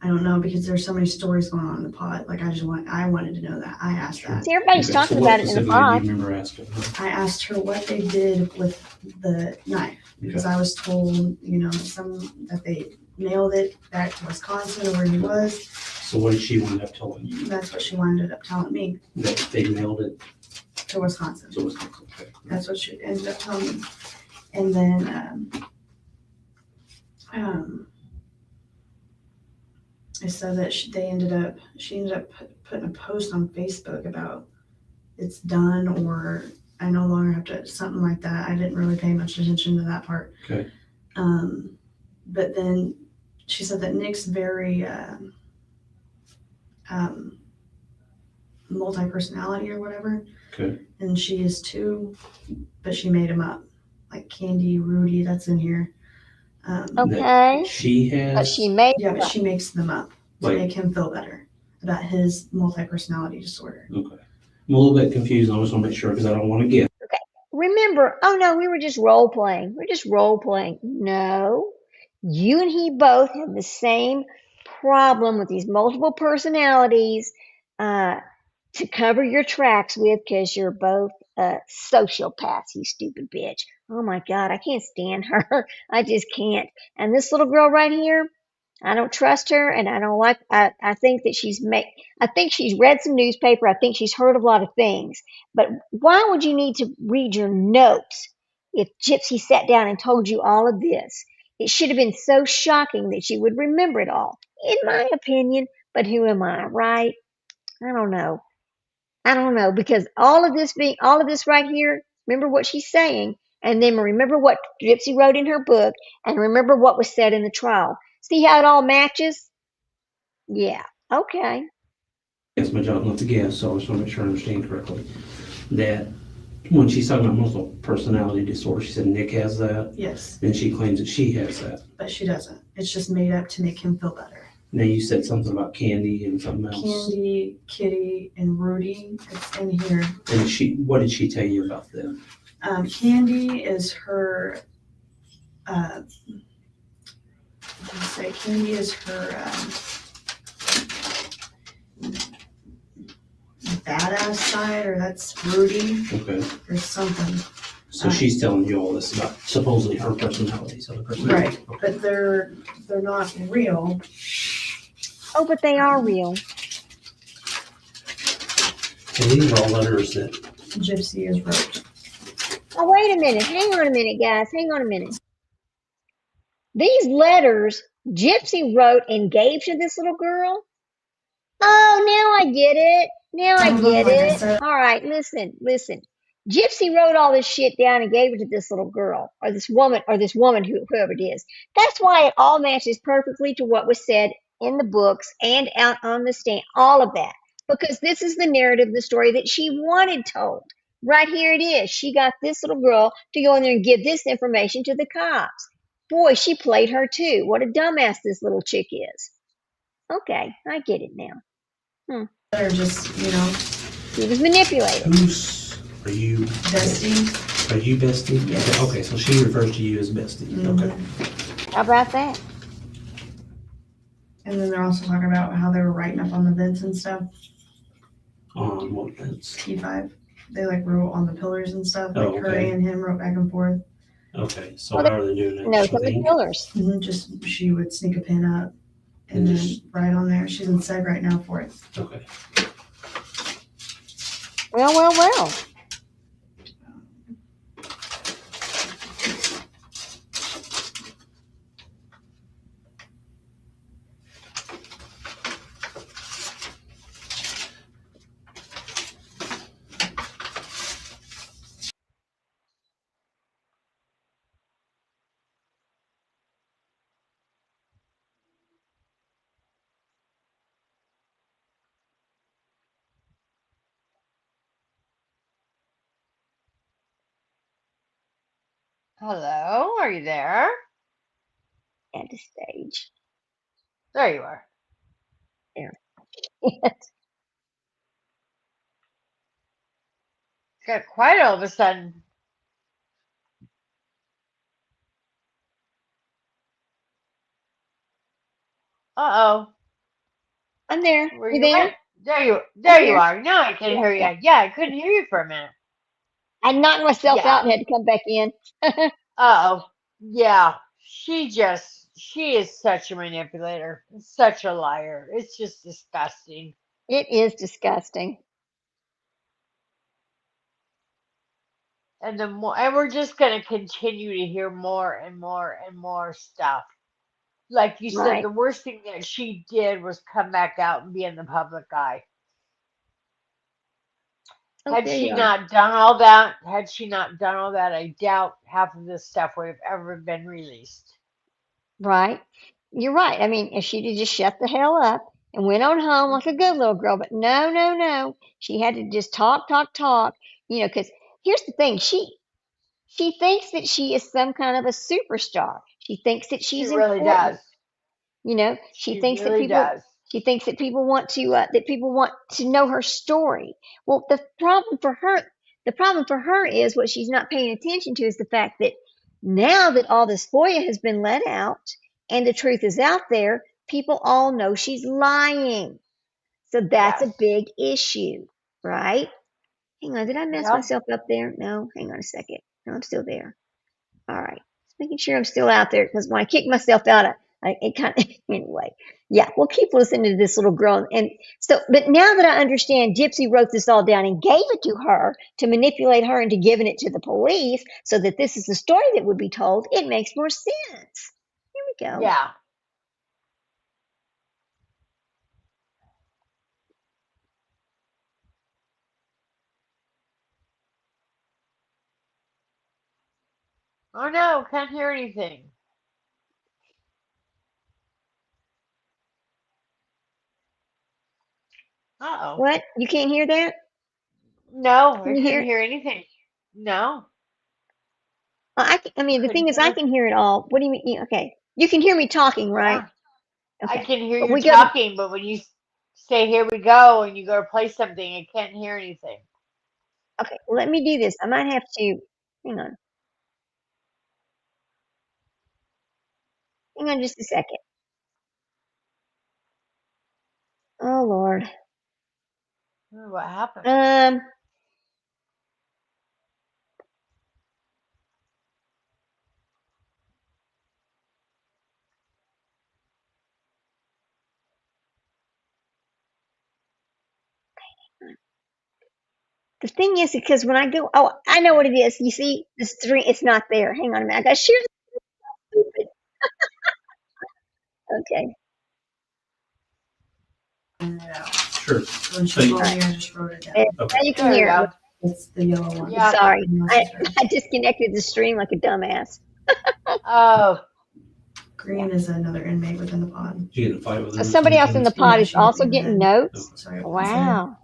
Speaker 6: I don't know, because there's so many stories going on in the pod. Like I wanted to know that. I asked that.
Speaker 1: See, everybody's
Speaker 2: Okay,
Speaker 1: talking
Speaker 2: so what
Speaker 1: about it in the
Speaker 2: specifically
Speaker 1: pod.
Speaker 2: do you remember asking her?
Speaker 6: I asked her what they did with the knife, because I was told, you know, that they mailed it back to Wisconsin or where he was.
Speaker 2: So what did she wind up telling you?
Speaker 6: That's what she ended up telling me,
Speaker 2: That they mailed it
Speaker 6: to Wisconsin.
Speaker 2: to Wisconsin? Okay.
Speaker 6: That's what she ended up telling me. And then I said that she ended up putting a post on Facebook about it's done, or I no longer have to, something like that. I didn't really pay much attention to that part.
Speaker 2: Okay.
Speaker 6: But then she said that Nick's very multi-personality or whatever.
Speaker 2: Okay.
Speaker 6: And she is too, but she made him up. Like Candy, Rudy, that's in here.
Speaker 1: Okay.
Speaker 2: She has.
Speaker 1: But she made
Speaker 6: Yeah, but she makes them up to
Speaker 2: Like-
Speaker 6: make him feel better about his multi-personality disorder.
Speaker 2: Okay. I'm a little bit confused. I just want to make sure because I don't want to guess.
Speaker 1: Remember, oh no, we were just role playing. We're just role playing. No, you and he both have the same problem with these multiple personalities to cover your tracks with, because you're both sociopaths, you stupid bitch. Oh my God, I can't stand her. I just can't. And this little girl right here, I don't trust her, and I don't like. I think that I think she's read some newspaper. I think she's heard a lot of things. But why would you need to read your notes if Gypsy sat down and told you all of this? It should have been so shocking that you would remember it all, in my opinion. But who am I, right? I don't know. Because all of this right here. Remember what she's saying, and then remember what Gypsy wrote in her book, and remember what was said in the trial. See how it all matches? Yeah. Okay.
Speaker 2: It's my job not to guess, so I just want to make sure I understand correctly. That when she's talking about multiple personality disorder, she said Nick has that,
Speaker 6: Yes,
Speaker 2: and she claims that she has that.
Speaker 6: but she doesn't. It's just made up to make him feel better.
Speaker 2: Now you said something about Candy and something else.
Speaker 6: Candy, Kitty, and Rudy, it's in here.
Speaker 2: And what did she tell you about them?
Speaker 6: Candy is her. Candy is her badass side, or that's Rudy,
Speaker 2: Okay.
Speaker 6: or something.
Speaker 2: So she's telling you all this about supposedly her personalities, other personalities.
Speaker 6: Right, but they're not real.
Speaker 1: Oh, but they are real.
Speaker 2: And these are all letters that.
Speaker 6: Gypsy is wrote.
Speaker 1: Oh, wait a minute. Hang on a minute, guys. Hang on a minute. These letters Gypsy wrote and gave to this little girl? Oh, now I get it. Now I get
Speaker 6: Like I
Speaker 1: it.
Speaker 6: said.
Speaker 1: All right, listen. Gypsy wrote all this shit down and gave it to this little girl, or this woman, whoever it is. That's why it all matches perfectly to what was said in the books and out on the stand, all of that. Because this is the narrative, the story that she wanted told. Right here it is. She got this little girl to go in there and give this information to the cops. Boy, she played her too. What a dumbass this little chick is. Okay, I get it now.
Speaker 6: They're just, you know,
Speaker 1: He was manipulated.
Speaker 2: Are you
Speaker 6: bestie.
Speaker 2: Are you bestie?
Speaker 6: Yes.
Speaker 2: Okay, so she refers to you as bestie.
Speaker 6: Mhm.
Speaker 2: Okay.
Speaker 1: How about that?
Speaker 6: And then they're also talking about how they were writing up on the vents and stuff.
Speaker 2: On what fence?
Speaker 6: T5. They like wrote on the pillars and stuff. Like
Speaker 2: Oh,
Speaker 6: her
Speaker 2: okay.
Speaker 6: and him wrote back and forth.
Speaker 2: Okay, so
Speaker 1: Well,
Speaker 2: how are they doing it?
Speaker 1: No,
Speaker 2: With
Speaker 1: from the
Speaker 2: ink?
Speaker 1: pillars.
Speaker 6: Just she would sneak a pin up and
Speaker 2: And
Speaker 6: then
Speaker 2: just-
Speaker 6: write on there. She's in seg right now for it.
Speaker 2: Okay.
Speaker 1: Well.
Speaker 4: Hello, are you there?
Speaker 1: At the stage.
Speaker 4: There you are. Got quiet all of a sudden. Uh-oh.
Speaker 1: I'm there.
Speaker 4: Where
Speaker 1: You
Speaker 4: you
Speaker 1: there?
Speaker 4: at? There you
Speaker 1: here.
Speaker 4: are. Now I can hear you. Yeah, I couldn't hear you for a minute.
Speaker 1: I knocked myself
Speaker 4: Yeah.
Speaker 1: out and had to come back in.
Speaker 4: Uh-oh. Yeah. She is such a manipulator. Such a liar. It's just disgusting.
Speaker 1: It is disgusting.
Speaker 4: And we're just gonna continue to hear more and more and more stuff. Like you said,
Speaker 1: Right.
Speaker 4: the worst thing that she did was come back out and be in the public eye.
Speaker 1: Oh,
Speaker 4: Had
Speaker 1: there
Speaker 4: she
Speaker 1: you are.
Speaker 4: not done all that, I doubt half of this stuff would have ever been released.
Speaker 1: Right. You're right. I mean, if she'd have just shut the hell up and went on home like a good little girl, but no. She had to just talk. Because here's the thing. She thinks that she is some kind of a superstar. She thinks that
Speaker 4: She
Speaker 1: she's
Speaker 4: really
Speaker 1: important.
Speaker 4: does.
Speaker 1: She
Speaker 4: She
Speaker 1: thinks that
Speaker 4: really does.
Speaker 1: she thinks that people want to know her story. Well, the problem for her is what she's not paying attention to is the fact that now that all this FOIA has been let out and the truth is out there, people all know she's lying. So that's
Speaker 4: Yes.
Speaker 1: a big issue, right? Hang on, did I mess
Speaker 4: Yep.
Speaker 1: myself up there? No, hang on a second. No, I'm still there. All right. Just making sure I'm still out there because when I kick myself out, it kind of, anyway. Yeah, we'll keep listening to this little girl. And so, but now that I understand Gypsy wrote this all down and gave it to her to manipulate her into giving it to the police so that this is the story that would be told, it makes more sense. Here we go.
Speaker 4: Yeah. Oh no, can't hear anything. Uh-oh.
Speaker 1: What? You can't hear that?
Speaker 4: No, I
Speaker 1: Can you hear
Speaker 4: couldn't
Speaker 1: it?
Speaker 4: hear anything. No,
Speaker 1: I mean, the
Speaker 4: couldn't
Speaker 1: thing is, I
Speaker 4: hear.
Speaker 1: can hear it all. What do you mean? Okay. You can hear me talking, right?
Speaker 4: Yeah. I
Speaker 1: Okay.
Speaker 4: can hear
Speaker 1: But
Speaker 4: you
Speaker 1: we go to,
Speaker 4: talking, but when you say "here we go" and you go to play something, I can't hear anything.
Speaker 1: okay, well, let me do this. I might have to, hang on. Hang on just a second. Oh, Lord.
Speaker 4: Oh, what happened?
Speaker 1: The thing is, because when I go, oh, I know what it is. You see, the string, it's not there. Hang on a minute. I got to share this. Stupid. Okay.
Speaker 2: Sure.
Speaker 6: When
Speaker 2: So
Speaker 6: she
Speaker 2: you-
Speaker 6: told me, I just wrote it down.
Speaker 1: And
Speaker 2: Okay.
Speaker 1: now you can
Speaker 4: There you
Speaker 1: hear
Speaker 4: go.
Speaker 1: it.
Speaker 6: It's the yellow one.
Speaker 4: Yeah.
Speaker 1: Sorry.
Speaker 6: Unless
Speaker 1: I,
Speaker 6: it's red.
Speaker 1: I disconnected the stream like a dumbass.
Speaker 4: Oh,
Speaker 6: Green is another inmate within the pod.
Speaker 2: Did you get in a fight with
Speaker 1: So
Speaker 2: him?
Speaker 1: somebody else in the
Speaker 6: Yeah,
Speaker 1: pod is
Speaker 6: she hit
Speaker 1: also
Speaker 6: me in the
Speaker 1: getting
Speaker 6: head.
Speaker 1: notes.
Speaker 6: Sorry.
Speaker 1: Wow.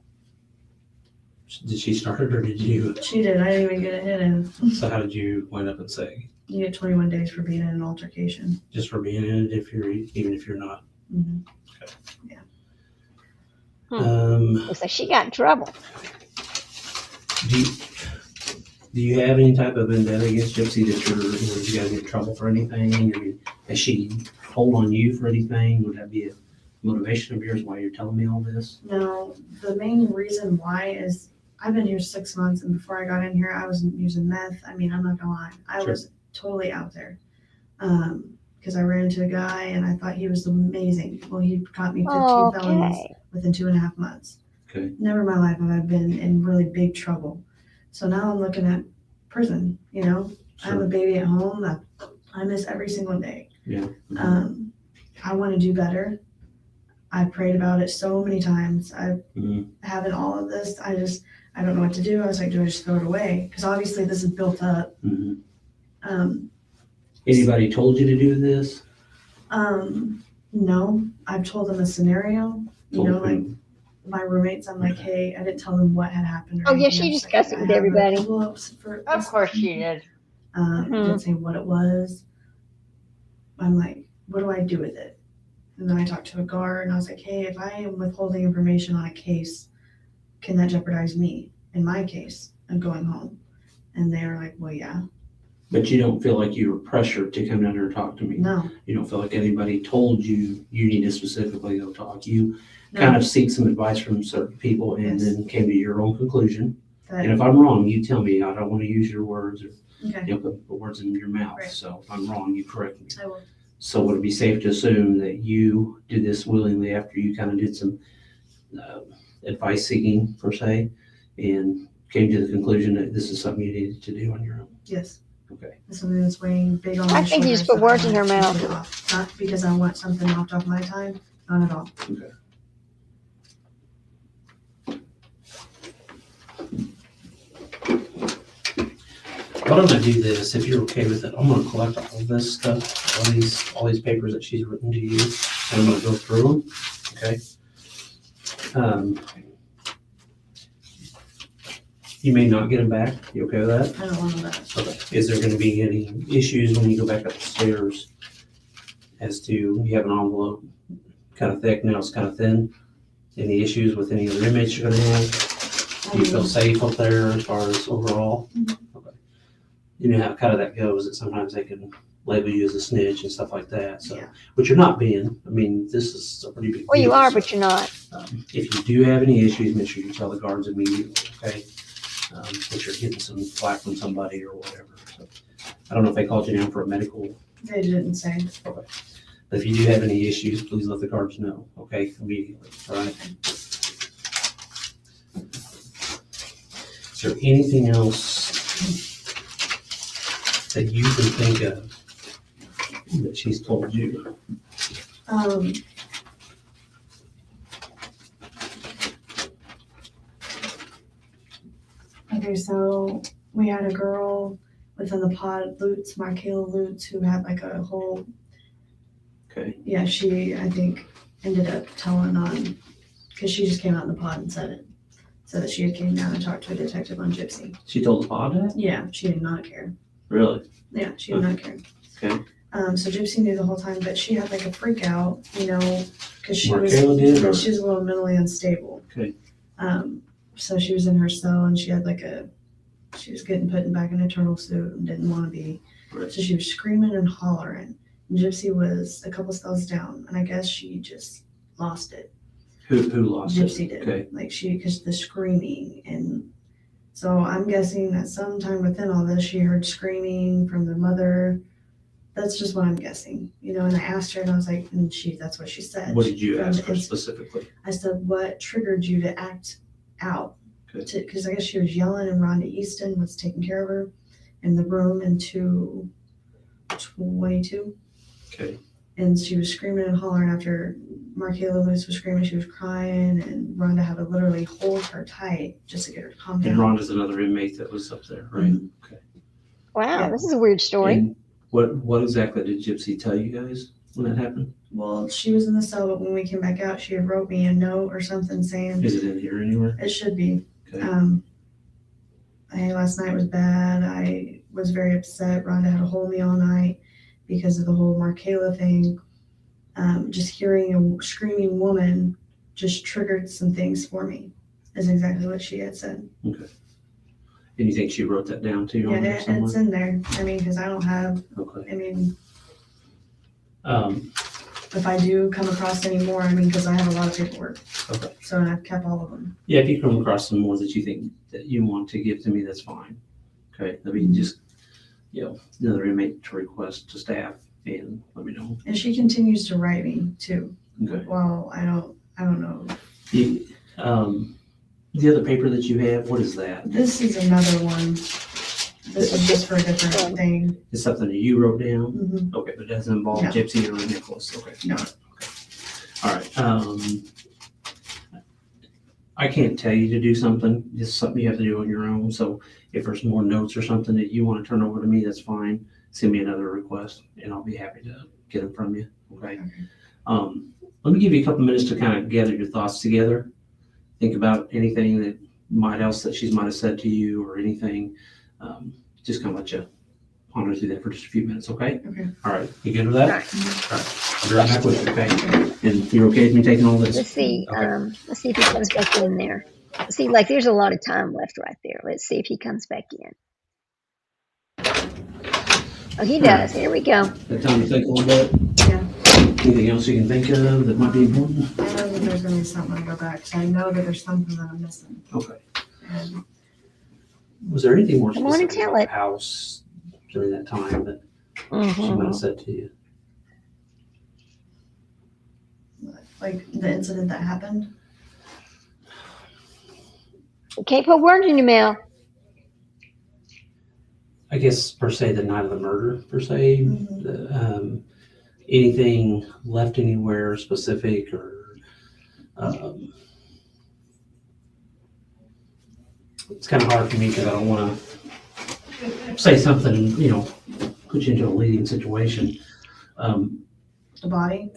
Speaker 2: Did she start it or did you?
Speaker 6: She did. I didn't even get a hit in.
Speaker 2: So how did you wind up in SEG?
Speaker 6: You get 21 days for being in an altercation.
Speaker 2: Just for being in it, even if you're not.
Speaker 6: Mm-hmm.
Speaker 1: Looks like she got in trouble.
Speaker 2: Do you have any type of vendetta against Gypsy that did you guys get in trouble for anything? I mean, has she told on you for anything? Would that be a motivation of yours why you're telling me all this?
Speaker 6: No, the main reason why is I've been here 6 months, and before I got in here, I was using meth. I mean, I'm not gonna lie, I
Speaker 2: Sure.
Speaker 6: was totally out there. Because I ran into a guy and I thought he was amazing. Well, he caught me 15 felonies
Speaker 1: Okay.
Speaker 6: within 2.5 months.
Speaker 2: Okay.
Speaker 6: Never in my life have I been in really big trouble. So now I'm looking at prison. You know, I have a
Speaker 2: Sure.
Speaker 6: baby at home that I miss every single day.
Speaker 2: Yeah.
Speaker 6: I want to do better. I prayed about it so many times.
Speaker 2: Mhm.
Speaker 6: Having all of this, I don't know what to do. I was like, do I just throw it away? Because obviously this is built up.
Speaker 2: Mhm.
Speaker 6: Um,
Speaker 2: Anybody told you to do this?
Speaker 6: no, I've told them a scenario. You
Speaker 2: Told
Speaker 6: know, like
Speaker 2: who?
Speaker 6: my roommates, I'm like, hey, I didn't tell them what had happened. Or
Speaker 1: Oh, yeah,
Speaker 6: anything.
Speaker 1: she
Speaker 6: I'm just
Speaker 1: discussed it
Speaker 6: I
Speaker 1: with
Speaker 6: have
Speaker 1: everybody.
Speaker 6: envelopes for
Speaker 4: Of
Speaker 6: this.
Speaker 4: course she did.
Speaker 6: Didn't say what it was. I'm like, what do I do with it? And then I talked to a guard and I was like, hey, if I am withholding information on a case, can that jeopardize me in my case of going home? And they were like, well, yeah.
Speaker 2: But you don't feel like you were pressured to come down here and talk to me?
Speaker 6: No.
Speaker 2: You don't feel like anybody told you you need to specifically go talk? You
Speaker 6: No.
Speaker 2: kind of seek some advice from certain people and
Speaker 6: Yes.
Speaker 2: then came to your own conclusion.
Speaker 6: That-
Speaker 2: And if I'm wrong, you tell me. I don't want to use your words or
Speaker 6: okay.
Speaker 2: put words in your mouth.
Speaker 6: Right.
Speaker 2: So if I'm wrong, you correct me.
Speaker 6: I will.
Speaker 2: So would it be safe to assume that you did this willingly after you kind of did some advice seeking per se and came to the conclusion that this is something you needed to do on your own?
Speaker 6: Yes.
Speaker 2: Okay.
Speaker 6: It's something that's weighing big on
Speaker 1: I
Speaker 6: my
Speaker 1: think you just
Speaker 6: shoulders
Speaker 1: put
Speaker 6: that
Speaker 1: words
Speaker 6: I
Speaker 1: in her
Speaker 6: want to
Speaker 1: mouth.
Speaker 6: take off. Not because I want something knocked off my time. Not at all.
Speaker 2: Okay. Why don't I do this, if you're okay with it, I'm gonna collect all of this stuff, all these papers that she's written to you, and I'm gonna go through them, okay? You may not get them back, you okay with that?
Speaker 6: I don't want that.
Speaker 2: Okay. Is there gonna be any issues when you go back up the stairs as to, you have an envelope kind of thick, now it's kind of thin? Any issues with any other inmates you're gonna have? Do you feel safe up there as far as overall? Okay. You know how kind of that goes, that sometimes they can label you as a snitch and stuff like that, so,
Speaker 6: Yeah.
Speaker 2: but you're not being, I mean, this is a pretty big
Speaker 1: Well, you
Speaker 2: deal,
Speaker 1: are,
Speaker 2: so,
Speaker 1: but you're not.
Speaker 2: if you do have any issues, make sure you tell the guards immediately, okay? If you're getting some flack from somebody or whatever, so. I don't know if they called you down for a medical,
Speaker 6: They didn't say.
Speaker 2: but if you do have any issues, please let the guards know, okay, immediately, all right? Is there anything else that you can think of that she's told you?
Speaker 6: Okay, so we had a girl within the pod, Lutz, Markayla Lutz, who had like a whole,
Speaker 2: Okay,
Speaker 6: yeah, she, I think, ended up telling on, because she just came out in the pod and said it. So that she had came down and talked to a detective on Gypsy.
Speaker 2: she told the pod that?
Speaker 6: Yeah, she did not care.
Speaker 2: Really?
Speaker 6: Yeah, she did not care.
Speaker 2: Okay.
Speaker 6: So Gypsy knew the whole time, but she had like a freak out, you know, because she was,
Speaker 2: Markayla did,
Speaker 6: yeah,
Speaker 2: or-
Speaker 6: she was a little mentally unstable.
Speaker 2: Okay.
Speaker 6: So she was in her cell and she had like she was getting put back in a turtle suit and didn't want to be.
Speaker 2: Right.
Speaker 6: So she was screaming and hollering. And Gypsy was a couple cells down, and I guess she just lost it.
Speaker 2: Who lost it?
Speaker 6: Gypsy did.
Speaker 2: Okay.
Speaker 6: Like because the screaming, and so I'm guessing that sometime within all this, she heard screaming from the mother. That's just what I'm guessing, you know. And I asked her, and I was like, and that's what she said.
Speaker 2: What did you
Speaker 6: From
Speaker 2: ask
Speaker 6: the
Speaker 2: her
Speaker 6: ins-
Speaker 2: specifically?
Speaker 6: I said, what triggered you to act out?
Speaker 2: Okay.
Speaker 6: Because I guess she was yelling, and Rhonda Easton was taking care of her in the room in 222.
Speaker 2: Okay.
Speaker 6: And she was screaming and hollering after Markayla Lewis was screaming. She was crying, and Rhonda had to literally hold her tight just to get her to calm down.
Speaker 2: And Rhonda's another inmate that was up there, right?
Speaker 6: Mhm.
Speaker 2: Okay.
Speaker 1: Wow,
Speaker 6: Yeah.
Speaker 1: this is a weird story.
Speaker 2: And what exactly did Gypsy tell you guys when that happened?
Speaker 6: Well, she was in the cell, but when we came back out, she had wrote me a note or something saying
Speaker 2: Is it in here anywhere?
Speaker 6: it should be.
Speaker 2: Okay.
Speaker 6: Last night was bad. I was very upset. Rhonda had to hold me all night because of the whole Markayla thing. Just hearing a screaming woman just triggered some things for me, is exactly what she had said.
Speaker 2: Okay. And you think she wrote that down too?
Speaker 6: Yeah,
Speaker 2: on there somewhere?
Speaker 6: it's in there. I mean, because I don't have,
Speaker 2: Okay.
Speaker 6: I mean,
Speaker 2: Um,
Speaker 6: if I do come across any more, I mean, because I have a lot of paperwork.
Speaker 2: Okay.
Speaker 6: So, and I've kept all of them.
Speaker 2: yeah, if you come across some more that you think that you want to give to me, that's fine. Okay, I mean, just, another inmate to request to staff and let me know.
Speaker 6: And she continues to write me too.
Speaker 2: Okay.
Speaker 6: Well, I don't know.
Speaker 2: The other paper that you have, what is that?
Speaker 6: This is another one. This is just for a different thing.
Speaker 2: Is something that you wrote down?
Speaker 6: Mhm.
Speaker 2: Okay, but it doesn't involve
Speaker 6: No.
Speaker 2: Gypsy or Nicholas, okay.
Speaker 6: No.
Speaker 2: All right, I can't tell you to do something, it's something you have to do on your own, so if there's more notes or something that you want to turn over to me, that's fine. Send me another request and I'll be happy to get them from you, okay? Let me give you a couple minutes to kind of gather your thoughts together. Think about anything that she might have said to you or anything. Just kind of let you ponder through that for just a few minutes, okay?
Speaker 6: Okay.
Speaker 2: All right, you good with that?
Speaker 1: All right.
Speaker 2: All right, I'll be right back with you, okay? And you're okay with me taking all this?
Speaker 1: Let's see.
Speaker 2: Okay.
Speaker 1: Let's see if he comes back in there. See, like there's a lot of time left right there. Let's see if he comes back in. Oh, he does. Here we go.
Speaker 2: That time to think a little bit?
Speaker 6: Yeah.
Speaker 2: Anything else you can think of that might be important?
Speaker 6: I know that there's gonna be something I'll go back, because I know that there's something that I'm missing.
Speaker 2: Okay.
Speaker 6: And
Speaker 2: Was there anything more
Speaker 1: Come on and
Speaker 2: specific
Speaker 1: tell
Speaker 2: about
Speaker 1: it.
Speaker 2: the house during that time that she might
Speaker 1: Mhm.
Speaker 2: have said to you?
Speaker 6: like the incident that happened,
Speaker 1: You can't put words in your mouth.
Speaker 2: I guess per se the night of the murder, per se.
Speaker 6: Mhm.
Speaker 2: Anything left anywhere specific or it's kind of hard for me because I don't want to say something and, put you into a leading situation.
Speaker 6: the body.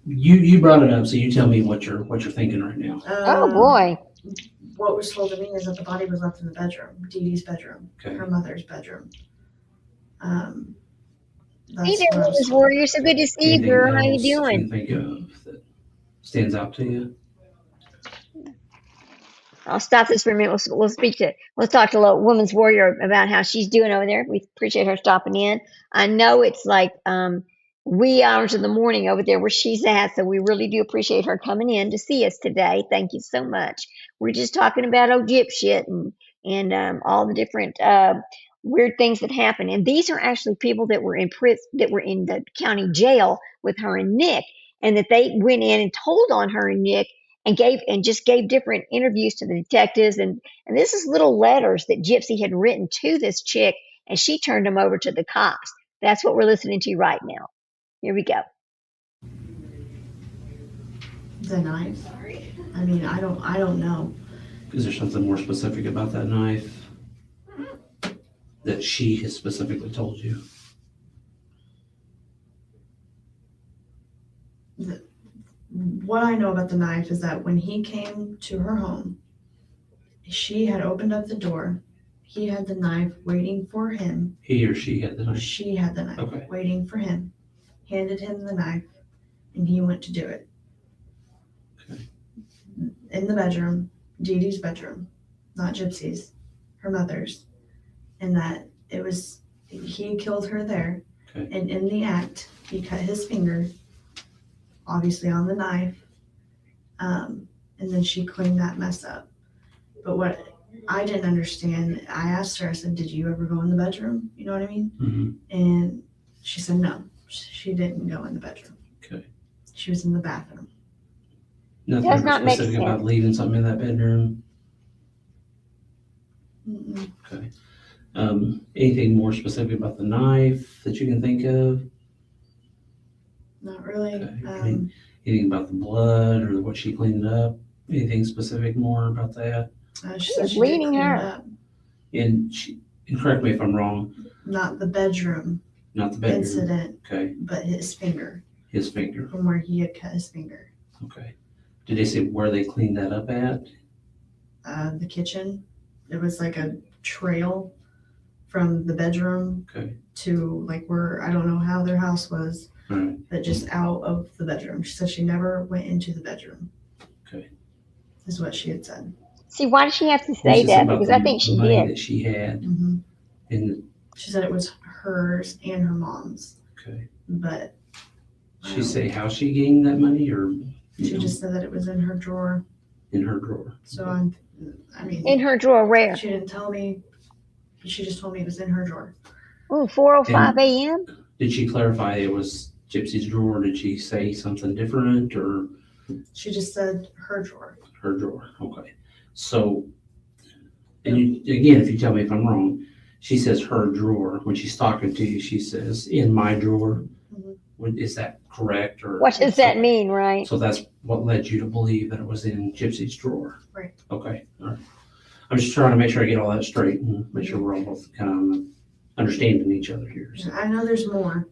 Speaker 2: You brought it up, so you tell me what you're thinking right now.
Speaker 1: Oh boy.
Speaker 6: What was told to me is that the body was left in the bedroom, Dee Dee's bedroom,
Speaker 2: Okay.
Speaker 6: her mother's bedroom.
Speaker 1: Hey
Speaker 6: That's
Speaker 1: there,
Speaker 6: what I was
Speaker 1: Women's
Speaker 6: told.
Speaker 1: Warrior. So good to see you,
Speaker 2: Anything
Speaker 1: girl. How you
Speaker 2: else you
Speaker 1: doing?
Speaker 2: can think of that stands out to you?
Speaker 1: I'll stop this for a minute. We'll talk to a little Women's Warrior about how she's doing over there. We appreciate her stopping in. I know it's like wee hours of the morning over there where she's at, so we really do appreciate her coming in to see us today. Thank you so much. We're just talking about old Gyp shit and all the different weird things that happen. And these are actually people that were in prison, that were in the county jail with her and Nick, and that they went in and told on her and Nick and just gave different interviews to the detectives. And this is little letters that Gypsy had written to this chick, and she turned them over to the cops. That's what we're listening to right now. Here we go.
Speaker 6: The knife. I mean, I don't know.
Speaker 2: Is there something more specific about that knife that she has specifically told you?
Speaker 6: What I know about the knife is that when he came to her home, she had opened up the door. He had the knife waiting for him.
Speaker 2: He or she had the knife?
Speaker 6: She had the knife
Speaker 2: Okay.
Speaker 6: waiting for him. Handed him the knife, and he went to do it.
Speaker 2: Okay.
Speaker 6: In the bedroom, Dee Dee's bedroom, not Gypsy's, her mother's, and that he killed her there.
Speaker 2: Okay.
Speaker 6: And in the act, he cut his finger, obviously on the knife, and then she cleaned that mess up. But what I didn't understand, I asked her, I said, did you ever go in the bedroom? You know what I mean?
Speaker 2: Mm-hmm.
Speaker 6: And she said, no, she didn't go in the bedroom.
Speaker 2: Okay.
Speaker 6: She was in the bathroom.
Speaker 2: Nothing
Speaker 1: Does
Speaker 2: ever
Speaker 1: not make
Speaker 2: specific
Speaker 1: sense.
Speaker 2: about leaving something in that bedroom?
Speaker 6: Mm-mm.
Speaker 2: Okay. Anything more specific about the knife that you can think of?
Speaker 6: Not really.
Speaker 2: Okay. Anything about the blood or what she cleaned up? Anything specific more about that?
Speaker 6: She
Speaker 1: She
Speaker 6: said
Speaker 1: was
Speaker 6: she did
Speaker 1: bleeding
Speaker 6: clean
Speaker 1: her.
Speaker 6: it up.
Speaker 2: And correct me if I'm wrong,
Speaker 6: Not the bedroom
Speaker 2: not the bedroom.
Speaker 6: incident,
Speaker 2: Okay,
Speaker 6: but his finger,
Speaker 2: his finger.
Speaker 6: from where he had cut his finger.
Speaker 2: Okay. Did they say where they cleaned that up at?
Speaker 6: The kitchen, it was like a trail from the bedroom
Speaker 2: Okay.
Speaker 6: to like where, I don't know how their house was,
Speaker 2: Right.
Speaker 6: but just out of the bedroom. She said she never went into the bedroom.
Speaker 2: Okay.
Speaker 6: Is what she had said.
Speaker 1: See, why does she have to
Speaker 2: Was
Speaker 1: say
Speaker 2: this
Speaker 1: that?
Speaker 2: about
Speaker 1: Because
Speaker 2: the
Speaker 1: I think she
Speaker 2: money
Speaker 1: did.
Speaker 2: that she had?
Speaker 6: Mm-hmm.
Speaker 2: And
Speaker 6: She said it was hers and her mom's,
Speaker 2: okay,
Speaker 6: but
Speaker 2: she say how she gained that money, or
Speaker 6: she just said that it was in her drawer.
Speaker 2: in her drawer?
Speaker 6: So I mean,
Speaker 1: In her drawer, where?
Speaker 6: she didn't tell me. She just told me it was in her drawer.
Speaker 1: Oh, 4:05 a.m.
Speaker 2: Did she clarify it was Gypsy's drawer? Did she say something different, or
Speaker 6: She just said her drawer.
Speaker 2: her drawer? Okay. So, and you, again, if you tell me if I'm wrong, she says her drawer. When she's talking to you, she says, in my drawer. Is that correct? Or
Speaker 1: What does that mean, right?
Speaker 2: So that's what led you to believe that it was in Gypsy's drawer?
Speaker 6: Right.
Speaker 2: Okay. All right. I'm just trying to make sure I get all that straight and make sure we're all both kind of understanding each other here. So,
Speaker 6: I know there's more.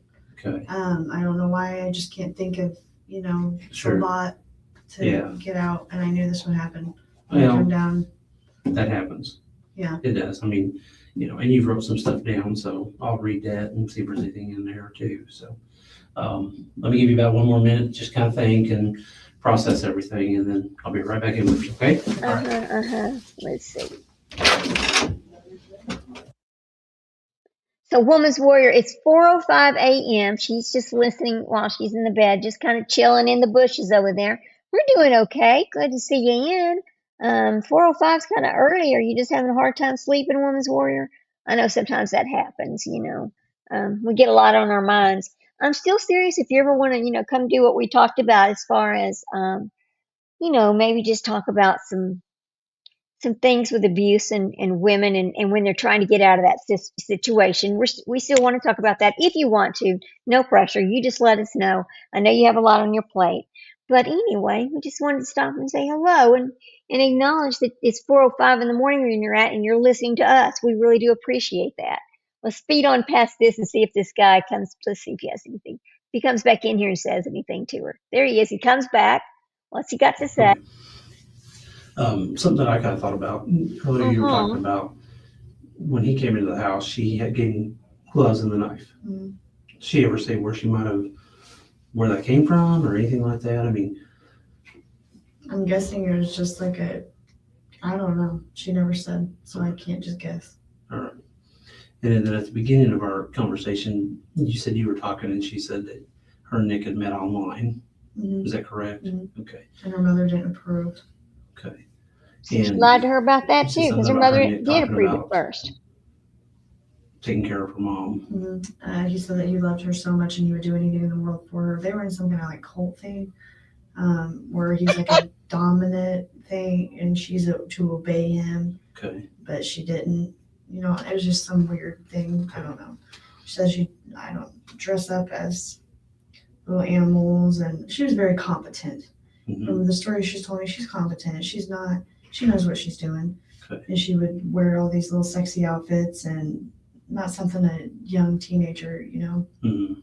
Speaker 2: okay.
Speaker 6: I don't know why. I just can't think of a
Speaker 2: Sure.
Speaker 6: lot to
Speaker 2: Yeah.
Speaker 6: get out, and I knew this would happen. When I
Speaker 2: Well,
Speaker 6: come down.
Speaker 2: that happens.
Speaker 6: Yeah.
Speaker 2: It does. I mean, and you've wrote some stuff down, so I'll read that and see if there's anything in there too. So, let me give you about one more minute, just kind of think and process everything, and then I'll be right back in with you, okay? All right.
Speaker 1: Let's see. So, Woman's Warrior, it's 4:05 a.m. She's just listening while she's in the bed, just kind of chilling in the bushes over there. We're doing okay. Good to see you in. 4:05 is kind of early. Are you just having a hard time sleeping, Woman's Warrior? I know sometimes that happens, we get a lot on our minds. I'm still serious if you ever want to, come do what we talked about as far as, maybe just talk about some things with abuse and women and when they're trying to get out of that situation. We still want to talk about that if you want to. No pressure. You just let us know. I know you have a lot on your plate. But anyway, we just wanted to stop and say hello and acknowledge that it's 4:05 in the morning where you're at and you're listening to us. We really do appreciate that. Let's speed on past this and see if this guy comes. Let's see if he has anything. If he comes back in here and says anything to her. There he is. He comes back. What's he got to say?
Speaker 2: Something that I kind of thought about earlier, you were talking about when he came into the house, she had getting gloves and the knife.
Speaker 6: Mm.
Speaker 2: Did she ever say where that came from or anything like that? I mean,
Speaker 6: I'm guessing it was just like I don't know. She never said, so I can't just guess.
Speaker 2: all right. And then at the beginning of our conversation, you said you were talking and she said that her and Nick had met online.
Speaker 6: Mm-hmm.
Speaker 2: Is that correct?
Speaker 6: Mm-hmm.
Speaker 2: Okay.
Speaker 6: And her mother didn't approve.
Speaker 2: Okay.
Speaker 1: She lied to her about that too, because her mother did approve it first.
Speaker 2: Taking care of her mom.
Speaker 6: Mm-hmm. He said that he loved her so much and he would do anything in the world for her. They were in some kind of like cult thing, where he's like a dominant thing and she's to obey him.
Speaker 2: Okay.
Speaker 6: But she didn't. It was just some weird thing. I don't know. She says I don't dress up as little animals, and she was very competent.
Speaker 2: Mm-hmm.
Speaker 6: From the story she's told me, she's competent. She knows what she's doing.
Speaker 2: Okay.
Speaker 6: And she would wear all these little sexy outfits and not something a young teenager,
Speaker 2: Mm-hmm.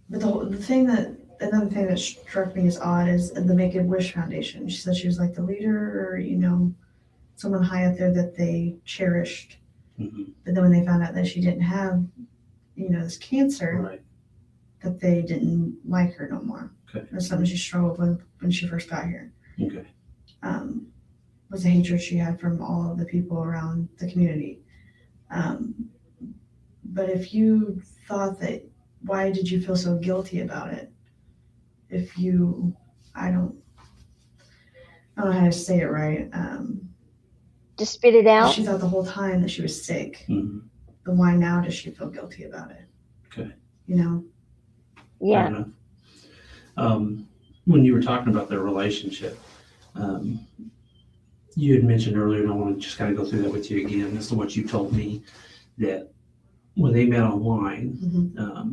Speaker 6: But another thing that struck me as odd is the Make-A-Wish Foundation. She said she was like the leader or, someone high up there that they cherished.
Speaker 2: Mm-hmm.
Speaker 6: But then when they found out that she didn't have, this cancer,
Speaker 2: Right.
Speaker 6: that they didn't like her no more.
Speaker 2: Okay.
Speaker 6: That's something she struggled with when she first got here.
Speaker 2: Okay.
Speaker 6: Was the hatred she had from all of the people around the community. But if you thought that, why did you feel so guilty about it? I don't know how to say it right.
Speaker 1: Just spit it out.
Speaker 6: She thought the whole time that she was sick.
Speaker 2: Mm-hmm.
Speaker 6: But why now does she feel guilty about it?
Speaker 2: Okay.
Speaker 1: Yeah.
Speaker 2: When you were talking about their relationship, you had mentioned earlier, and I want to just kind of go through that with you again, as to what you told me, that when they met online,
Speaker 6: Mm-hmm.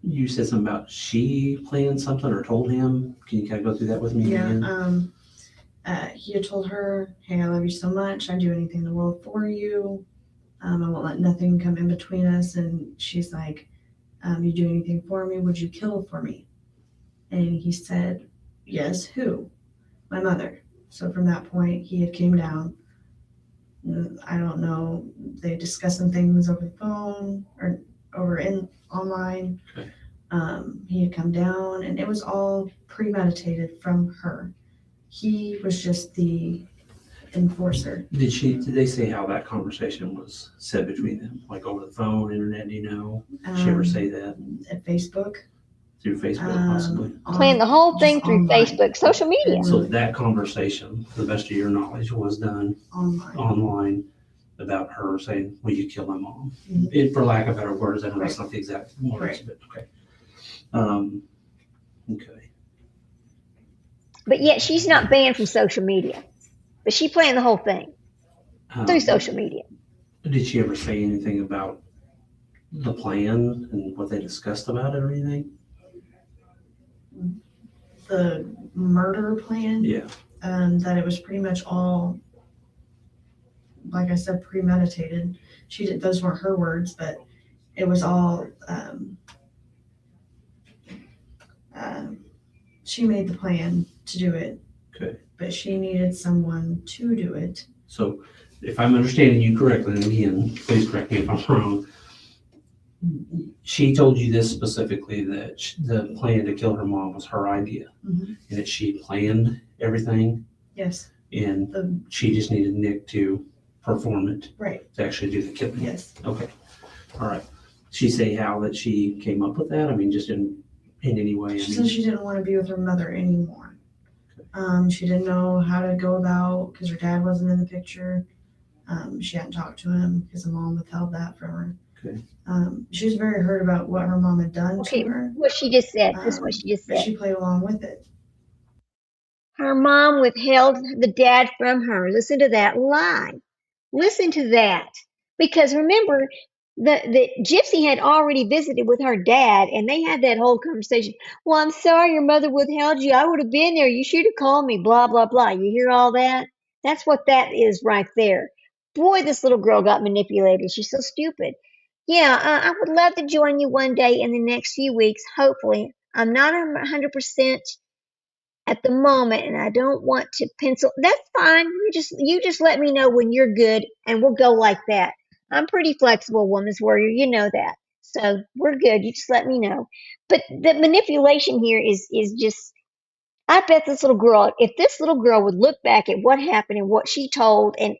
Speaker 2: You said something about she planned something or told him. Can you kind of go through that with me again?
Speaker 6: He had told her, hey, I love you so much. I'd do anything in the world for you. I won't let nothing come in between us. And she's like, you do anything for me? Would you kill for me? And he said, yes. Who? My mother. So from that point, he had came down. I don't know. They discussed some things over the phone or over in online.
Speaker 2: Okay.
Speaker 6: He had come down, and it was all premeditated from her. He was just the enforcer.
Speaker 2: Did they say how that conversation was said between them? Like over the phone, internet, do you know? Did she ever say that?
Speaker 6: At Facebook.
Speaker 2: Through Facebook, possibly?
Speaker 1: Playing the whole thing
Speaker 6: just
Speaker 1: through
Speaker 6: online.
Speaker 1: Facebook, social media.
Speaker 2: So that conversation, to the best of your knowledge, was done online about her saying, will you kill my mom?
Speaker 6: Mhm.
Speaker 2: For lack of better words, I know that's
Speaker 6: Right.
Speaker 2: not the exact words,
Speaker 6: Right.
Speaker 2: but okay.
Speaker 1: But yet she's not banned from social media. But she playing the whole thing through social media.
Speaker 2: Did she ever say anything about the plan and what they discussed about it or anything?
Speaker 6: The murder plan.
Speaker 2: Yeah.
Speaker 6: That it was pretty much all, like I said, premeditated. She did. Those weren't her words, but it was all. She made the plan to do it.
Speaker 2: Okay.
Speaker 6: But she needed someone to do it.
Speaker 2: So if I'm understanding you correctly, and again, please correct me if I'm wrong, she told you this specifically, that the plan to kill her mom was her idea,
Speaker 6: Mhm.
Speaker 2: and that she planned everything,
Speaker 6: Yes.
Speaker 2: and she just needed Nick to perform it,
Speaker 6: Right.
Speaker 2: to actually do the killing.
Speaker 6: Yes.
Speaker 2: Okay, all right. She say how that she came up with that? I mean, just in any way?
Speaker 6: She said she didn't want to be with her mother anymore. She didn't know how to go about because her dad wasn't in the picture. She hadn't talked to him because the mom withheld that from her.
Speaker 2: Okay.
Speaker 6: She was very hurt about what her mom had done
Speaker 1: Okay,
Speaker 6: to her.
Speaker 1: what she just said. This is what she just
Speaker 6: But
Speaker 1: said.
Speaker 6: she played along with it.
Speaker 1: Her mom withheld the dad from her. Listen to that lie. Listen to that. Because remember, the Gypsy had already visited with her dad, and they had that whole conversation. Well, I'm sorry your mother withheld you. I would have been there. You should have called me, blah, blah, blah. You hear all that? That's what that is right there. Boy, this little girl got manipulated. She's so stupid. Yeah, I would love to join you one day in the next few weeks, hopefully. I'm not 100% at the moment, and I don't want to pencil. That's fine. You just let me know when you're good, and we'll go like that. I'm pretty flexible, woman's warrior. You know that. So we're good. You just let me know. But the manipulation here is just. I bet this little girl, if this little girl would look back at what happened and what she told and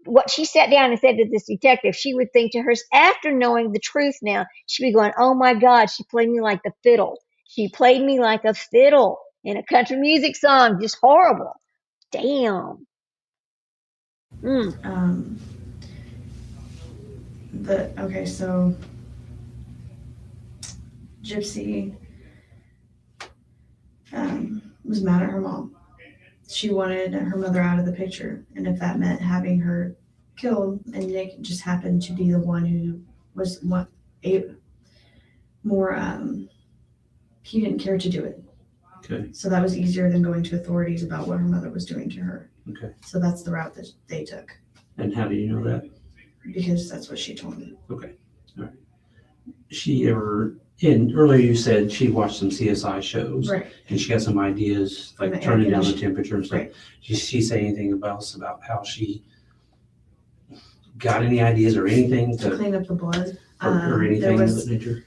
Speaker 1: what she sat down and said to this detective, she would think to herself, after knowing the truth now, she'd be going, oh my God, she played me like the fiddle. She played me like a fiddle in a country music song. Just horrible. Damn.
Speaker 6: Okay, so Gypsy was mad at her mom. She wanted her mother out of the picture, and if that meant having her killed, and Nick just happened to be the one who was more, he didn't care to do it.
Speaker 2: Okay.
Speaker 6: So that was easier than going to authorities about what her mother was doing to her.
Speaker 2: Okay.
Speaker 6: So that's the route that they took.
Speaker 2: And how do you know that?
Speaker 6: Because that's what she told me.
Speaker 2: Okay, all right. She ever, and earlier you said she watched some CSI shows.
Speaker 6: Right.
Speaker 2: And she got some ideas,
Speaker 6: From
Speaker 2: like
Speaker 6: the air
Speaker 2: turning down the
Speaker 6: conditioning.
Speaker 2: temperature and stuff.
Speaker 6: Right.
Speaker 2: Did she say anything about how she got any ideas or anything
Speaker 6: To
Speaker 2: to,
Speaker 6: clean up the blood.
Speaker 2: or anything
Speaker 6: there
Speaker 2: of
Speaker 6: was,
Speaker 2: that nature?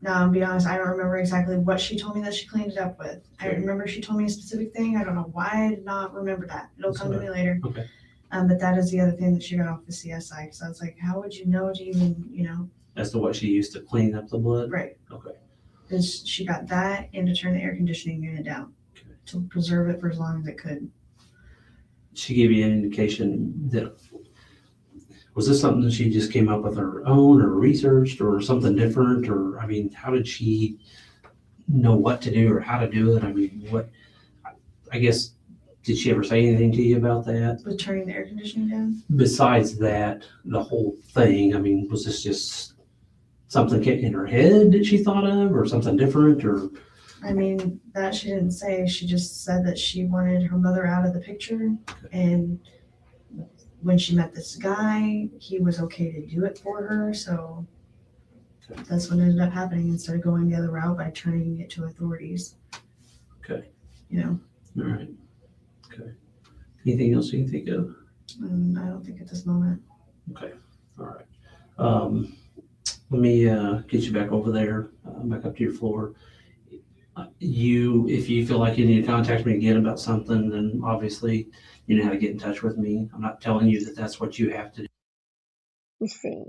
Speaker 6: Now, I'll be honest, I don't remember exactly what she told me that she cleaned it up with. I
Speaker 2: Okay.
Speaker 6: remember she told me a specific thing. I don't know why I did not remember that. It'll
Speaker 2: That's
Speaker 6: come to
Speaker 2: all
Speaker 6: me later.
Speaker 2: Okay.
Speaker 6: But that is the other thing that she got off the CSI, because I was like, how would you know to even,
Speaker 2: As to what she used to clean up the blood?
Speaker 6: right.
Speaker 2: Okay.
Speaker 6: Because she got that and to turn the air conditioning unit down
Speaker 2: Okay.
Speaker 6: to preserve it for as long as it could.
Speaker 2: She gave you an indication that, was this something that she just came up with her own or researched or something different? Or, I mean, how did she know what to do or how to do it? I mean, I guess, did she ever say anything to you about that?
Speaker 6: With turning the air conditioning down?
Speaker 2: Besides that, the whole thing, I mean, was this just something in her head that she thought of or something different or?
Speaker 6: I mean, that she didn't say. She just said that she wanted her mother out of the picture. And when she met this guy, he was okay to do it for her. So that's what ended up happening instead of going the other route by turning it to authorities.
Speaker 2: Okay.
Speaker 6: All
Speaker 2: right. Okay. Anything else you can think of?
Speaker 6: I don't think at this moment.
Speaker 2: Okay. All right. Let me get you back over there, back up to your floor. If you feel like you need to contact me again about something, then obviously you know how to get in touch with me. I'm not telling you that that's what you have to do.
Speaker 1: Let's see.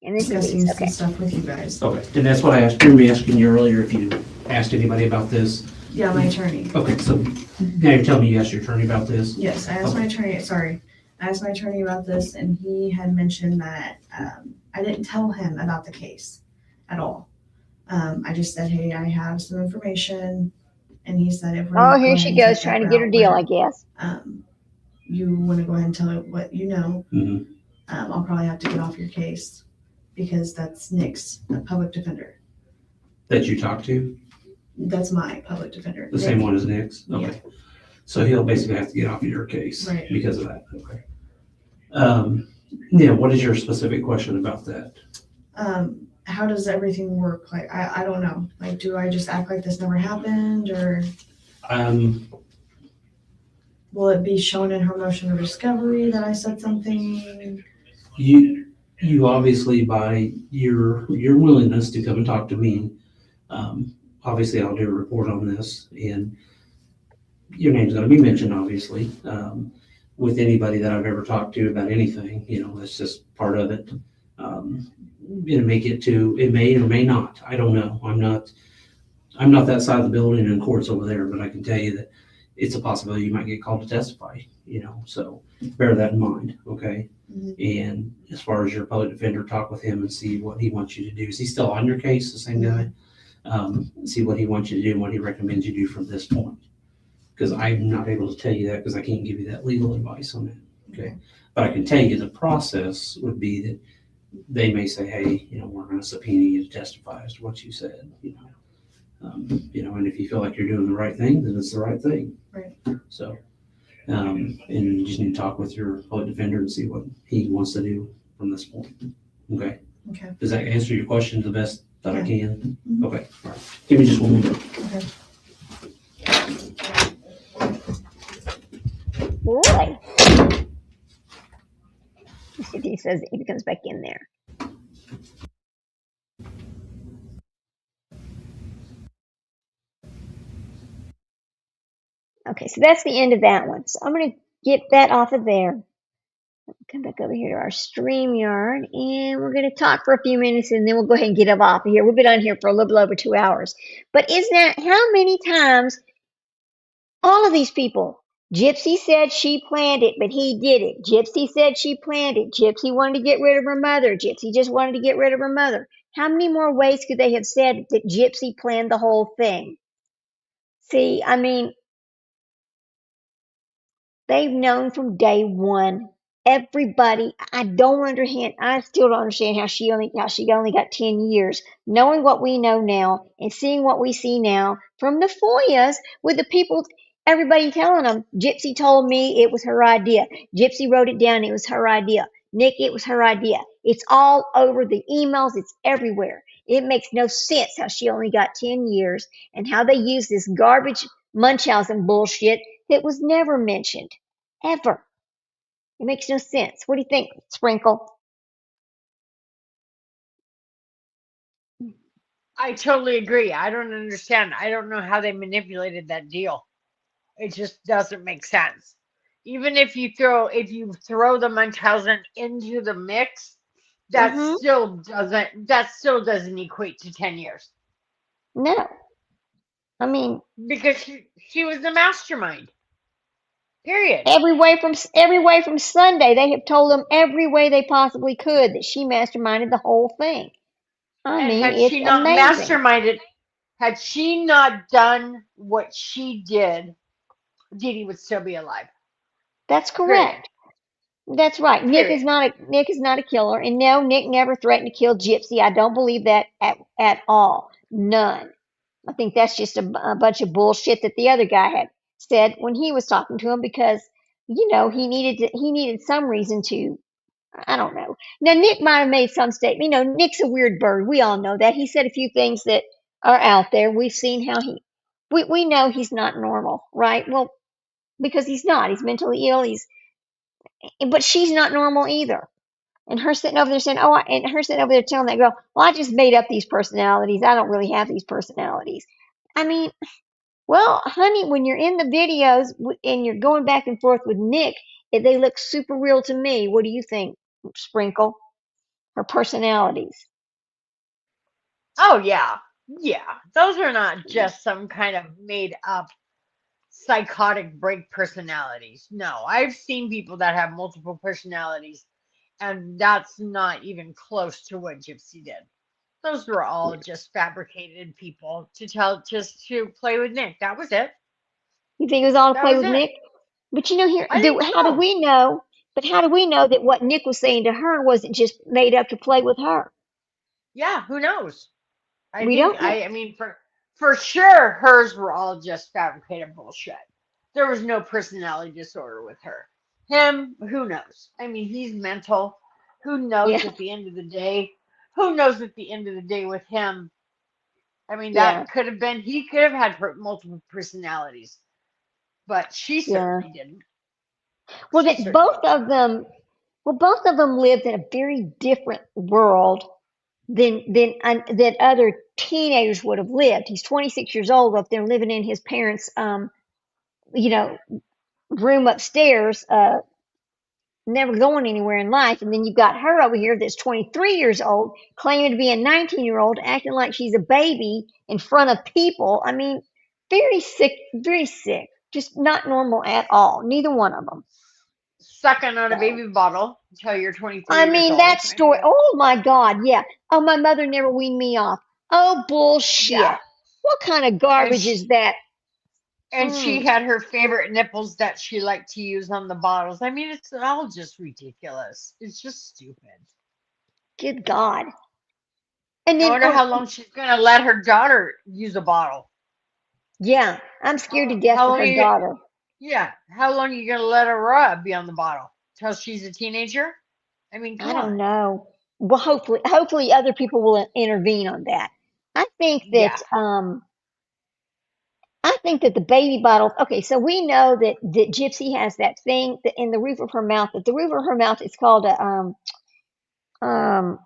Speaker 1: And this
Speaker 6: Discussing
Speaker 1: is
Speaker 6: some
Speaker 1: okay.
Speaker 6: stuff with you guys.
Speaker 2: Okay, and that's what I asked, remember asking you earlier if you asked anybody about this?
Speaker 6: Yeah, my attorney.
Speaker 2: Okay, so now you're telling me you asked your attorney about this?
Speaker 6: Yes, I asked my attorney, sorry. I asked my attorney about this and he had mentioned that I didn't tell him about the case at all. I just said, hey, I have some information. And he said, if we're
Speaker 1: Oh,
Speaker 6: going
Speaker 1: here
Speaker 6: to
Speaker 1: she
Speaker 6: go ahead and
Speaker 1: goes
Speaker 6: take
Speaker 1: trying
Speaker 6: that
Speaker 1: to get her
Speaker 6: route
Speaker 1: deal,
Speaker 6: where,
Speaker 1: I guess.
Speaker 6: you want to go ahead and tell it what you know,
Speaker 2: Mhm.
Speaker 6: I'll probably have to get off your case because that's Nick's public defender.
Speaker 2: That you talked to?
Speaker 6: That's my public defender.
Speaker 2: The same one as Nick's?
Speaker 6: Yeah.
Speaker 2: Okay. So he'll basically have to get off of your case
Speaker 6: Right.
Speaker 2: because of that, okay. Yeah, what is your specific question about that?
Speaker 6: How does everything work? Like, I don't know. Like, do I just act like this never happened or will it be shown in her motion of discovery that I said something?
Speaker 2: You obviously, by your willingness to come and talk to me, obviously I'll do a report on this and your name's gonna be mentioned, obviously, with anybody that I've ever talked to about anything, you know, that's just part of it. It may or may not, I don't know. I'm not that side of the building and court's over there, but I can tell you that it's a possibility you might get called to testify, you know, so bear that in mind, okay?
Speaker 6: Mhm.
Speaker 2: And as far as your public defender, talk with him and see what he wants you to do. Is he still on your case, the same guy? See what he wants you to do and what he recommends you do from this point. Because I'm not able to tell you that because I can't give you that legal advice on it, okay? But I can tell you the process would be that they may say, hey, you know, we're gonna subpoena you to testify as to what you said, you know. And if you feel like you're doing the right thing, then it's the right thing.
Speaker 6: Right.
Speaker 2: So, and you just need to talk with your public defender and see what he wants to do from this point. Okay.
Speaker 6: Okay.
Speaker 2: Does that answer your question the best that I can?
Speaker 6: Mhm.
Speaker 2: Okay. All right. Give me just one minute.
Speaker 6: Okay.
Speaker 1: Boy. Let's see if he says if he comes back in there. Okay, so that's the end of that one. So I'm going to get that off of there. Come back over here to our StreamYard, and we're going to talk for a few minutes, and then we'll go ahead and get up off of here. We've been on here for a little bit over 2 hours. But is that how many times all of these people? Gypsy said she planned it, but he did it. Gypsy said she planned it. Gypsy wanted to get rid of her mother. Gypsy just wanted to get rid of her mother. How many more ways could they have said that Gypsy planned the whole thing? See, I mean, they've known from day one. Everybody, I still don't understand how she only got 10 years. Knowing what we know now and seeing what we see now from the FOIAs with the people, everybody telling them, Gypsy told me it was her idea. Gypsy wrote it down, it was her idea. Nick, it was her idea. It's all over the emails, it's everywhere. It makes no sense how she only got 10 years and how they use this garbage Munchausen bullshit that was never mentioned. Ever. It makes no sense. What do you think, Sprinkle?
Speaker 4: I totally agree. I don't understand. I don't know how they manipulated that deal. It just doesn't make sense. Even if you throw the Munchausen into the mix, that
Speaker 1: Mm-hmm.
Speaker 4: still doesn't equate to 10 years.
Speaker 1: No. I mean,
Speaker 4: Because she was the mastermind. Period.
Speaker 1: every way from Sunday, they have told them every way they possibly could that she masterminded the whole thing. I
Speaker 4: And
Speaker 1: mean,
Speaker 4: had
Speaker 1: it's
Speaker 4: she not
Speaker 1: amazing.
Speaker 4: masterminded, had she not done what she did, Dee Dee would still be alive.
Speaker 1: That's
Speaker 4: Period.
Speaker 1: correct. That's right. Nick is
Speaker 4: Period.
Speaker 1: not a killer, and no, Nick never threatened to kill Gypsy. I don't believe that at all. None. I think that's just a bunch of bullshit that the other guy had said when he was talking to him because he needed some reason to. I don't know. Now Nick might have made some statement. Nick's a weird bird. We all know that. He said a few things that are out there. We've seen how we know he's not normal, right? Well, because he's not. He's mentally ill. But she's not normal either. And her sitting over there saying, oh, and her sitting over there telling that girl, well, I just made up these personalities. I don't really have these personalities. I mean, well, honey, when you're in the videos and you're going back and forth with Nick, they look super real to me. What do you think, Sprinkle? Her personalities.
Speaker 4: Oh yeah. Yeah. Those are not just some kind of made up psychotic break personalities. No, I've seen people that have multiple personalities, and that's not even close to what Gypsy did. Those were all just fabricated people to tell, just to play with Nick. That was it.
Speaker 1: You think it was all to
Speaker 4: That
Speaker 1: play
Speaker 4: was
Speaker 1: with
Speaker 4: it.
Speaker 1: Nick? But you know,
Speaker 4: I think
Speaker 1: how do
Speaker 4: so.
Speaker 1: we know? But how do we know that what Nick was saying to her wasn't just made up to play with her?
Speaker 4: Yeah, who knows? I
Speaker 1: We
Speaker 4: think
Speaker 1: don't know.
Speaker 4: I mean for sure hers were all just fabricated bullshit. There was no personality disorder with her. Him, who knows? I mean, he's mental. Who knows
Speaker 1: Yeah,
Speaker 4: at the end of the day? Who knows at the end of the day with him? I mean,
Speaker 1: yeah,
Speaker 4: that could have been, he could have had multiple personalities, but she
Speaker 1: yeah.
Speaker 4: certainly didn't.
Speaker 1: Well,
Speaker 4: She
Speaker 1: that
Speaker 4: certainly
Speaker 1: both
Speaker 4: didn't.
Speaker 1: of them, both of them lived in a very different world than other teenagers would have lived. He's 26 years old up there living in his parents' you know, room upstairs, never going anywhere in life. And then you've got her over here that's 23 years old, claiming to be a 19-year-old, acting like she's a baby in front of people. I mean, very sick, very sick. Just not normal at all. Neither one of them.
Speaker 4: Sucking on a
Speaker 1: So,
Speaker 4: baby bottle until you're
Speaker 1: I
Speaker 4: 23 years
Speaker 1: mean,
Speaker 4: old.
Speaker 1: that
Speaker 4: I
Speaker 1: story.
Speaker 4: mean,
Speaker 1: Oh my God. Yeah. Oh, my mother never weaned me off. Oh,
Speaker 4: yeah.
Speaker 1: bullshit. What kind of
Speaker 4: And
Speaker 1: garbage
Speaker 4: she,
Speaker 1: is that?
Speaker 4: and she
Speaker 1: Mm,
Speaker 4: had her favorite nipples that she liked to use on the bottles. I mean, it's all just ridiculous. It's just stupid.
Speaker 1: good God. And
Speaker 4: I
Speaker 1: then,
Speaker 4: wonder how long she's gonna let her daughter use a bottle.
Speaker 1: yeah, I'm scared to death
Speaker 4: How
Speaker 1: for
Speaker 4: long
Speaker 1: her
Speaker 4: you?
Speaker 1: daughter.
Speaker 4: Yeah, how long you gonna let Aurora be on the bottle? Till she's a teenager? I mean,
Speaker 1: I
Speaker 4: come
Speaker 1: don't
Speaker 4: on.
Speaker 1: know. Well, hopefully other people will intervene on that. I think that
Speaker 4: Yeah,
Speaker 1: um I think that the baby bottles. Okay, so we know that Gypsy has that thing that in the roof of her mouth. That the roof of her mouth is called a um.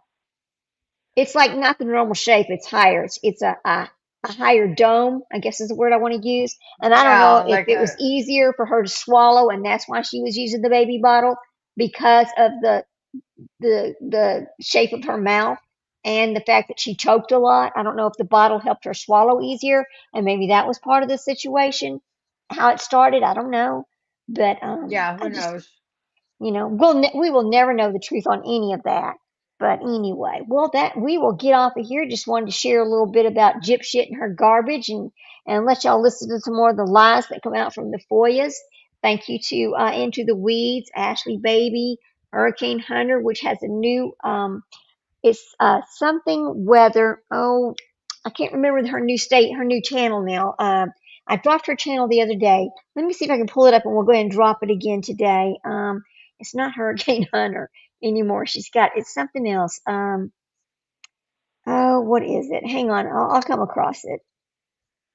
Speaker 1: It's like not the normal shape. It's higher. It's a higher dome. I guess is the word I want to use. And I don't
Speaker 4: yeah,
Speaker 1: know if
Speaker 4: like
Speaker 1: it was easier for her to swallow, and that's why she was using the baby bottle because of the shape of her mouth and the fact that she choked a lot. I don't know if the bottle helped her swallow easier, and maybe that was part of the situation. How it started, I don't know, but
Speaker 4: yeah.
Speaker 1: I
Speaker 4: Who
Speaker 1: just,
Speaker 4: knows?
Speaker 1: we will never know the truth on any of that. But anyway, well, that we will get off of here. Just wanted to share a little bit about Gyp shit and her garbage, and let y'all listen to some more of the lies that come out from the Foyas. Thank you to Into the Weeds, Ashley Baby, Hurricane Hunter, which has a new it's something weather. Oh, I can't remember her new channel now. I dropped her channel the other day. Let me see if I can pull it up, and we'll go ahead and drop it again today. It's not Hurricane Hunter anymore. It's something else. Oh, what is it? Hang on, I'll come across it.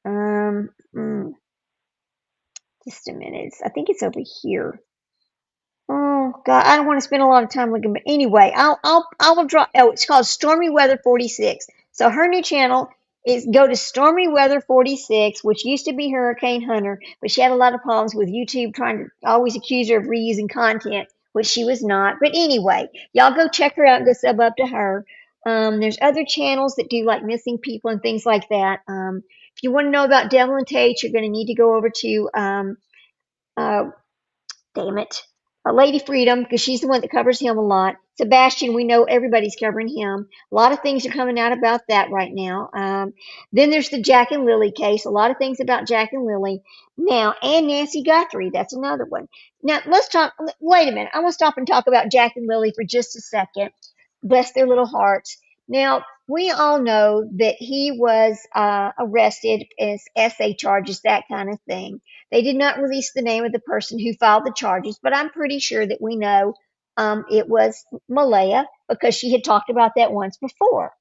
Speaker 1: Um, mm, just a minute. I think it's over here. Oh God, I don't want to spend a lot of time looking, but anyway, I will draw. Oh, it's called Stormy Weather 46. So her new channel is go to Stormy Weather 46, which used to be Hurricane Hunter, but she had a lot of problems with YouTube trying to always accuse her of reusing content, which she was not. But anyway, y'all go check her out and go sub up to her. There's other channels that do like missing people and things like that. If you want to know about Devil and Tate, you're going to need to go over to uh, damn it. Lady Freedom, because she's the one that covers him a lot. Sebastian, we know everybody's covering him. A lot of things are coming out about that right now. Then there's the Jack and Lily case. A lot of things about Jack and Lily. Now, and Nancy Guthrie, that's another one. Now, let's talk. Wait a minute. I want to stop and talk about Jack and Lily for just a second. Bless their little hearts. Now, we all know that he was arrested as SA charges, that kind of thing. They did not release the name of the person who filed the charges, but I'm pretty sure that we know it was Malaya because she had talked about that once before.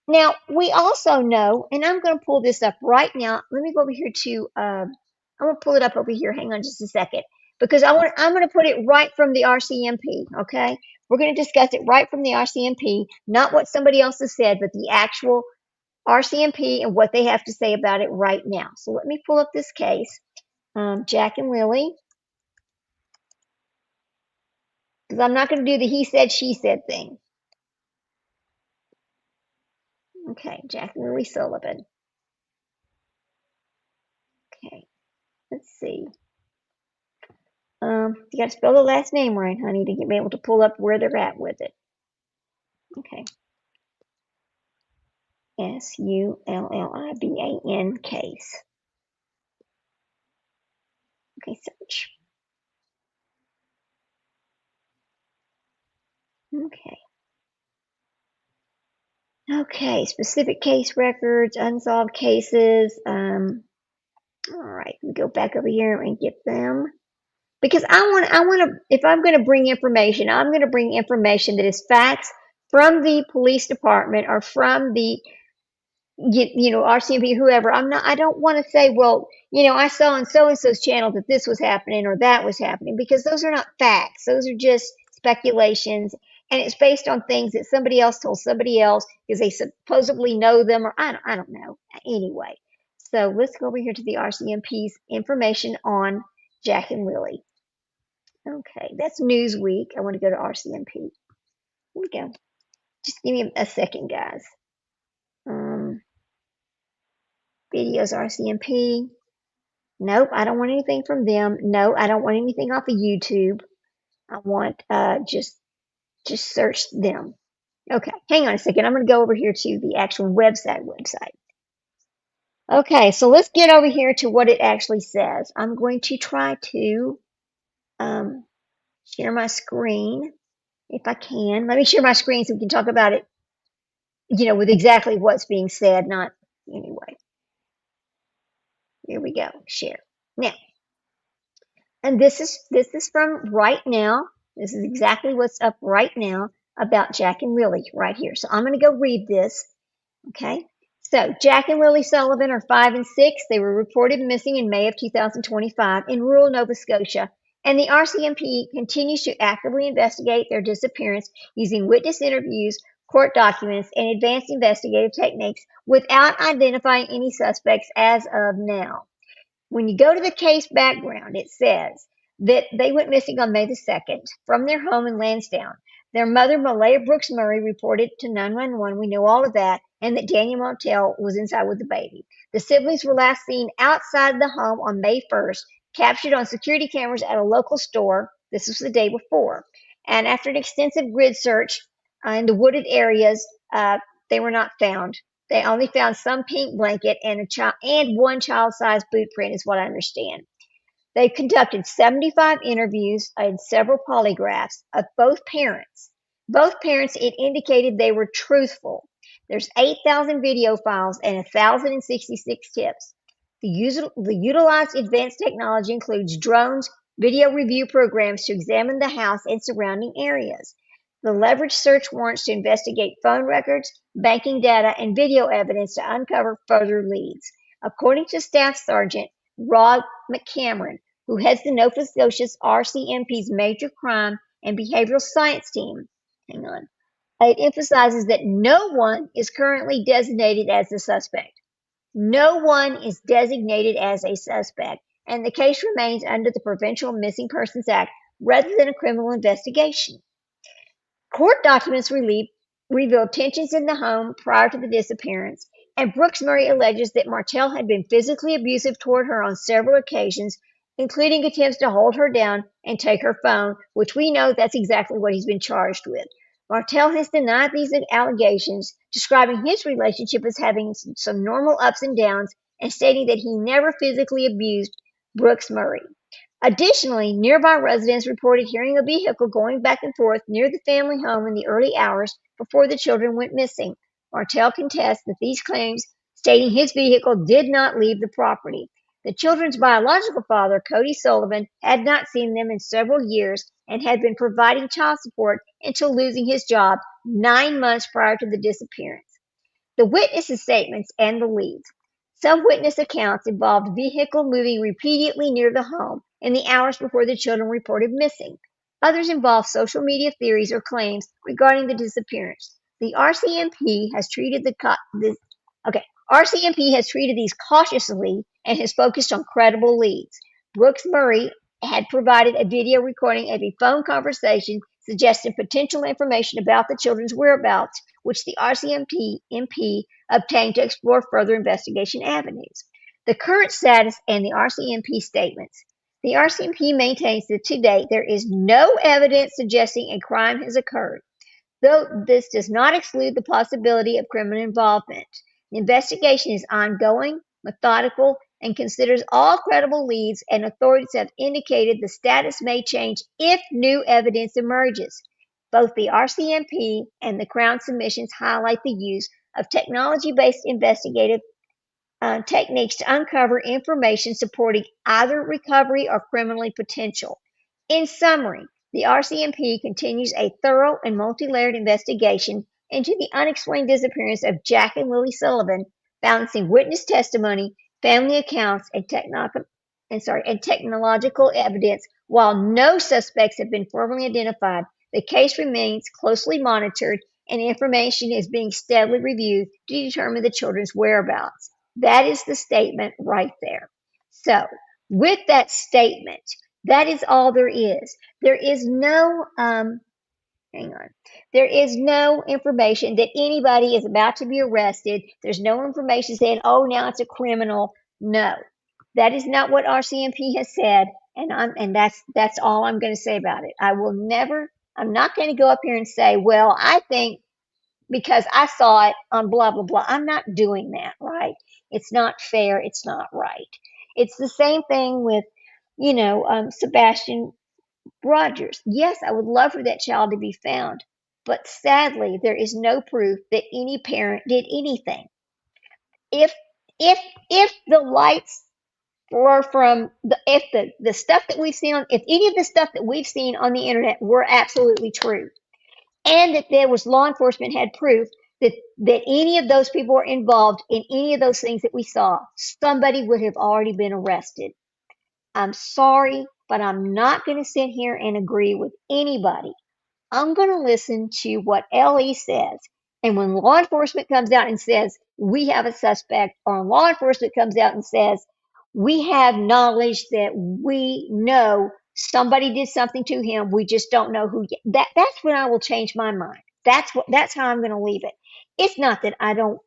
Speaker 1: Now, we also know, and I'm going to pull this up right now. Let me go over here to, I'm going to pull it up over here. Hang on just a second. Because I'm going to put it right from the RCMP, okay? We're going to discuss it right from the RCMP, not what somebody else has said, but the actual RCMP and what they have to say about it right now. So let me pull up this case. Jack and Lily. Because I'm not going to do the he said, she said thing. Okay, Jack and Lily Sullivan. Okay, let's see. You got to spell the last name right, honey, to be able to pull up where they're at with it. Okay. Sullivan case. Okay, search. Okay. Okay, specific case records, unsolved cases. All right, we go back over here and get them. Because I want to, if I'm going to bring information, I'm going to bring information that is facts from the police department or from the, RCMP, whoever. I don't want to say, well, I saw on so-and-so's channel that this was happening or that was happening, because those are not facts. Those are just speculations. And it's based on things that somebody else told somebody else because they supposedly know them, or I don't know. Anyway, so let's go over here to the RCMP's information on Jack and Lily. Okay, that's Newsweek. I want to go to RCMP. Here we go. Just give me a second, guys. Videos RCMP. Nope, I don't want anything from them. No, I don't want anything off of YouTube. I want just search them. Okay, hang on a second. I'm going to go over here to the actual website. Okay, so let's get over here to what it actually says. I'm going to try to share my screen if I can. Let me share my screen so we can talk about it, with exactly what's being said, not anyway. Here we go, share. Now, and this is from right now. This is exactly what's up right now about Jack and Lily right here. So I'm going to go read this. Okay. So Jack and Lily Sullivan are 5 and 6. They were reported missing in May of 2025 in rural Nova Scotia, and the RCMP continues to actively investigate their disappearance using witness interviews, court documents, and advanced investigative techniques without identifying any suspects as of now. When you go to the case background, it says that they went missing on May the 2nd from their home in Lansdowne. Their mother, Malaya Brooks Murray, reported to 911. We know all of that, and that Daniel Martell was inside with the baby. The siblings were last seen outside the home on May 1st, captured on security cameras at a local store. This was the day before. And after an extensive grid search in the wooded areas, they were not found. They only found some pink blanket and one child-sized boot print, is what I understand. They conducted 75 interviews and several polygraphs of both parents. Both parents, it indicated they were truthful. There's 8,000 video files and 1,066 tips. The utilized advanced technology includes drones, video review programs to examine the house and surrounding areas. The leveraged search warrants to investigate phone records, banking data, and video evidence to uncover further leads. According to Staff Sergeant Rod McCameron, who heads the Nova Scotia's RCMP's Major Crime and Behavioral Science team, it emphasizes that no one is currently designated as the suspect. No one is designated as a suspect, and the case remains under the Prevention of Missing Persons Act rather than a criminal investigation. Court documents revealed tensions in the home prior to the disappearance, and Brooks Murray alleges that Martell had been physically abusive toward her on several occasions, including attempts to hold her down and take her phone, which we know that's exactly what he's been charged with. Martell has denied these allegations, describing his relationship as having some normal ups and downs, and stating that he never physically abused Brooks Murray. Additionally, nearby residents reported hearing a vehicle going back and forth near the family home in the early hours before the children went missing. Martell contests that these claims, stating his vehicle did not leave the property. The children's biological father, Cody Sullivan, had not seen them in several years and had been providing child support until losing his job 9 months prior to the disappearance. The witnesses' statements and the leads. Some witness accounts involved vehicle moving repeatedly near the home in the hours before the children reported missing. Others involve social media theories or claims regarding the disappearance. The RCMP has treated RCMP has treated these cautiously and has focused on credible leads. Brooks Murray had provided a video recording of a phone conversation suggesting potential information about the children's whereabouts, which the RCMP obtained to explore further investigation avenues. The current status and the RCMP statements. The RCMP maintains that to date there is no evidence suggesting a crime has occurred, though this does not exclude the possibility of criminal involvement. The investigation is ongoing, methodical, and considers all credible leads, and authorities have indicated the status may change if new evidence emerges. Both the RCMP and the Crown submissions highlight the use of technology-based investigative techniques to uncover information supporting either recovery or criminal potential. In summary, the RCMP continues a thorough and multi-layered investigation into the unexplained disappearance of Jack and Lily Sullivan, balancing witness testimony, family accounts, and technological evidence. While no suspects have been formally identified, the case remains closely monitored and information is being steadily reviewed to determine the children's whereabouts. That is the statement right there. So, with that statement, that is all there is. There is no, there is no information that anybody is about to be arrested. There's no information saying, oh, now it's a criminal. No, that is not what RCMP has said, and that's all I'm going to say about it. I'm not going to go up here and say, well, I think because I saw it on blah, blah, blah. I'm not doing that, right? It's not fair. It's not right. It's the same thing with, Sebastian Rogers. Yes, I would love for that child to be found, but sadly, there is no proof that any parent did anything. If the lights were if the stuff that we've seen if any of the stuff that we've seen on the internet were absolutely true, and that there was law enforcement had proof that any of those people were involved in any of those things that we saw, somebody would have already been arrested. I'm sorry, but I'm not going to sit here and agree with anybody. I'm going to listen to what LE says. And when law enforcement comes out and says, we have a suspect, or law enforcement comes out and says, we have knowledge that we know somebody did something to him, we just don't know who. That's when I will change my mind. That's how I'm going to leave it. It's not that I don't,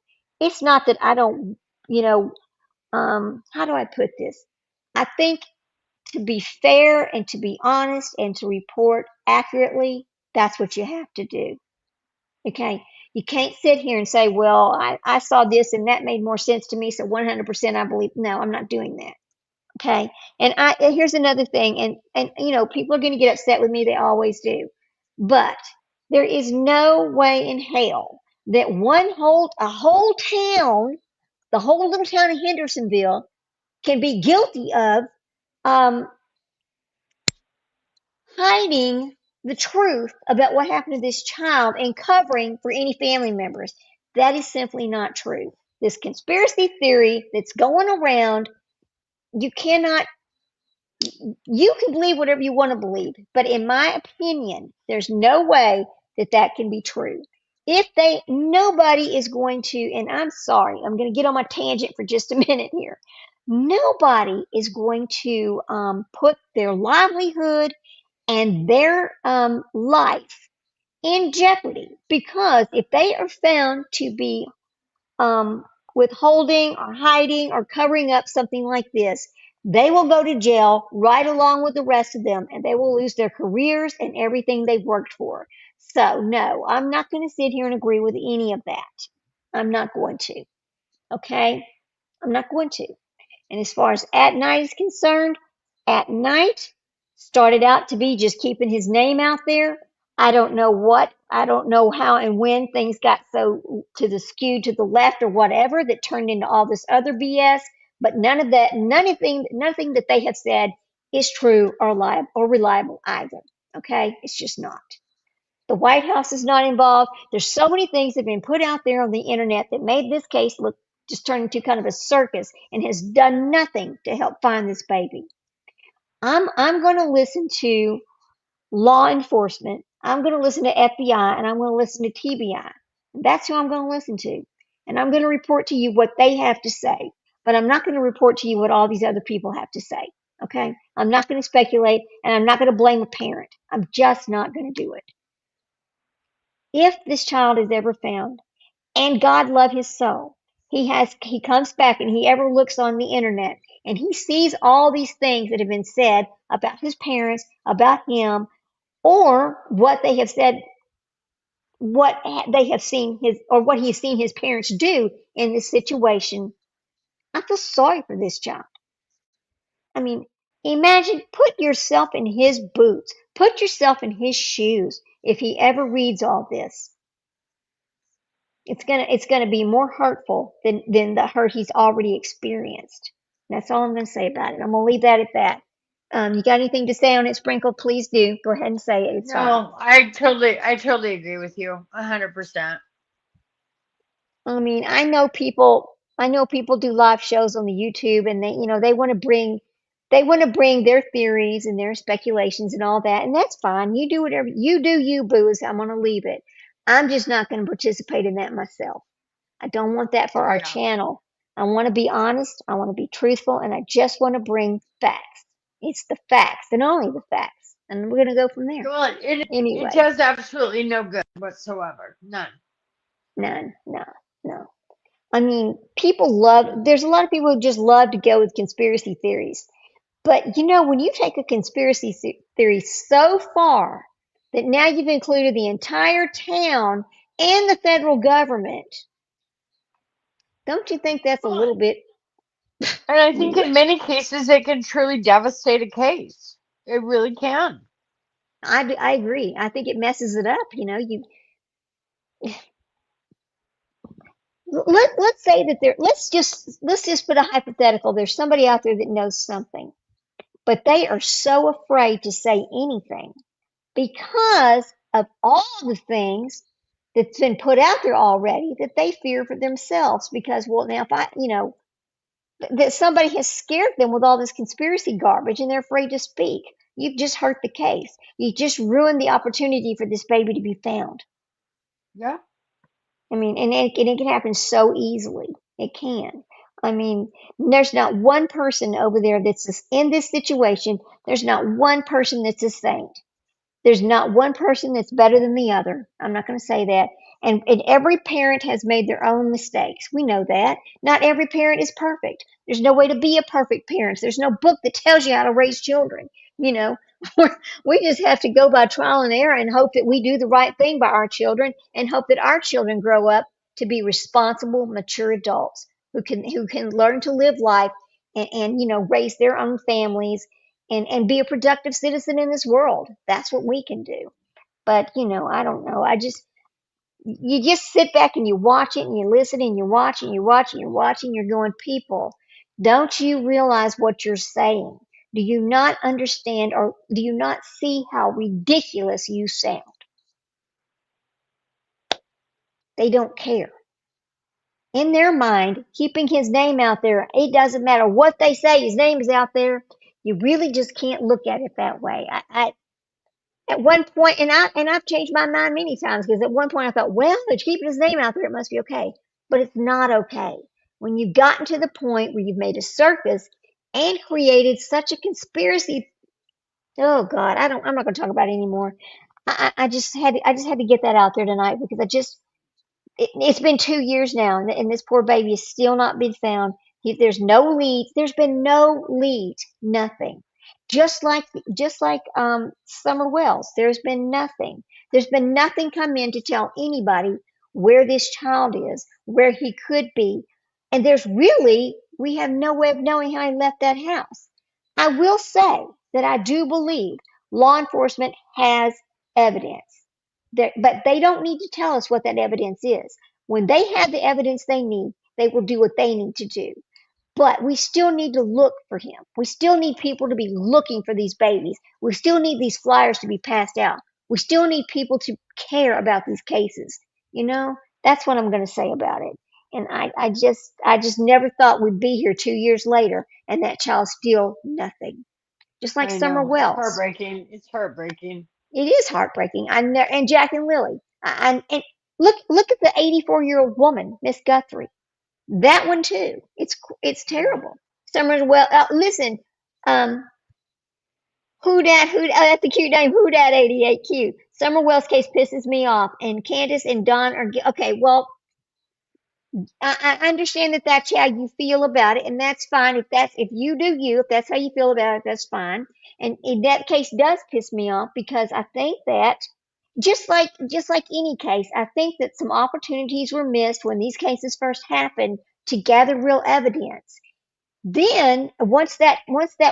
Speaker 1: how do I put this? I think to be fair and to be honest and to report accurately, that's what you have to do. Okay? You can't sit here and say, well, I saw this and that made more sense to me, so 100% I believe. No, I'm not doing that. Okay? And here's another thing, and people are going to get upset with me. They always do. But there is no way in hell that a whole town, the whole little town of Hendersonville, can be guilty of hiding the truth about what happened to this child and covering for any family members. That is simply not true. This conspiracy theory that's going around, you can believe whatever you want to believe, but in my opinion, there's no way that can be true. Nobody is going to, and I'm sorry, I'm going to get on my tangent for just a minute here. Nobody is going to put their livelihood and their life in jeopardy, because if they are found to be withholding or hiding or covering up something like this, they will go to jail right along with the rest of them, and they will lose their careers and everything they've worked for. So no, I'm not going to sit here and agree with any of that. I'm not going to. Okay? I'm not going to. And as far as at night is concerned, at night started out to be just keeping his name out there. I don't know how and when things got so skewed to the left or whatever that turned into all this other BS. But nothing that they have said is true or reliable either. Okay? It's just not. The White House is not involved. There's so many things that have been put out there on the internet that made this case look just turned into kind of a circus and has done nothing to help find this baby. I'm going to listen to law enforcement. I'm going to listen to FBI and I'm going to listen to TBI. That's who I'm going to listen to. And I'm going to report to you what they have to say. But I'm not going to report to you what all these other people have to say. Okay? I'm not going to speculate and I'm not going to blame a parent. I'm just not going to do it. If this child is ever found, and God love his soul, he comes back and he ever looks on the internet and he sees all these things that have been said about his parents, about him, or what they have said, what they have seen his, or what he's seen his parents do in this situation. I feel sorry for this child. I mean, imagine, put yourself in his boots, put yourself in his shoes if he ever reads all this. It's gonna be more hurtful than the hurt he's already experienced. That's all I'm gonna say about it. I'm gonna leave that at that. You got anything to say on it, Sprinkle? Please do. Go ahead and say it. It's fine.
Speaker 4: No, I totally agree with you, 100%.
Speaker 1: I mean, I know people do live shows on the YouTube and they want to bring their theories and their speculations and all that, and that's fine. You do whatever you do, you boo, is I'm gonna leave it. I'm just not gonna participate in that myself. I don't want that for
Speaker 4: Oh
Speaker 1: our
Speaker 4: yeah.
Speaker 1: channel. I want to be honest, I want to be truthful, and I just want to bring facts. It's the facts and only the facts. And we're gonna go from there.
Speaker 4: Well, it
Speaker 1: Anyway,
Speaker 4: does absolutely no good whatsoever. None.
Speaker 1: none, no, no. I mean, there's a lot of people who just love to go with conspiracy theories. But when you take a conspiracy theory so far that now you've included the entire town and the federal government, don't you think that's a
Speaker 4: Well,
Speaker 1: little bit
Speaker 4: and I think in
Speaker 1: much?
Speaker 4: many cases it can truly devastate a case. It really can.
Speaker 1: I agree. I think it messes it up. Let's say that let's just put a hypothetical. There's somebody out there that knows something, but they are so afraid to say anything because of all the things that's been put out there already that they fear for themselves. Because, well, now if that somebody has scared them with all this conspiracy garbage and they're afraid to speak. You've just hurt the case. You just ruined the opportunity for this baby to be found.
Speaker 4: Yeah.
Speaker 1: I mean, and it can happen so easily. It can. I mean, there's not one person over there that's in this situation. There's not one person that's a saint. There's not one person that's better than the other. I'm not going to say that. And every parent has made their own mistakes. We know that. Not every parent is perfect. There's no way to be a perfect parent. There's no book that tells you how to raise children. You know, we just have to go by trial and error and hope that we do the right thing by our children and hope that our children grow up to be responsible, mature adults who can learn to live life and raise their own families and be a productive citizen in this world. That's what we can do. But I don't know. You just sit back and you watch it and you listen and you watch and you watch and you watch and you're going, people, don't you realize what you're saying? Do you not understand or do you not see how ridiculous you sound? They don't care. In their mind, keeping his name out there, it doesn't matter what they say, his name is out there. You really just can't look at it that way. At one point, and I've changed my mind many times because at one point I thought, well, they're keeping his name out there, it must be okay. But it's not okay. When you've gotten to the point where you've made a circus and created such a conspiracy, oh God, I'm not going to talk about it anymore. I just had to get that out there tonight because it's been 2 years now, and this poor baby has still not been found. There's no leads. There's been no leads. Nothing. Just like Summer Wells, there's been nothing. There's been nothing come in to tell anybody where this child is, where he could be, and we have no way of knowing how he left that house. I will say that I do believe law enforcement has evidence. But they don't need to tell us what that evidence is. When they have the evidence they need, they will do what they need to do. But we still need to look for him. We still need people to be looking for these babies. We still need these flyers to be passed out. We still need people to care about these cases. That's what I'm going to say about it. And I just never thought we'd be here 2 years later and that child's still nothing. Just like
Speaker 4: I
Speaker 1: Summer
Speaker 4: know. It's
Speaker 1: Wells.
Speaker 4: heartbreaking. It's heartbreaking.
Speaker 1: It is heartbreaking. And Jack and Lily. And look at the 84-year-old woman, Miss Guthrie. That one too. It's terrible. Summer's well. Listen, um, that's a cute name. Who dat 88Q. Summer Wells case pisses me off, and Candace and Don are okay. Well, I understand that that's how you feel about it, and that's fine. If you do you, if that's how you feel about it, that's fine. And in that case does piss me off because I think that just like any case, I think that some opportunities were missed when these cases first happened to gather real evidence. Then once that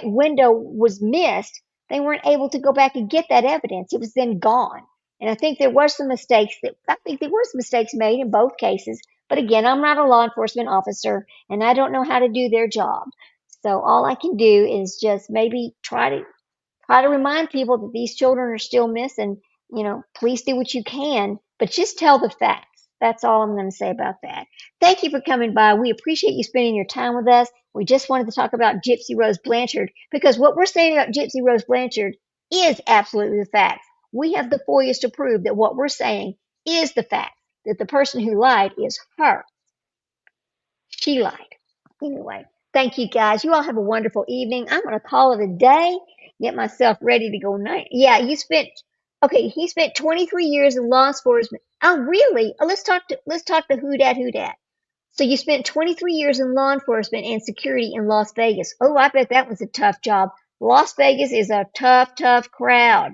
Speaker 1: window was missed, they weren't able to go back and get that evidence. It was then gone. And I think there were some mistakes made in both cases. But again, I'm not a law enforcement officer and I don't know how to do their job. So all I can do is just maybe try to remind people that these children are still missing. Please do what you can, but just tell the facts. That's all I'm going to say about that. Thank you for coming by. We appreciate you spending your time with us. We just wanted to talk about Gypsy Rose Blanchard because what we're saying about Gypsy Rose Blanchard is absolutely the facts. We have the FOIAs to prove that what we're saying is the fact, that the person who lied is her. She lied. Anyway, thank you guys. You all have a wonderful evening. I'm going to call it a day, get myself ready to go night. Yeah, he spent 23 years in law enforcement. Oh, really? Let's talk to who dat. So you spent 23 years in law enforcement and security in Las Vegas. Oh, I bet that was a tough job. Las Vegas is a tough, tough crowd.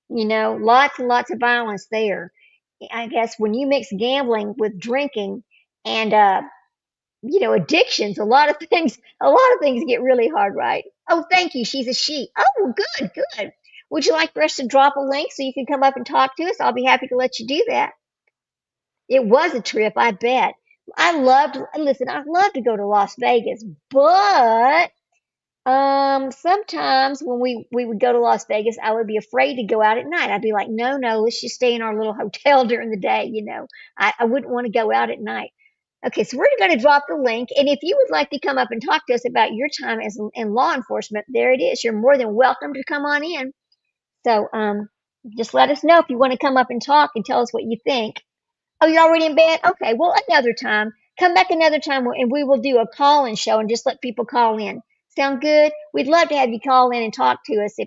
Speaker 1: Lots and lots of violence there. I guess when you mix gambling with drinking and addictions, a lot of things get really hard, right? Oh, thank you. She's a she. Oh, good, good. Would you like for us to drop a link so you can come up and talk to us? I'll be happy to let you do that. It was a trip, I bet. Listen, I love to go to Las Vegas, but sometimes when we would go to Las Vegas, I would be afraid to go out at night. I'd be like, no, no, let's just stay in our little hotel during the day. I wouldn't want to go out at night. Okay, so we're going to drop the link. And if you would like to come up and talk to us about your time in law enforcement, there it is. You're more than welcome to come on in. So just let us know if you want to come up and talk and tell us what you think. Oh, you're already in bed? Okay, well, another time. Come back another time and we will do a call-in show and just let people call in. Sound good? We'd love to have you call in and talk to us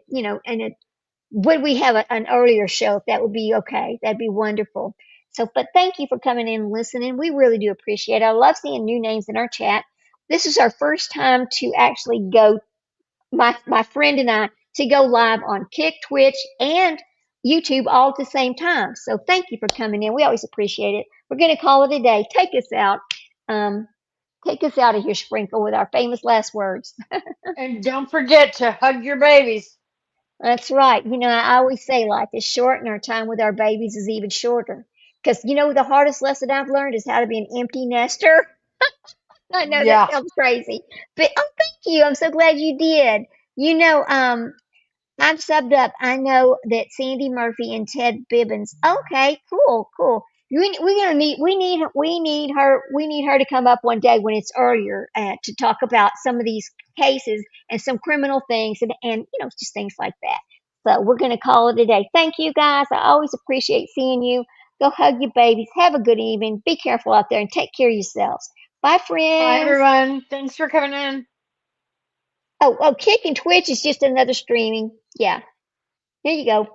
Speaker 1: would we have an earlier show if that would be okay? That'd be wonderful. So, but thank you for coming in and listening. We really do appreciate it. I love seeing new names in our chat. This is our first time to actually go, my friend and I, to go live on Kick, Twitch, and YouTube all at the same time. So thank you for coming in. We always appreciate it. We're going to call it a day. Take us out. Take us out of here, Sprinkle, with our famous last words.
Speaker 4: And don't forget to hug your babies.
Speaker 1: That's right. I always say life is short and our time with our babies is even shorter. Because, the hardest lesson I've learned is how to be an empty nester. I know
Speaker 4: Yeah.
Speaker 1: that sounds crazy. But, oh, thank you. I'm so glad you did. I've subbed up. I know that Sandy Murphy and Ted Bibbins. Okay, cool, cool. We need her to come up one day when it's earlier to talk about some of these cases and some criminal things and just things like that. So we're gonna call it a day. Thank you guys. I always appreciate seeing you. Go hug your babies. Have a good evening. Be careful out there and take care of yourselves. Bye, friends.
Speaker 4: Bye, everyone. Thanks for coming in.
Speaker 1: Oh, Kick and Twitch is just another streaming. Yeah. Here you go.